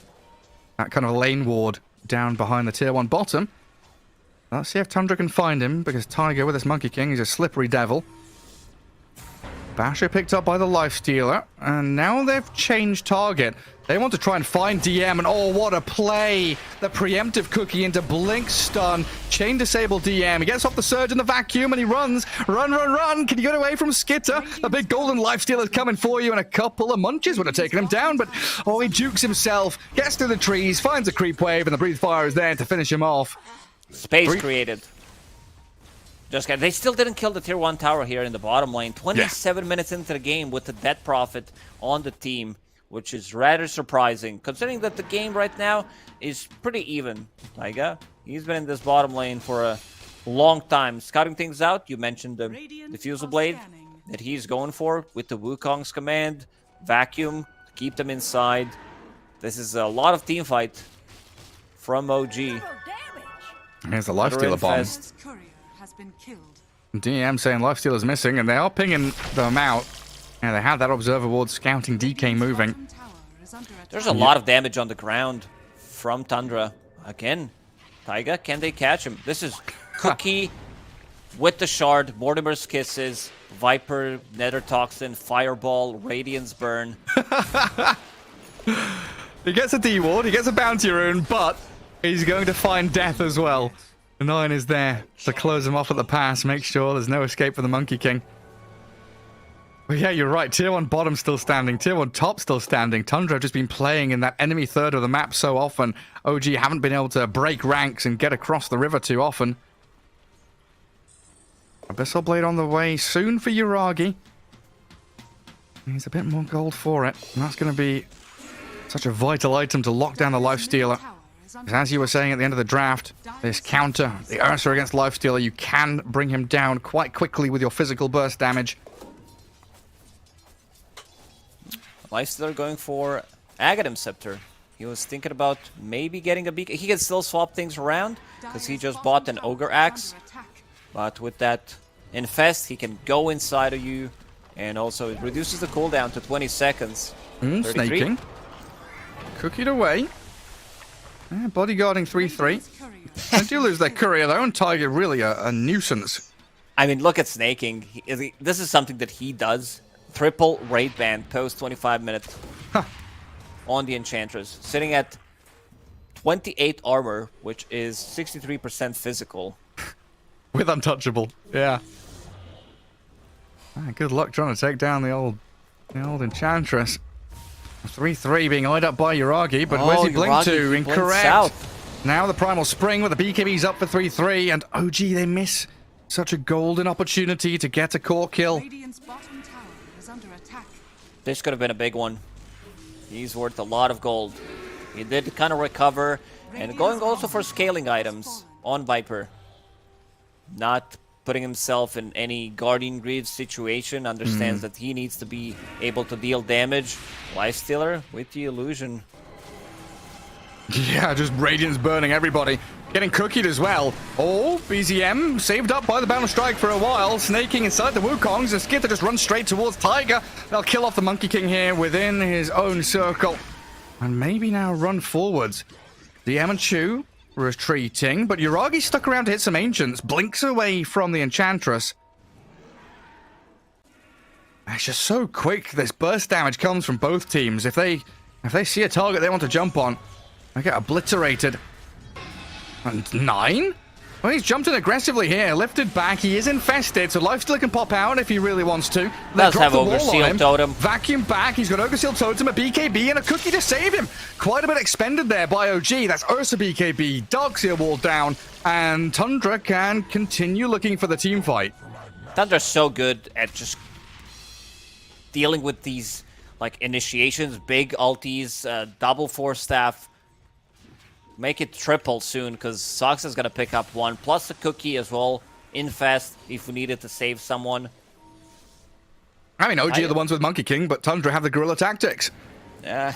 kind of lane ward down behind the tier 1 bottom. Let's see if Tundra can find him, because Tiger with this Monkey King is a slippery devil. Basher picked up by the Lifestealer, and now they've changed target. They want to try and find DM, and oh, what a play! The preemptive cookie into Blink Stun. Chain disable DM. He gets off the surge in the vacuum, and he runs. Run, run, run! Can you get away from Skitter? The big golden Lifestealer's coming for you, and a couple of munches would have taken him down, but oh, he jukes himself, gets through the trees, finds a creep wave, and the Breathe Fire is there to finish him off. Space created. Just kidding. They still didn't kill the tier 1 tower here in the bottom lane. 27 minutes into the game with the Death Prophet on the team, which is rather surprising, considering that the game right now is pretty even. Taiga, he's been in this bottom lane for a long time. Scouting things out, you mentioned the Diffusal Blade that he's going for with the Wukong's command. Vacuum, to keep them inside. This is a lot of team fight from OG. Here's the Lifestealer bomb. Courier has been killed. DM saying Lifestealer's missing, and they are pinging them out. Yeah, they have that Observer Ward scouting DK moving. There's a lot of damage on the ground from Tundra. Again, Taiga, can they catch him? This is Cookie with the Shard, Mortimer's Kisses, Viper, Nether Toxin, Fireball, Radiance Burn. He gets a D-Ward, he gets a Bounty Rune, but he's going to find death as well. The 9 is there to close him off at the pass, make sure there's no escape for the Monkey King. But yeah, you're right. Tier 1 bottom still standing. Tier 1 top still standing. Tundra have just been playing in that enemy third of the map so often. OG haven't been able to break ranks and get across the river too often. Abyssal Blade on the way soon for Yuragi. Needs a bit more gold for it. And that's going to be Such a vital item to lock down the Lifestealer. As you were saying at the end of the draft, this counter, the Ursa against Lifestealer, you can bring him down quite quickly with your physical burst damage. Lifestealer going for Aghanim Scepter. He was thinking about maybe getting a beacon. He can still swap things around because he just bought an Ogre Axe. But with that Infest, he can go inside of you. And also it reduces the cooldown to 20 seconds. Snaking. Cookied away. Bodyguarding 3-3. They do lose their courier though, and Tiger really a nuisance. I mean, look at snaking. This is something that he does. Triple raid ban post 25 minutes on the Enchantress. Sitting at 28 armor, which is 63% physical. With untouchable, yeah. Good luck trying to take down the old Enchantress. 3-3 being eyed up by Yuragi, but where's he blink to? Incorrect. Now the Primal Spring with the BKB's up for 3-3, and OG, they miss such a golden opportunity to get a core kill. This could have been a big one. He's worth a lot of gold. He did kind of recover, and going also for scaling items on Viper. Not putting himself in any Guardian Greaves situation, understands that he needs to be able to deal damage. Lifestealer with the illusion. Yeah, just Radiance burning everybody. Getting cookied as well. Oh, BZM saved up by the Bound Strike for a while. Snaking inside the Wukongs, and Skitter just runs straight towards Tiger. They'll kill off the Monkey King here within his own circle. And maybe now run forwards. The Amanchu retreating, but Yuragi stuck around to hit some Ancients. Blinks away from the Enchantress. It's just so quick. This burst damage comes from both teams. If they see a target they want to jump on, they get obliterated. And 9? Well, he's jumped in aggressively here, lifted back. He is infested, so Lifestealer can pop out if he really wants to. Does have Ogre Seal Totem. Vacuum back. He's got Ogre Seal Totem, a BKB, and a cookie to save him. Quite a bit expended there by OG. That's Ursa BKB, Dark Seal Wall down, and Tundra can continue looking for the team fight. Tundra's so good at just dealing with these like initiations, big ultis, double force staff. Make it triple soon, because Sox is going to pick up one, plus a cookie as well, infest, if we needed to save someone. I mean, OG are the ones with Monkey King, but Tundra have the guerrilla tactics. Yeah.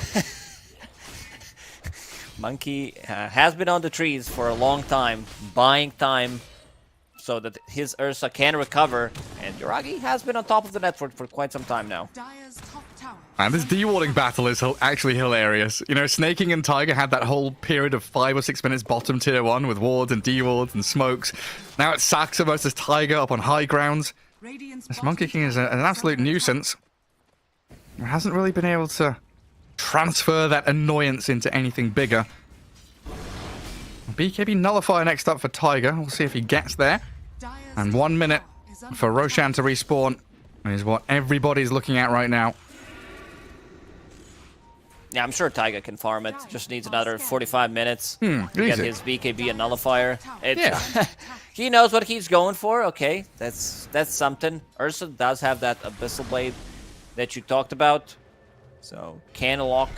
Monkey has been on the trees for a long time, buying time so that his Ursa can recover, and Yuragi has been on top of the network for quite some time now. And this dewarding battle is actually hilarious. You know, Snaking and Tiger had that whole period of 5 or 6 minutes bottom tier 1 with wards and dewards and smokes. Now it's Saxa versus Tiger up on high grounds. This Monkey King is an absolute nuisance. He hasn't really been able to transfer that annoyance into anything bigger. BKB Nullifier next up for Tiger. We'll see if he gets there. And 1 minute for Roshan to respawn is what everybody's looking at right now. Yeah, I'm sure Tiger can farm it. Just needs another 45 minutes to easy. get his BKB and Nullifier. Yeah. He knows what he's going for. Okay, that's something. Ursa does have that Abyssal Blade that you talked about. So, can lock,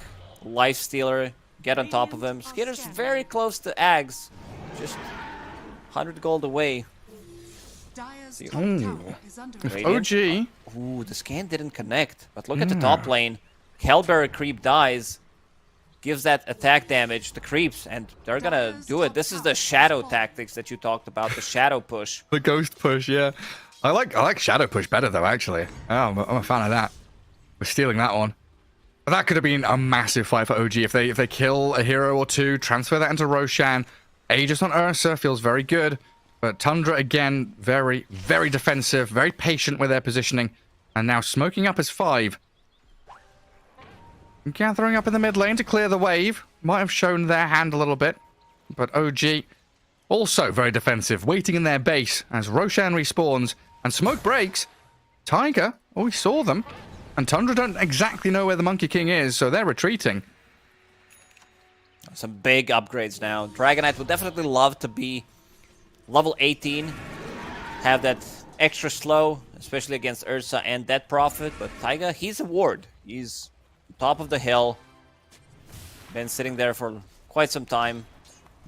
Lifestealer, get on top of him. Skitter's very close to Ags. Just 100 gold away. If OG... Ooh, the scan didn't connect. But look at the top lane. Hellbearer creep dies, gives that attack damage to creeps, and they're gonna do it. This is the shadow tactics that you talked about, the shadow push. The ghost push, yeah. I like shadow push better though, actually. Oh, I'm a fan of that. We're stealing that one. But that could have been a massive fight for OG if they kill a hero or two, transfer that into Roshan. Aegis on Ursa feels very good, but Tundra again very, very defensive, very patient with their positioning, and now smoking up as 5. Gathering up in the mid lane to clear the wave. Might have shown their hand a little bit. But OG also very defensive, waiting in their base as Roshan respawns and smoke breaks. Tiger, oh, we saw them. And Tundra don't exactly know where the Monkey King is, so they're retreating. Some big upgrades now. Dragonite would definitely love to be level 18. Have that extra slow, especially against Ursa and Death Prophet. But Tiger, he's a ward. He's top of the hill. Been sitting there for quite some time.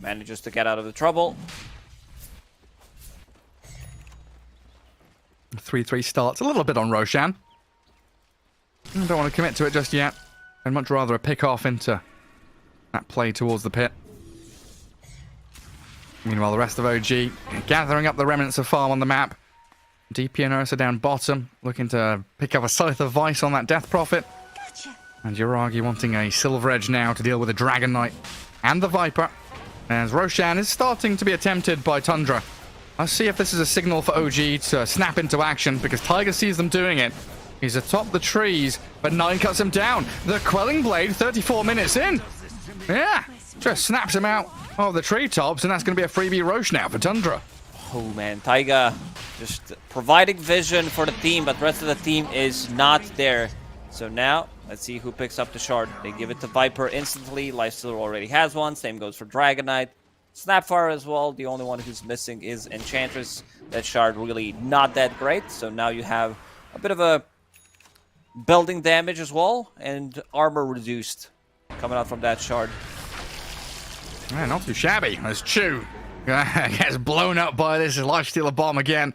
Manages to get out of the trouble. 3-3 starts a little bit on Roshan. I don't want to commit to it just yet. I'd much rather a pick off into that play towards the pit. Meanwhile, the rest of OG gathering up the remnants of farm on the map. DP and Ursa down bottom, looking to pick up a Scythe of Vice on that Death Prophet. And Yuragi wanting a Silver Edge now to deal with the Dragon Knight and the Viper. As Roshan is starting to be attempted by Tundra. I'll see if this is a signal for OG to snap into action, because Tiger sees them doing it. He's atop the trees, but 9 cuts him down. The Quelling Blade, 34 minutes in. Yeah, just snaps him out of the treetops, and that's going to be a freebie Roche now for Tundra. Oh man, Taiga just providing vision for the team, but the rest of the team is not there. So now, let's see who picks up the shard. They give it to Viper instantly. Lifestealer already has one. Same goes for Dragon Knight. Snapfire as well. The only one who's missing is Enchantress. That shard really not that great. So now you have a bit of a building damage as well, and armor reduced coming out from that shard. Yeah, not too shabby. As Chu gets blown up by this Lifestealer bomb again.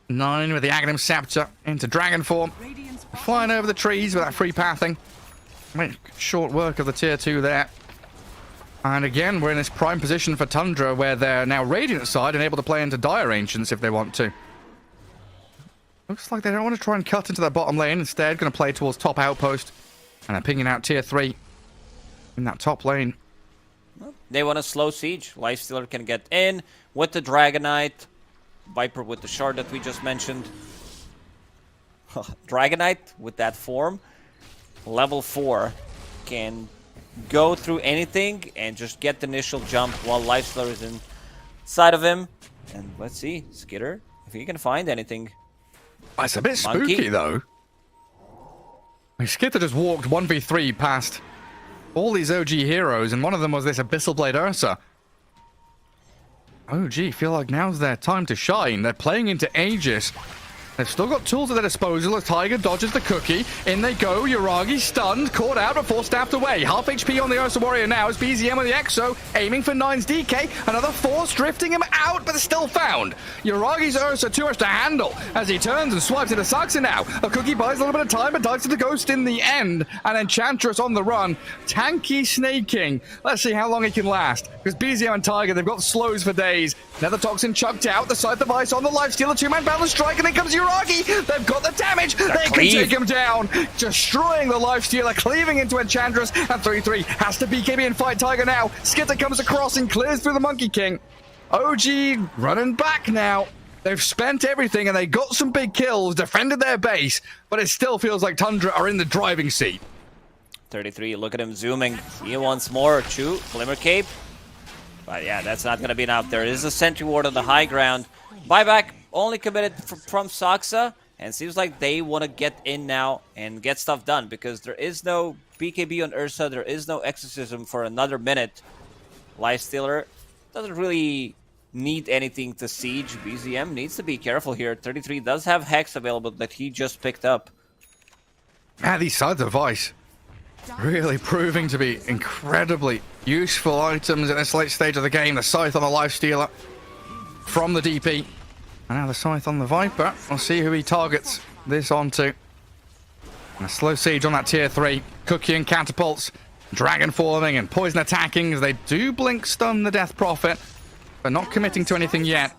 9 with the Aghanim Scepter into dragon form. Flying over the trees with that free pathing. Make short work of the tier 2 there. And again, we're in this prime position for Tundra, where they're now Radiant side and able to play into Dire Ancients if they want to. Looks like they don't want to try and cut into that bottom lane. Instead, going to play towards top outpost. And they're pinging out tier 3 in that top lane. They want a slow siege. Lifestealer can get in with the Dragon Knight. Viper with the shard that we just mentioned. Dragon Knight with that form. Level 4 can go through anything and just get the initial jump while Lifestealer is inside of him. And let's see, Skitter, if he can find anything. It's a bit Monkey. spooky, though. Skitter just walked 1v3 past all these OG heroes, and one of them was this Abyssal Blade Ursa. OG feel like now's their time to shine. They're playing into Aegis. They've still got tools at their disposal as Tiger dodges the cookie. In they go. Yuragi stunned, caught out before stabbed away. Half HP on the Ursa Warrior now as BZM with the Exo, aiming for 9's DK. Another force drifting him out, but still found. Yuragi's Ursa too much to handle as he turns and swipes into Saxa now. A cookie buys a little bit of time, but dives to the Ghost in the end. And Enchantress on the run. Tanky Snake King. Let's see how long he can last, because BZM and Tiger, they've got slows for days. Nether Toxin chucked out, the Scythe of Ice on the Lifestealer, 2-man balance strike, and then comes Yuragi. They've got the damage. They can take him down, destroying the Lifestealer, cleaving into Enchantress, and 3-3 has to BKB and fight Tiger now. Skitter comes across and clears through the Monkey King. OG running back now. They've spent everything and they got some big kills, defended their base, but it still feels like Tundra are in the driving seat. 33, look at him zooming. See you once more. Chu, Glimmer Cape. But yeah, that's not going to be enough. There is a Sentry Ward on the high ground. Buyback only committed from Saxa, and seems like they want to get in now and get stuff done, because there is no BKB on Ursa, there is no Exorcism for another minute. Lifestealer doesn't really need anything to siege. BZM needs to be careful here. 33 does have Hex available that he just picked up. Man, these Scythe of Ice really proving to be incredibly useful items in this late stage of the game. The Scythe on the Lifestealer from the DP. And now the Scythe on the Viper. We'll see who he targets this onto. And a slow siege on that tier 3. Cookie and catapults. Dragon forming and poison attacking as they do blink stun the Death Prophet. But not committing to anything yet.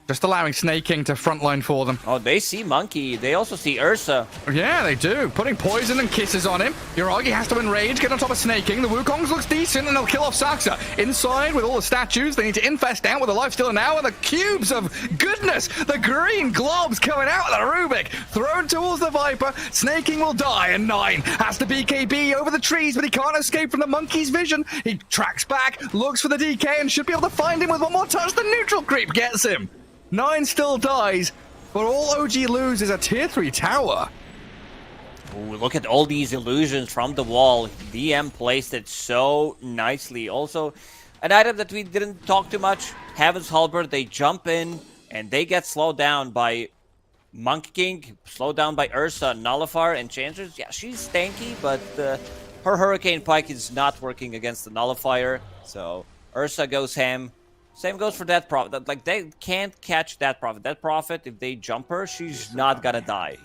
Just allowing Snake King to frontline for them. Oh, they see Monkey. They also see Ursa. Yeah, they do. Putting poison and kisses on him. Yuragi has to enrage, get on top of Snake King. The Wukongs looks decent, and they'll kill off Saxa. Inside, with all the statues, they need to infest out with the Lifestealer now, and the cubes of goodness. The green globs coming out of the Rubik. Thrown towards the Viper. Snake King will die, and 9 has to BKB over the trees, but he can't escape from the Monkey's vision. He tracks back, looks for the DK, and should be able to find him with one more touch. The neutral creep gets him. 9 still dies, but all OG lose is a tier 3 tower. Ooh, look at all these illusions from the wall. DM placed it so nicely. Also, an item that we didn't talk too much, Heaven's Halberd. They jump in and they get slowed down by Monkey King, slowed down by Ursa, Nullifier, Enchantress. Yeah, she's tanky, but Her Hurricane Pike is not working against the Nullifier, so Ursa goes ham. Same goes for Death Prophet. Like, they can't catch Death Prophet. Death Prophet, if they jump her, she's not gonna die.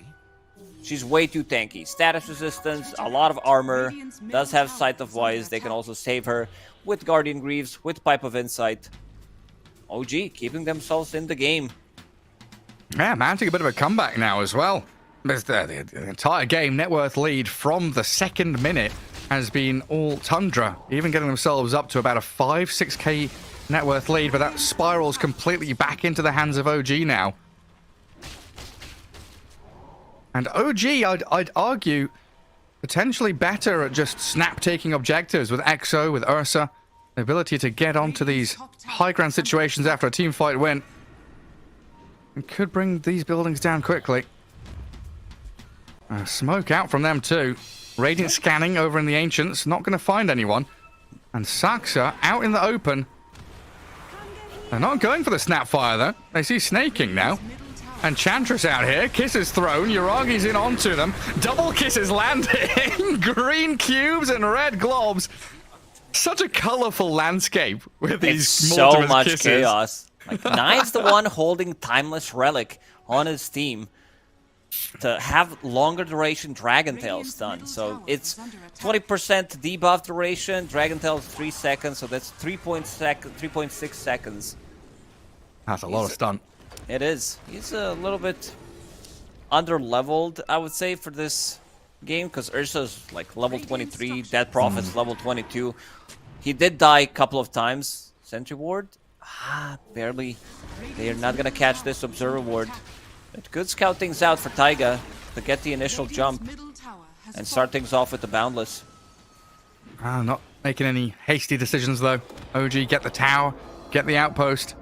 She's way too tanky. Status resistance, a lot of armor, does have Sight of Wise. They can also save her with Guardian Greaves, with Pipe of Insight. OG keeping themselves in the game. Yeah, mounting a bit of a comeback now as well. The entire game net worth lead from the second minute has been all Tundra, even getting themselves up to about a 5-6k net worth lead, but that spirals completely back into the hands of OG now. And OG, I'd argue, potentially better at just snap-taking objectives with EXO, with Ursa. The ability to get onto these high ground situations after a team fight win. And could bring these buildings down quickly. Smoke out from them too. Radiant scanning over in the Ancients, not going to find anyone. And Saxa out in the open. They're not going for the Snapfire though. They see Snaking now. And Chantress out here. Kisses thrown. Uragi's in onto them. Double kisses landing. Green cubes and red globs. Such a colorful landscape with these so much kisses. Chaos. Like, Nine's the one holding Timeless Relic on his team to have longer duration Dragon Tail stun. So it's 20% debuff duration. Dragon Tail is 3 seconds, so that's 3.6 seconds. That's a lot of stun. It is. He's a little bit under-leveled, I would say, for this game, because Ursa's like level 23, Dead Prophet's level 22. He did die a couple of times. Sentry Ward? Barely. They are not going to catch this Observer Ward. It could scout things out for Taiga to get the initial jump and start things off with the Boundless. Not making any hasty decisions though. OG get the tower, get the outpost.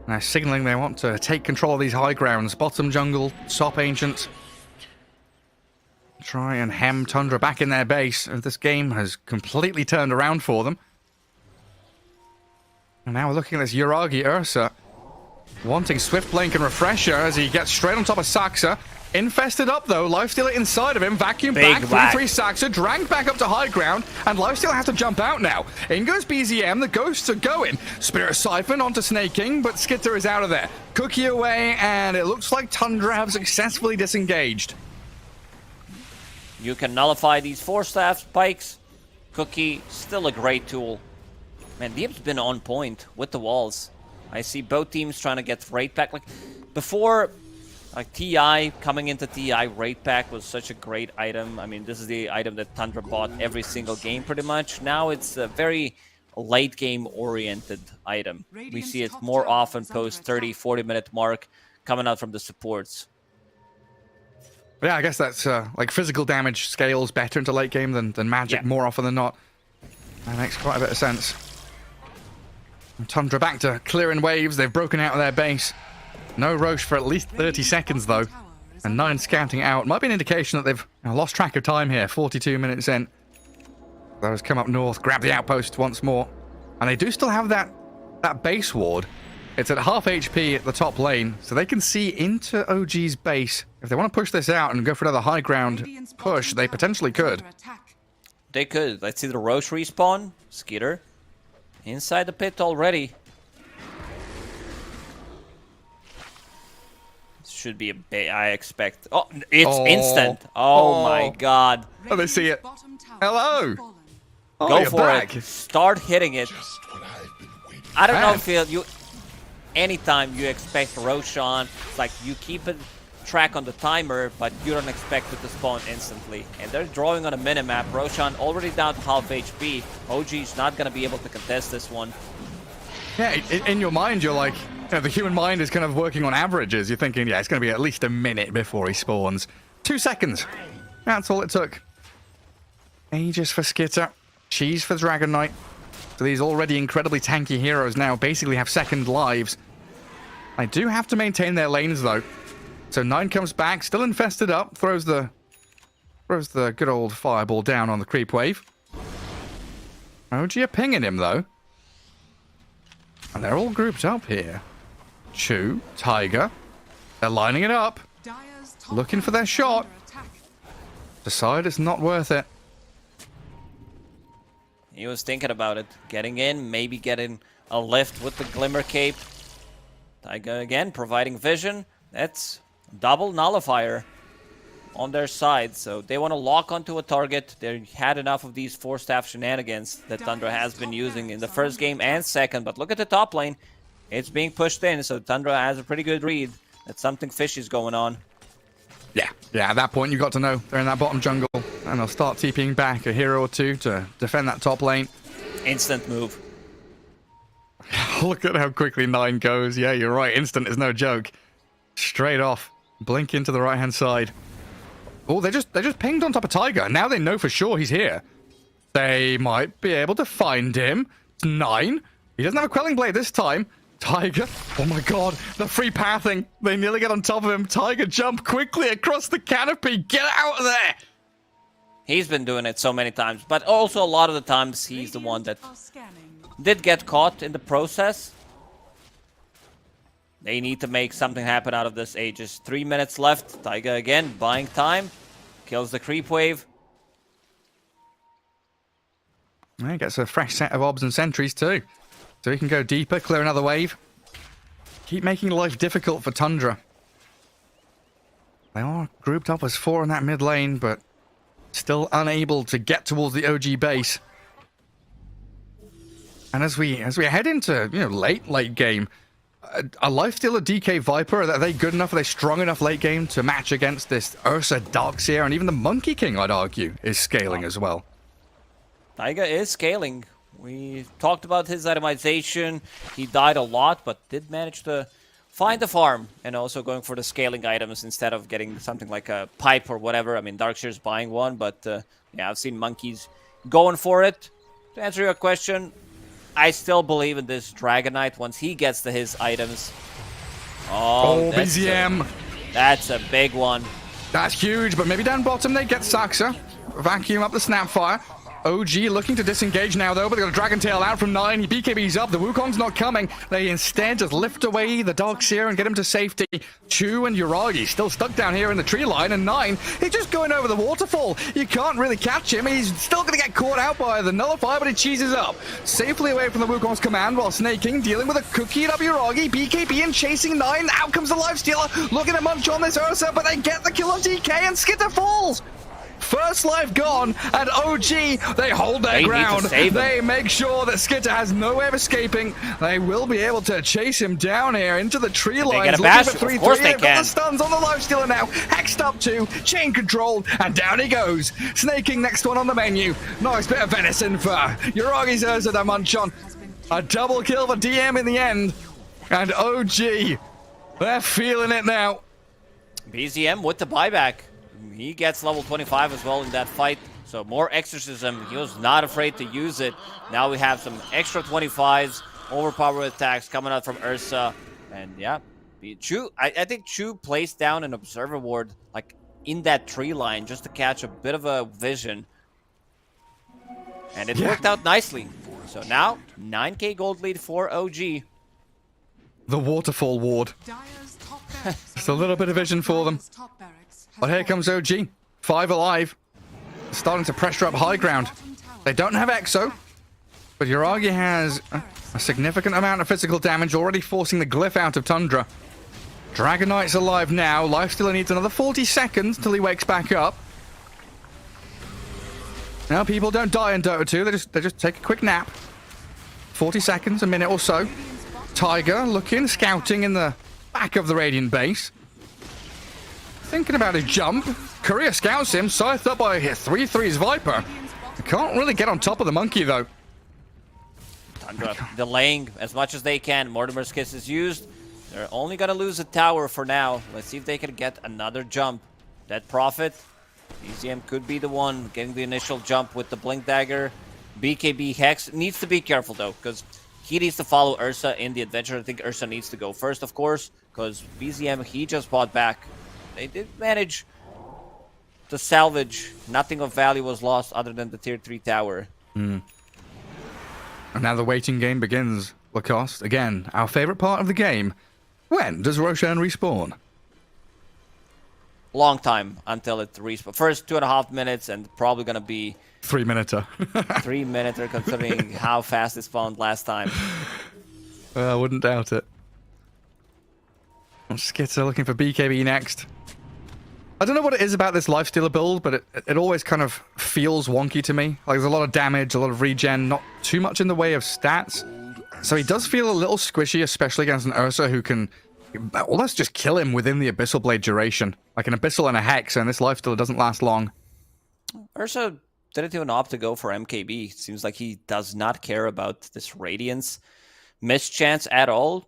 Now signaling they want to take control of these high grounds. Bottom jungle, top Ancients. Try and hem Tundra back in their base. This game has completely turned around for them. And now we're looking at this Uragi Ursa. Wanting Swift Blink and Refresher as he gets straight on top of Saxa. Infested up though, Lifestealer inside of him, vacuum back, 3-3 Saxa, dragged back up to high ground, and Lifestealer has to jump out now. In goes BZM, the ghosts are going. Spirit Siphon onto Snaking, but Skitter is out of there. Cookie away, and it looks like Tundra have successfully disengaged. You can nullify these 4-staff spikes. Cookie, still a great tool. Man, Deep's been on point with the walls. I see both teams trying to get Raid Pack. Like, before, like, TI, coming into TI, Raid Pack was such a great item. I mean, this is the item that Tundra bought every single game, pretty much. Now it's a very late-game oriented item. We see it more often post 30, 40-minute mark coming out from the supports. Yeah, I guess that's like physical damage scales better into late game than magic more often than not. That makes quite a bit of sense. And Tundra back to clearing waves. They've broken out of their base. No Roche for at least 30 seconds though. And 9 scouting out. Might be an indication that they've lost track of time here. 42 minutes in. Those come up north, grab the outpost once more. And they do still have that base ward. It's at half HP at the top lane, so they can see into OG's base. If they want to push this out and go for another high ground push, they potentially could. They could. Let's see the Roche respawn. Skitter. Inside the pit already. Should be a bit, I expect. Oh, it's instant. Oh my god. Oh, they see it. Hello. Oh, Go for back. it. Start hitting it. I don't know if you anytime you expect Roshan, it's like you keep a track on the timer, but you don't expect it to spawn instantly. And they're drawing on a minimap. Roshan already down to half HP. OG's not going to be able to contest this one. Yeah, in your mind, you're like, you know, the human mind is kind of working on averages. You're thinking, yeah, it's going to be at least a minute before he spawns. 2 seconds. That's all it took. Aegis for Skitter. Cheese for Dragon Knight. So these already incredibly tanky heroes now basically have second lives. I do have to maintain their lanes though. So 9 comes back, still infested up, throws the good old fireball down on the creep wave. OG are pinging him though. And they're all grouped up here. Chu, Tiger. They're lining it up. Looking for their shot. Decide it's not worth it. He was thinking about it. Getting in, maybe getting a lift with the Glimmer Cape. Taiga again, providing vision. That's double nullifier on their side. So they want to lock onto a target. They had enough of these 4-staff shenanigans that Tundra has been using in the first game and second. But look at the top lane. It's being pushed in, so Tundra has a pretty good read that something fishy is going on. Yeah, at that point you got to know they're in that bottom jungle, and they'll start TPing back a hero or two to defend that top lane. Instant move. Look at how quickly 9 goes. Yeah, you're right. Instant is no joke. Straight off. Blink into the right-hand side. Oh, they just pinged on top of Taiga. Now they know for sure he's here. They might be able to find him. It's 9. He doesn't have a Quelling Blade this time. Taiga. Oh my god. The free pathing. They nearly get on top of him. Taiga jump quickly across the canopy. Get out of there. He's been doing it so many times. But also a lot of the times he's the one that did get caught in the process. They need to make something happen out of this. Aegis. 3 minutes left. Taiga again buying time. Kills the creep wave. He gets a fresh set of obs and sentries too. So he can go deeper, clear another wave. Keep making life difficult for Tundra. They are grouped up as 4 in that mid lane, but still unable to get towards the OG base. And as we head into late game, a Lifestealer DK Viper, are they good enough? Are they strong enough late game to match against this Ursa Darkseer? And even the Monkey King, I'd argue, is scaling as well. Taiga is scaling. We talked about his itemization. He died a lot, but did manage to find the farm. And also going for the scaling items instead of getting something like a pipe or whatever. I mean, Darkseer's buying one, but yeah, I've seen monkeys going for it. To answer your question, I still believe in this Dragon Knight once he gets to his items. Oh, BZM. That's a big one. That's huge, but maybe down bottom they get Saxa. Vacuum up the Snapfire. OG looking to disengage now, though, but they got a Dragon Tail out from 9. He BKB's up. The Wukong's not coming. They instead just lift away the Darkseer and get him to safety. Chu and Uragi still stuck down here in the tree line, and 9, he's just going over the waterfall. You can't really catch him. He's still going to get caught out by the Nullifier, but he cheeses up. Safely away from the Wukong's command while snaking, dealing with a cookied up Uragi. BKB and chasing 9. Out comes the Lifestealer, looking to munch on this Ursa, but they get the kill on DK, and Skitter falls. First life gone, and OG, they hold their ground. They make sure that Skitter has no way of escaping. They will be able to chase him down here into the tree lines. They get a bash. Of course they can. Got the stuns on the Lifestealer now. Hexed up 2, chain controlled, and down he goes. Snaking next one on the menu. Nice bit of venison for Uragi's Ursa to munch on. A double kill for DM in the end. And OG, they're feeling it now. BZM with the buyback. He gets level 25 as well in that fight. So more exorcism. He was not afraid to use it. Now we have some extra 25s, overpowered attacks coming out from Ursa. And yeah, Chu, I think Chu placed down an observer ward like in that tree line just to catch a bit of a vision. And it worked out nicely. So now 9k gold lead for OG. The waterfall ward. Just a little bit of vision for them. But here comes OG. 5 alive. Starting to pressure up high ground. They don't have Exo, but Uragi has a significant amount of physical damage, already forcing the glyph out of Tundra. Dragon Knight's alive now. Lifestealer needs another 40 seconds till he wakes back up. Now people don't die in Dota 2. They just take a quick nap. 40 seconds, a minute or so. Tiger looking, scouting in the back of the Radiant base. Thinking about his jump. Courier scouts him, scythed up by 3-3's Viper. Can't really get on top of the monkey, though. Tundra delaying as much as they can. Mortimer's Kiss is used. They're only going to lose a tower for now. Let's see if they can get another jump. Dead Prophet. BZM could be the one getting the initial jump with the Blink Dagger. BKB Hex needs to be careful, though, because he needs to follow Ursa in the adventure. I think Ursa needs to go first, of course, because BZM, he just bought back. They did manage to salvage. Nothing of value was lost other than the tier 3 tower. And now the waiting game begins, Lacoste. Again, our favorite part of the game. When does Roshan respawn? long time until it respawns. First 2.5 minutes, and probably gonna be 3-minuter. 3-minuter considering how fast it spawned last time. I wouldn't doubt it. Skitter looking for BKB next. I don't know what it is about this Lifestealer build, but it always kind of feels wonky to me. Like, there's a lot of damage, a lot of regen, not too much in the way of stats. So he does feel a little squishy, especially against an Ursa who can almost just kill him within the Abyssal Blade duration. Like an Abyssal and a Hex, and this Lifestealer doesn't last long. Ursa didn't even opt to go for MKB. Seems like he does not care about this Radiance mischance at all.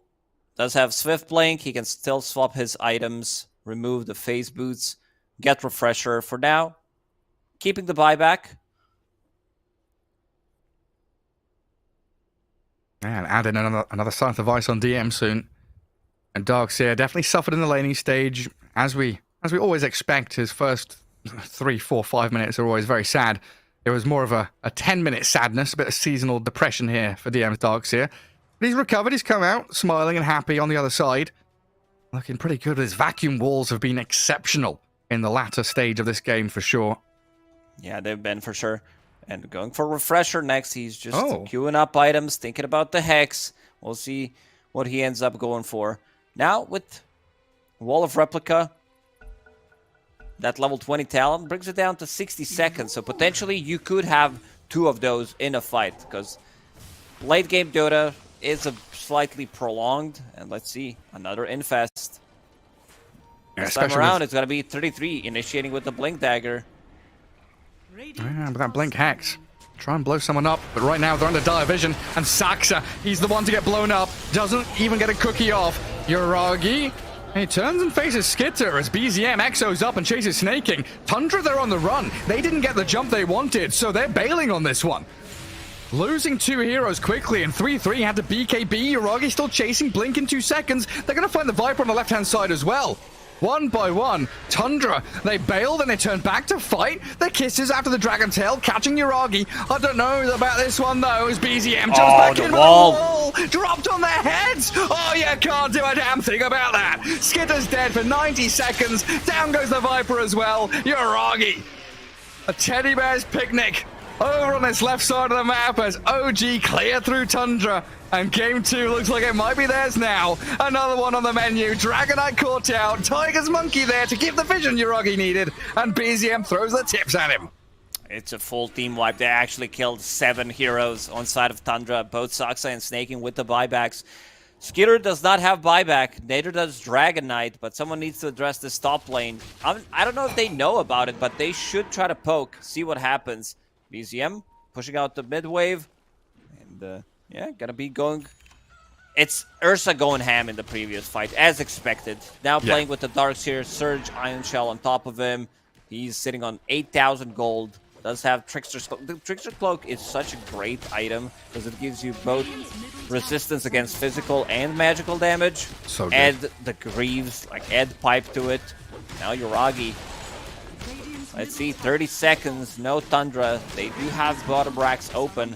Does have Swift Blink. He can still swap his items, remove the phase boots, get Refresher for now. Keeping the buyback. And add in another Scythe of Ice on DM soon. And Darkseer definitely suffered in the laning stage. As we always expect, his first 3, 4, 5 minutes are always very sad. It was more of a 10-minute sadness, a bit of seasonal depression here for DM's Darkseer. But he's recovered, he's come out, smiling and happy on the other side. Looking pretty good. His vacuum walls have been exceptional in the latter stage of this game for sure. Yeah, they've been for sure. And going for Refresher next, he's just queuing up items, thinking about the Hex. We'll see what he ends up going for. Now, with Wall of Replica, that level 20 talent brings it down to 60 seconds. So potentially you could have 2 of those in a fight, because late game Dota is a slightly prolonged. And let's see, another Infest. This time around, it's going to be 33, initiating with the Blink Dagger. Yeah, but that Blink Hex. Try and blow someone up, but right now they're under dire vision, and Saxa, he's the one to get blown up, doesn't even get a cookie off. Yuragi, he turns and faces Skitter as BZM exos up and chases Snaking. Tundra, they're on the run. They didn't get the jump they wanted, so they're bailing on this one. Losing 2 heroes quickly, and 3-3 had to BKB. Yuragi still chasing Blink in 2 seconds. They're going to find the Viper on the left-hand side as well. One by one, Tundra, they bail, then they turn back to fight. Their kisses after the Dragon Tail, catching Yuragi. I don't know about this one, though, as BZM jumps back in with the wall. Dropped on their heads. Oh, you can't do a damn thing about that. Skitter's dead for 90 seconds. Down goes the Viper as well. Yuragi. A teddy bear's picnic over on this left side of the map as OG clear through Tundra. And game 2 looks like it might be theirs now. Another one on the menu. Dragonite caught out. Tiger's Monkey there to give the vision Yuragi needed. And BZM throws the tips at him. It's a full team wipe. They actually killed 7 heroes on side of Tundra. Both Saxa and Snaking with the buybacks. Skitter does not have buyback. Neither does Dragonite. But someone needs to address this top lane. I don't know if they know about it, but they should try to poke. See what happens. BZM pushing out the mid wave. And yeah, gonna be going... It's Ursa going ham in the previous fight, as expected. Now playing with the Darkseer, Surge, Iron Shell on top of him. He's sitting on 8,000 gold. Does have Trickster's Cloak. The Trickster Cloak is such a great item, because it gives you both resistance against physical and magical damage. So good. Add the Greaves, like add Pipe to it. Now Yuragi. Let's see, 30 seconds, no Tundra. They do have bottom racks open.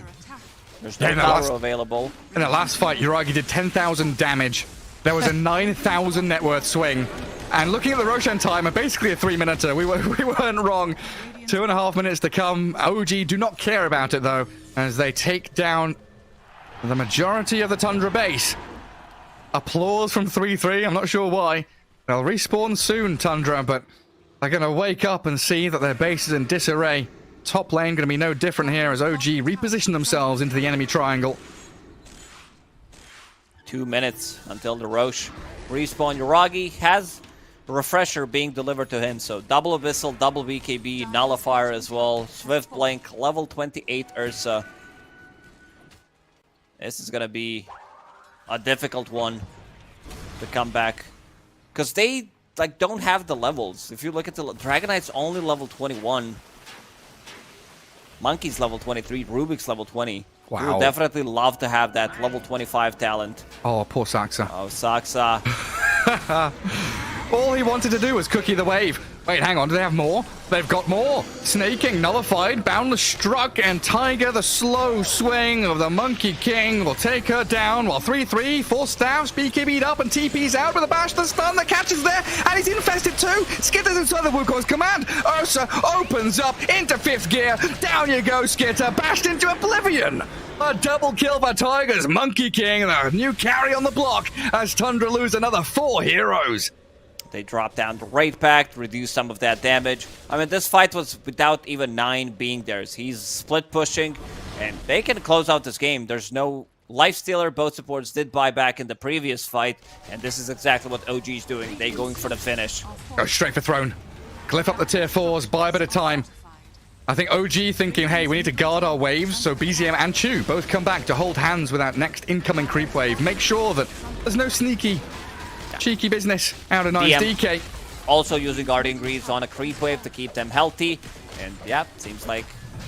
There's no power available. In the last fight, Yuragi did 10,000 damage. There was a 9,000 net worth swing. And looking at the Roshan timer, basically a 3-minuter. We weren't wrong. 2.5 minutes to come. OG do not care about it, though, as they take down the majority of the Tundra base. Applause from 3-3. I'm not sure why. They'll respawn soon, Tundra, but they're going to wake up and see that their base is in disarray. Top lane going to be no different here as OG reposition themselves into the enemy triangle. 2 minutes until the Roche respawn. Yuragi has a Refresher being delivered to him, so double Abyssal, double BKB, Nullifier as well, Swift Blink, level 28 Ursa. This is going to be a difficult one to come back, because they like don't have the levels. If you look at the Dragonite's only level 21. Monkey's level 23, Rubik's level 20. Wow. We would definitely love to have that level 25 talent. Oh, poor Saxa. Oh, Saxa. All he wanted to do was cookie the wave. Wait, hang on, do they have more? They've got more. Snaking, nullified, boundless struck, and Tiger, the slow swing of the Monkey King, will take her down while 3-3, 4 staffs, BKB'd up and TP's out with a bash, the stun, the catch is there, and he's infested too. Skitters inside the Wukong's command. Ursa opens up into 5th gear. Down you go, Skitter, bashed into oblivion. A double kill by Tigers, Monkey King, the new carry on the block, as Tundra lose another 4 heroes. They drop down the Raid Pact, reduce some of that damage. I mean, this fight was without even 9 being theirs. He's split pushing, and they can close out this game. There's no Lifestealer. Both supports did buy back in the previous fight, and this is exactly what OG's doing. They going for the finish. Go straight for throne. Glyph up the tier 4s, buy a bit of time. I think OG thinking, hey, we need to guard our waves, so BZM and Chu both come back to hold hands with that next incoming creep wave. Make sure that there's no sneaky cheeky business out of nice DK. Also using Guardian Greaves on a creep wave to keep them healthy. And yeah, seems like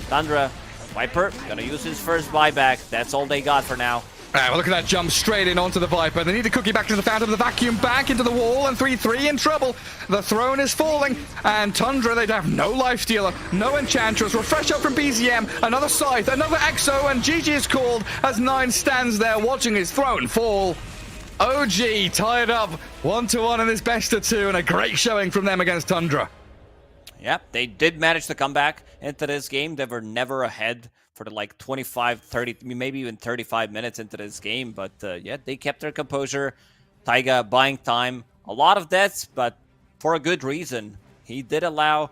Tundra, Viper, gonna use his first buyback. That's all they got for now. Well, look at that jump straight in onto the Viper. They need to cookie back to the Phantom, the vacuum back into the wall, and 3-3 in trouble. The throne is falling, and Tundra, they'd have no Lifestealer, no Enchantress. Refresh up from BZM, another Scythe, another Exo, and GG is called as 9 stands there watching his throne fall. OG tied up 1-1 in this best of 2, and a great showing from them against Tundra. Yeah, they did manage to come back into this game. They were never ahead for the like 25, 30, maybe even 35 minutes into this game. But yeah, they kept their composure. Taiga buying time. A lot of deaths, but for a good reason. He did allow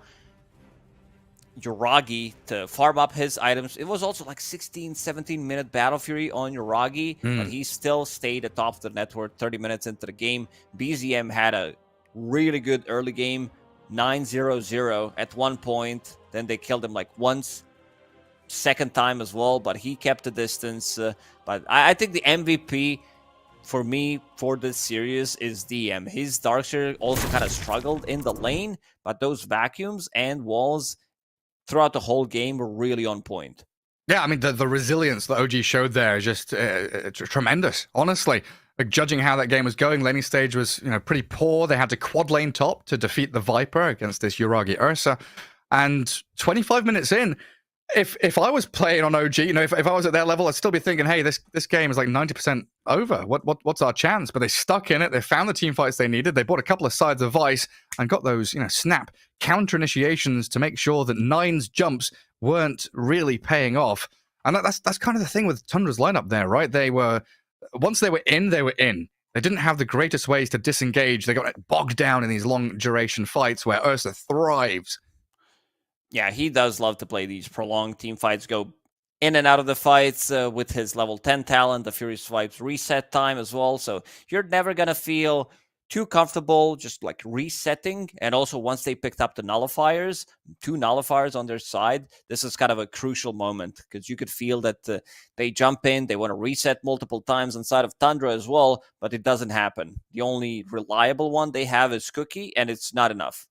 Yuragi to farm up his items. It was also like 16, 17-minute Battle Fury on Yuragi, but he still stayed atop the network 30 minutes into the game. BZM had a really good early game, 9-0-0 at one point. Then they killed him like once, second time as well, but he kept the distance. But I think the MVP for me for this series is DM. His Darkseer also kind of struggled in the lane, but those vacuums and walls throughout the whole game were really on point. Yeah, I mean, the resilience that OG showed there is just tremendous, honestly. Like, judging how that game was going, laning stage was, pretty poor. They had to quad lane top to defeat the Viper against this Yuragi Ursa. And 25 minutes in, if I was playing on OG, if I was at their level, I'd still be thinking, hey, this game is like 90% over. What's our chance? But they stuck in it. They found the team fights they needed. They bought a couple of sides of Vice and got those, snap counter initiations to make sure that Nine's jumps weren't really paying off. And that's kind of the thing with Tundra's lineup there, right? Once they were in, they were in. They didn't have the greatest ways to disengage. They got bogged down in these long duration fights where Ursa thrives. Yeah, he does love to play these prolonged team fights, go in and out of the fights with his level 10 talent, the Fury Swipes reset time as well. So you're never going to feel too comfortable just like resetting. And also once they picked up the nullifiers, 2 nullifiers on their side, this is kind of a crucial moment because you could feel that they jump in, they want to reset multiple times inside of Tundra as well, but it doesn't happen. The only reliable one they have is Cookie, and it's not enough.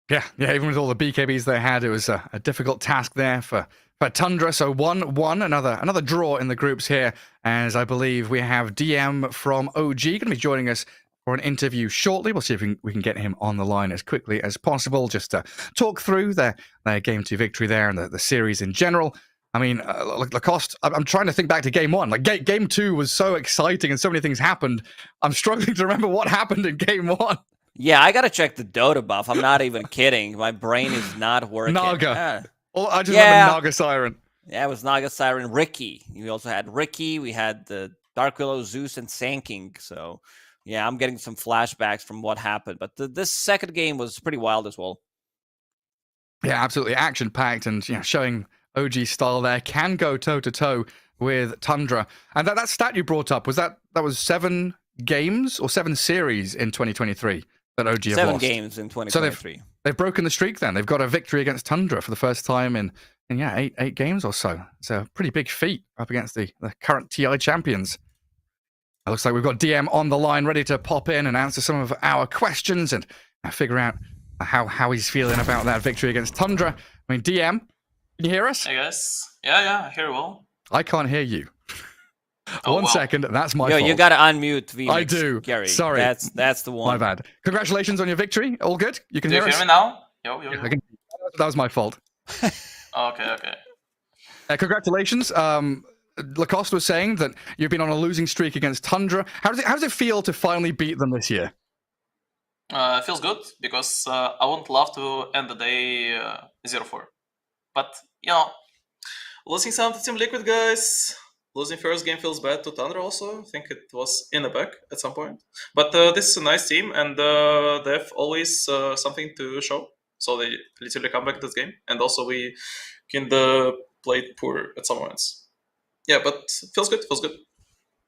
Yeah, even with all the BKBs they had, it was a difficult task there for Tundra. So 1-1, another draw in the groups here, as I believe we have DM from OG going to be joining us for an interview shortly. We'll see if we can get him on the line as quickly as possible, just to talk through their Game 2 victory there and the series in general. I mean, Lacoste, I'm trying to think back to Game 1. Like, Game 2 was so exciting and so many things happened. I'm struggling to remember what happened in Game 1. Yeah, I gotta check the Dota buff. I'm not even kidding. My brain is not working. Naga. I just remember Naga Siren. Yeah, it was Naga Siren. Ricky. We also had Ricky. We had the Dark Willow, Zeus, and Sand So, yeah, I'm getting some flashbacks from what happened. But this second game was pretty wild as well. Yeah, absolutely action-packed and showing OG style there. Can go toe-to-toe with Tundra. And that stat you brought up, was that was 7 games or 7 series in 2023? That OG have 7 lost. games in 2023. So they've broken the streak then. They've got a victory against Tundra for the first time in 8 games or so. It's a pretty big feat up against the current TI champions. It looks like we've got DM on the line ready to pop in and answer some of our questions and figure out how he's feeling about that victory against Tundra. I mean, DM, can you hear us? Hey guys. Yeah, I hear well. I can't hear you. Oh, One wow. second, that's my Yo, fault. you gotta unmute VMix, I do. Gary. Sorry. That's the one. My bad. Congratulations on your victory. All good? You can Do you hear hear us? me now? Yo, yo, Yes, yo. I can. That was my fault. Okay. Congratulations. Lacoste was saying that you've been on a losing streak against Tundra. How does it feel to finally beat them this year? Feels good because I would love to end the day 0-4. But, losing some to Team Liquid, guys. Losing first game feels bad to Tundra also. I think it was in the back at some point. But this is a nice team, and they have always something to show. So they literally come back to this game. And also we can play poor at some moments. Yeah, but feels good.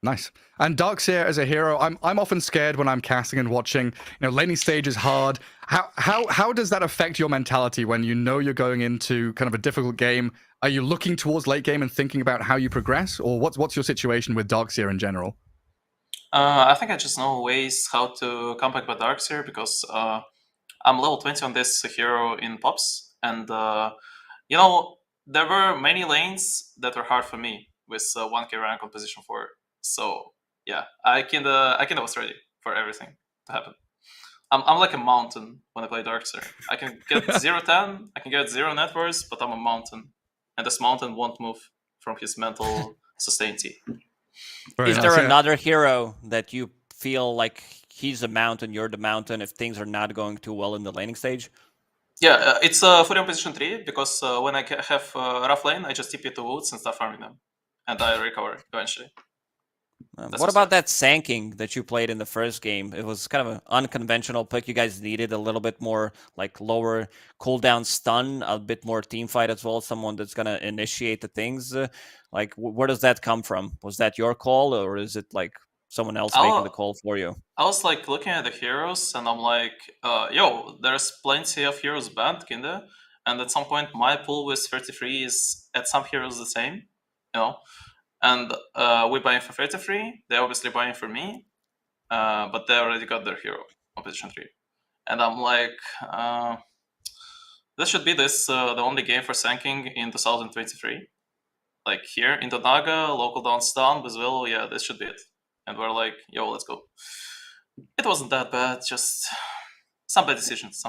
Nice. And Darkseer as a hero, I'm often scared when I'm casting and watching. Laning stage is hard. How does that affect your mentality when you know you're going into kind of a difficult game? Are you looking towards late game and thinking about how you progress, or what's your situation with Darkseer in general? I think I just know ways how to come back by Darkseer because I'm level 20 on this hero in Pops, and there were many lanes that were hard for me with 1k rank on position 4. So yeah, I kinda was ready for everything to happen. I'm like a mountain when I play Darkseer. I can get 0-10, I can get 0 net worth, but I'm a mountain, and this mountain won't move from his mental sustainty. Very Is nice, there yeah. another hero that you feel like he's the mountain, you're the mountain if things are not going too well in the laning stage? Yeah, it's fully on position 3 because when I have rough lane, I just TP to woods and start farming them, and I recover eventually. What about that Sanking that you played in the first game? It was kind of an unconventional pick. You guys needed a little bit more like lower cooldown stun, a bit more team fight as well. Someone that's gonna initiate the things. Where does that come from? Was that your call, or is it like someone else making the call for you? I was like looking at the heroes, and I'm like, yo, there's plenty of heroes banned, kinda. And at some point, my pool with 33 is at some heroes the same, And we buying for 33. They're obviously buying for me, but they already got their hero on position 3. And I'm like, this should be the only game for Sanking in 2023. Like here in the Naga, local down stun, as well, yeah, this should be it. And we're like, yo, let's go. It wasn't that bad, just some bad decisions.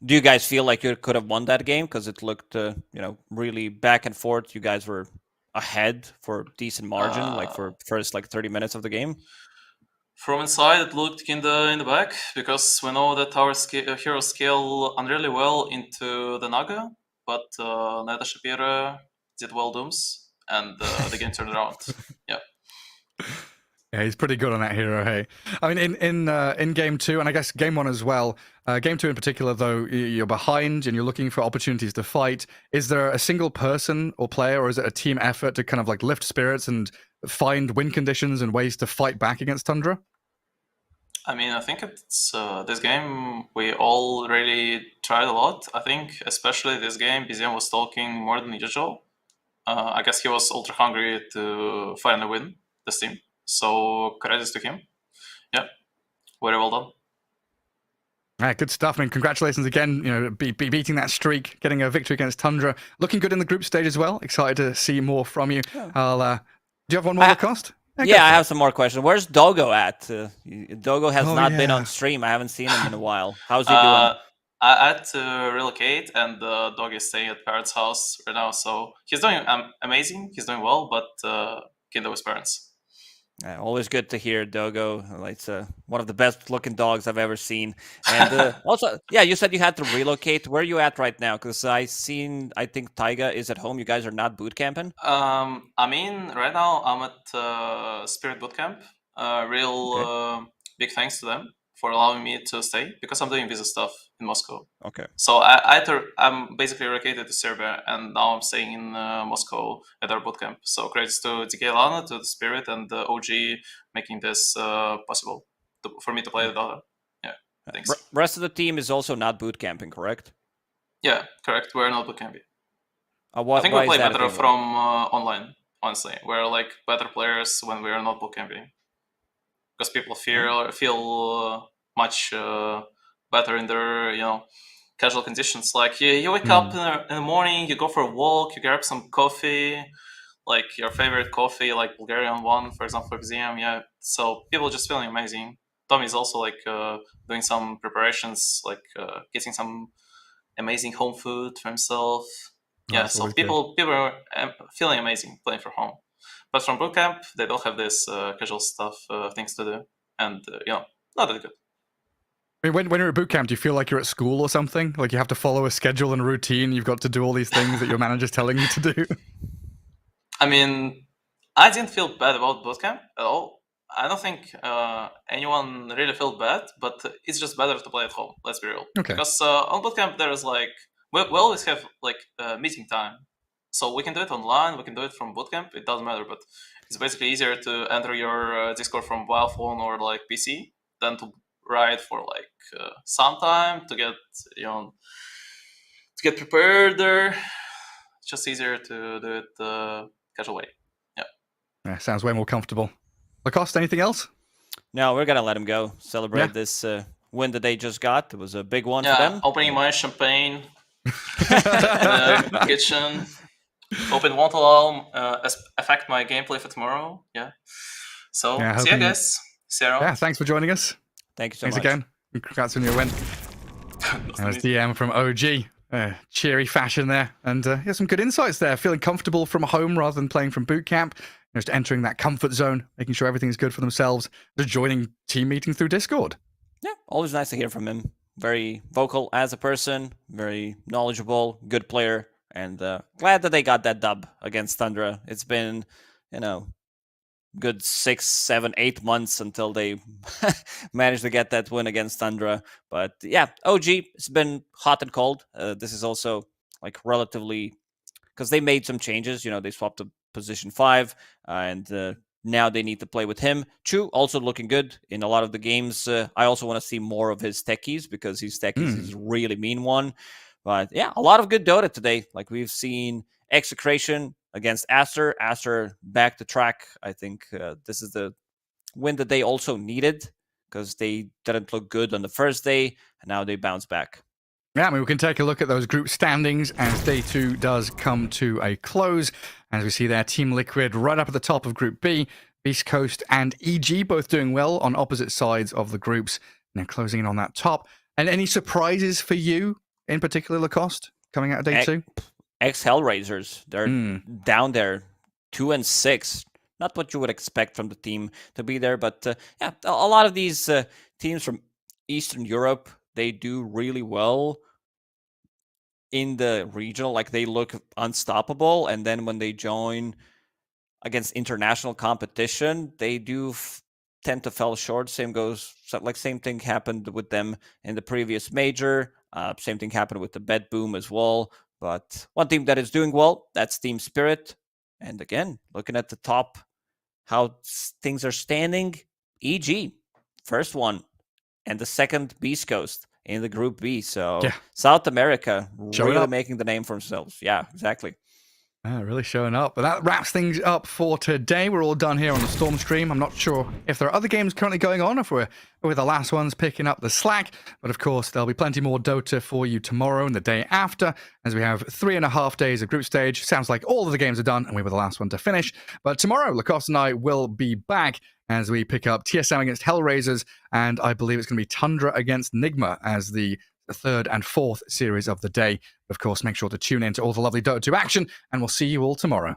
Do you guys feel like you could have won that game because it looked, really back and forth? You guys were ahead for decent margin, like for first 30 minutes of the game. From inside, it looked in the back because we know that our heroes scale really well into the Naga, but Neda Shapira did well dooms, and the game turned around. Yeah. Yeah, he's pretty good on that hero, hey. I mean, in game 2, and I guess game 1 as well, game 2 in particular, though, you're behind and you're looking for opportunities to fight. Is there a single person or player, or is it a team effort to kind of lift spirits and find win conditions and ways to fight back against Tundra? I mean, I think it's this game we all really tried a lot. I think especially this game, BZM was talking more than usual. I guess he was ultra hungry to finally win this team. So credits to him. Yeah, very well done. Yeah, good stuff. I mean, congratulations again. Beating that streak, getting a victory against Tundra, looking good in the group stage as well. Excited to see more from you. Yeah. Do you have one more, Lacoste? Yeah, I have some more questions. Where's Dogo at? Dogo has not been yeah. on stream. I haven't seen him in a while. How's he doing? I had to relocate, and Dog is staying at parents' house right now. So he's doing amazing. He's doing well, but Kinder with parents. Always good to hear, Dogo. It's one of the best looking dogs I've ever seen. And also, yeah, you said you had to relocate. Where are you at right now? Because I think Taiga is at home. You guys are not boot camping? I mean, right now I'm at Spirit Bootcamp. Big thanks to them for allowing me to stay because I'm doing visa stuff in Moscow. Okay. So I'm basically relocated to Serbia, and now I'm staying in Moscow at our bootcamp. So credits to DK Lana, to the Spirit, and the OG making this possible for me to play the Dota. Yeah, thanks. Rest of the team is also not boot camping, correct? Yeah, correct. We're not bootcamping. I think we play better from online. Honestly, we're better players when we are not bootcamping. Because people feel much better in their casual conditions. Like you wake up in the morning, you go for a walk, you grab some coffee, like your favorite coffee, like Bulgarian one, for example, for XM. Yeah, so people just feeling amazing. Tommy is also like doing some preparations, like getting some amazing home food for himself. Yeah, that's so always good. people are feeling amazing playing from home. But from bootcamp, they don't have this casual stuff, things to do, and not that good. I mean, when you're at boot camp, do you feel like you're at school or something? Like you have to follow a schedule and a routine. You've got to do all these things that your manager's telling you to do. I mean, I didn't feel bad about bootcamp at all. I don't think anyone really felt bad, but it's just better to play at home. Let's be real. Okay. Because on bootcamp there is like we always have like meeting time, so we can do it online. We can do it from bootcamp. It doesn't matter, but it's basically easier to enter your Discord from mobile phone or like PC than to write for like some time to get to get prepared there. It's just easier to do it casual way. Yeah, sounds way more comfortable. Lacoste, anything else? No, we're gonna let him go. Celebrate Yeah. this win that they just got. It was a big one for Yeah, them. opening my champagne in the kitchen. Hoping won't allow affect my gameplay for tomorrow. Yeah. So Yeah, see ya, hoping- guys. See you around. Yeah, thanks for joining us. Thank you so Thanks much. again. And congrats on your win. That was DM from OG. Cheery fashion there. And yeah, some good insights there. Feeling comfortable from home rather than playing from boot camp. Just entering that comfort zone, making sure everything's good for themselves. Just joining team meetings through Discord. Yeah, always nice to hear from him. Very vocal as a person, very knowledgeable, good player, and glad that they got that dub against Tundra. It's been, good 6, 7, 8 months until they managed to get that win against Tundra. But yeah, OG, it's been hot and cold. This is also like relatively, because they made some changes. They swapped to position 5, and now they need to play with him. Chu also looking good in a lot of the games. I also want to see more of his techies because his techies is really mean one. But yeah, a lot of good Dota today. Like we've seen Execration against Aster. Aster back to track. I think this is the win that they also needed because they didn't look good on the first day, and now they bounce back. Yeah, I mean, we can take a look at those group standings as day 2 does come to a close. As we see there, Team Liquid right up at the top of Group B, Beast Coast and EG both doing well on opposite sides of the groups. Now closing in on that top. And any surprises for you, in particular, Lacoste, coming out of day 2? Ex-Hellraisers, they're down there, 2-6. Not what you would expect from the team to be there, but yeah, a lot of these teams from Eastern Europe, they do really well in the regional. Like they look unstoppable, and then when they join against international competition, they do tend to fall short. Same thing happened with them in the previous major. Same thing happened with the Bed Boom as well. But one team that is doing well, that's Team Spirit. And again, looking at the top, how things are standing, EG, first one, and the second Beast Coast in the Group B. So yeah. South America really making the name for themselves. Yeah, exactly. Really showing up. But that wraps things up for today. We're all done here on the Storm stream. I'm not sure if there are other games currently going on, if we're the last ones picking up the slack. But of course, there'll be plenty more Dota for you tomorrow and the day after, as we have 3.5 days of group stage. Sounds like all of the games are done, and we were the last one to finish. But tomorrow, Lacoste and I will be back as we pick up TSM against Hellraisers, and I believe it's going to be Tundra against Nigma as the third and fourth series of the day. Of course, make sure to tune in to all the lovely Dota2 action, and we'll see you all tomorrow.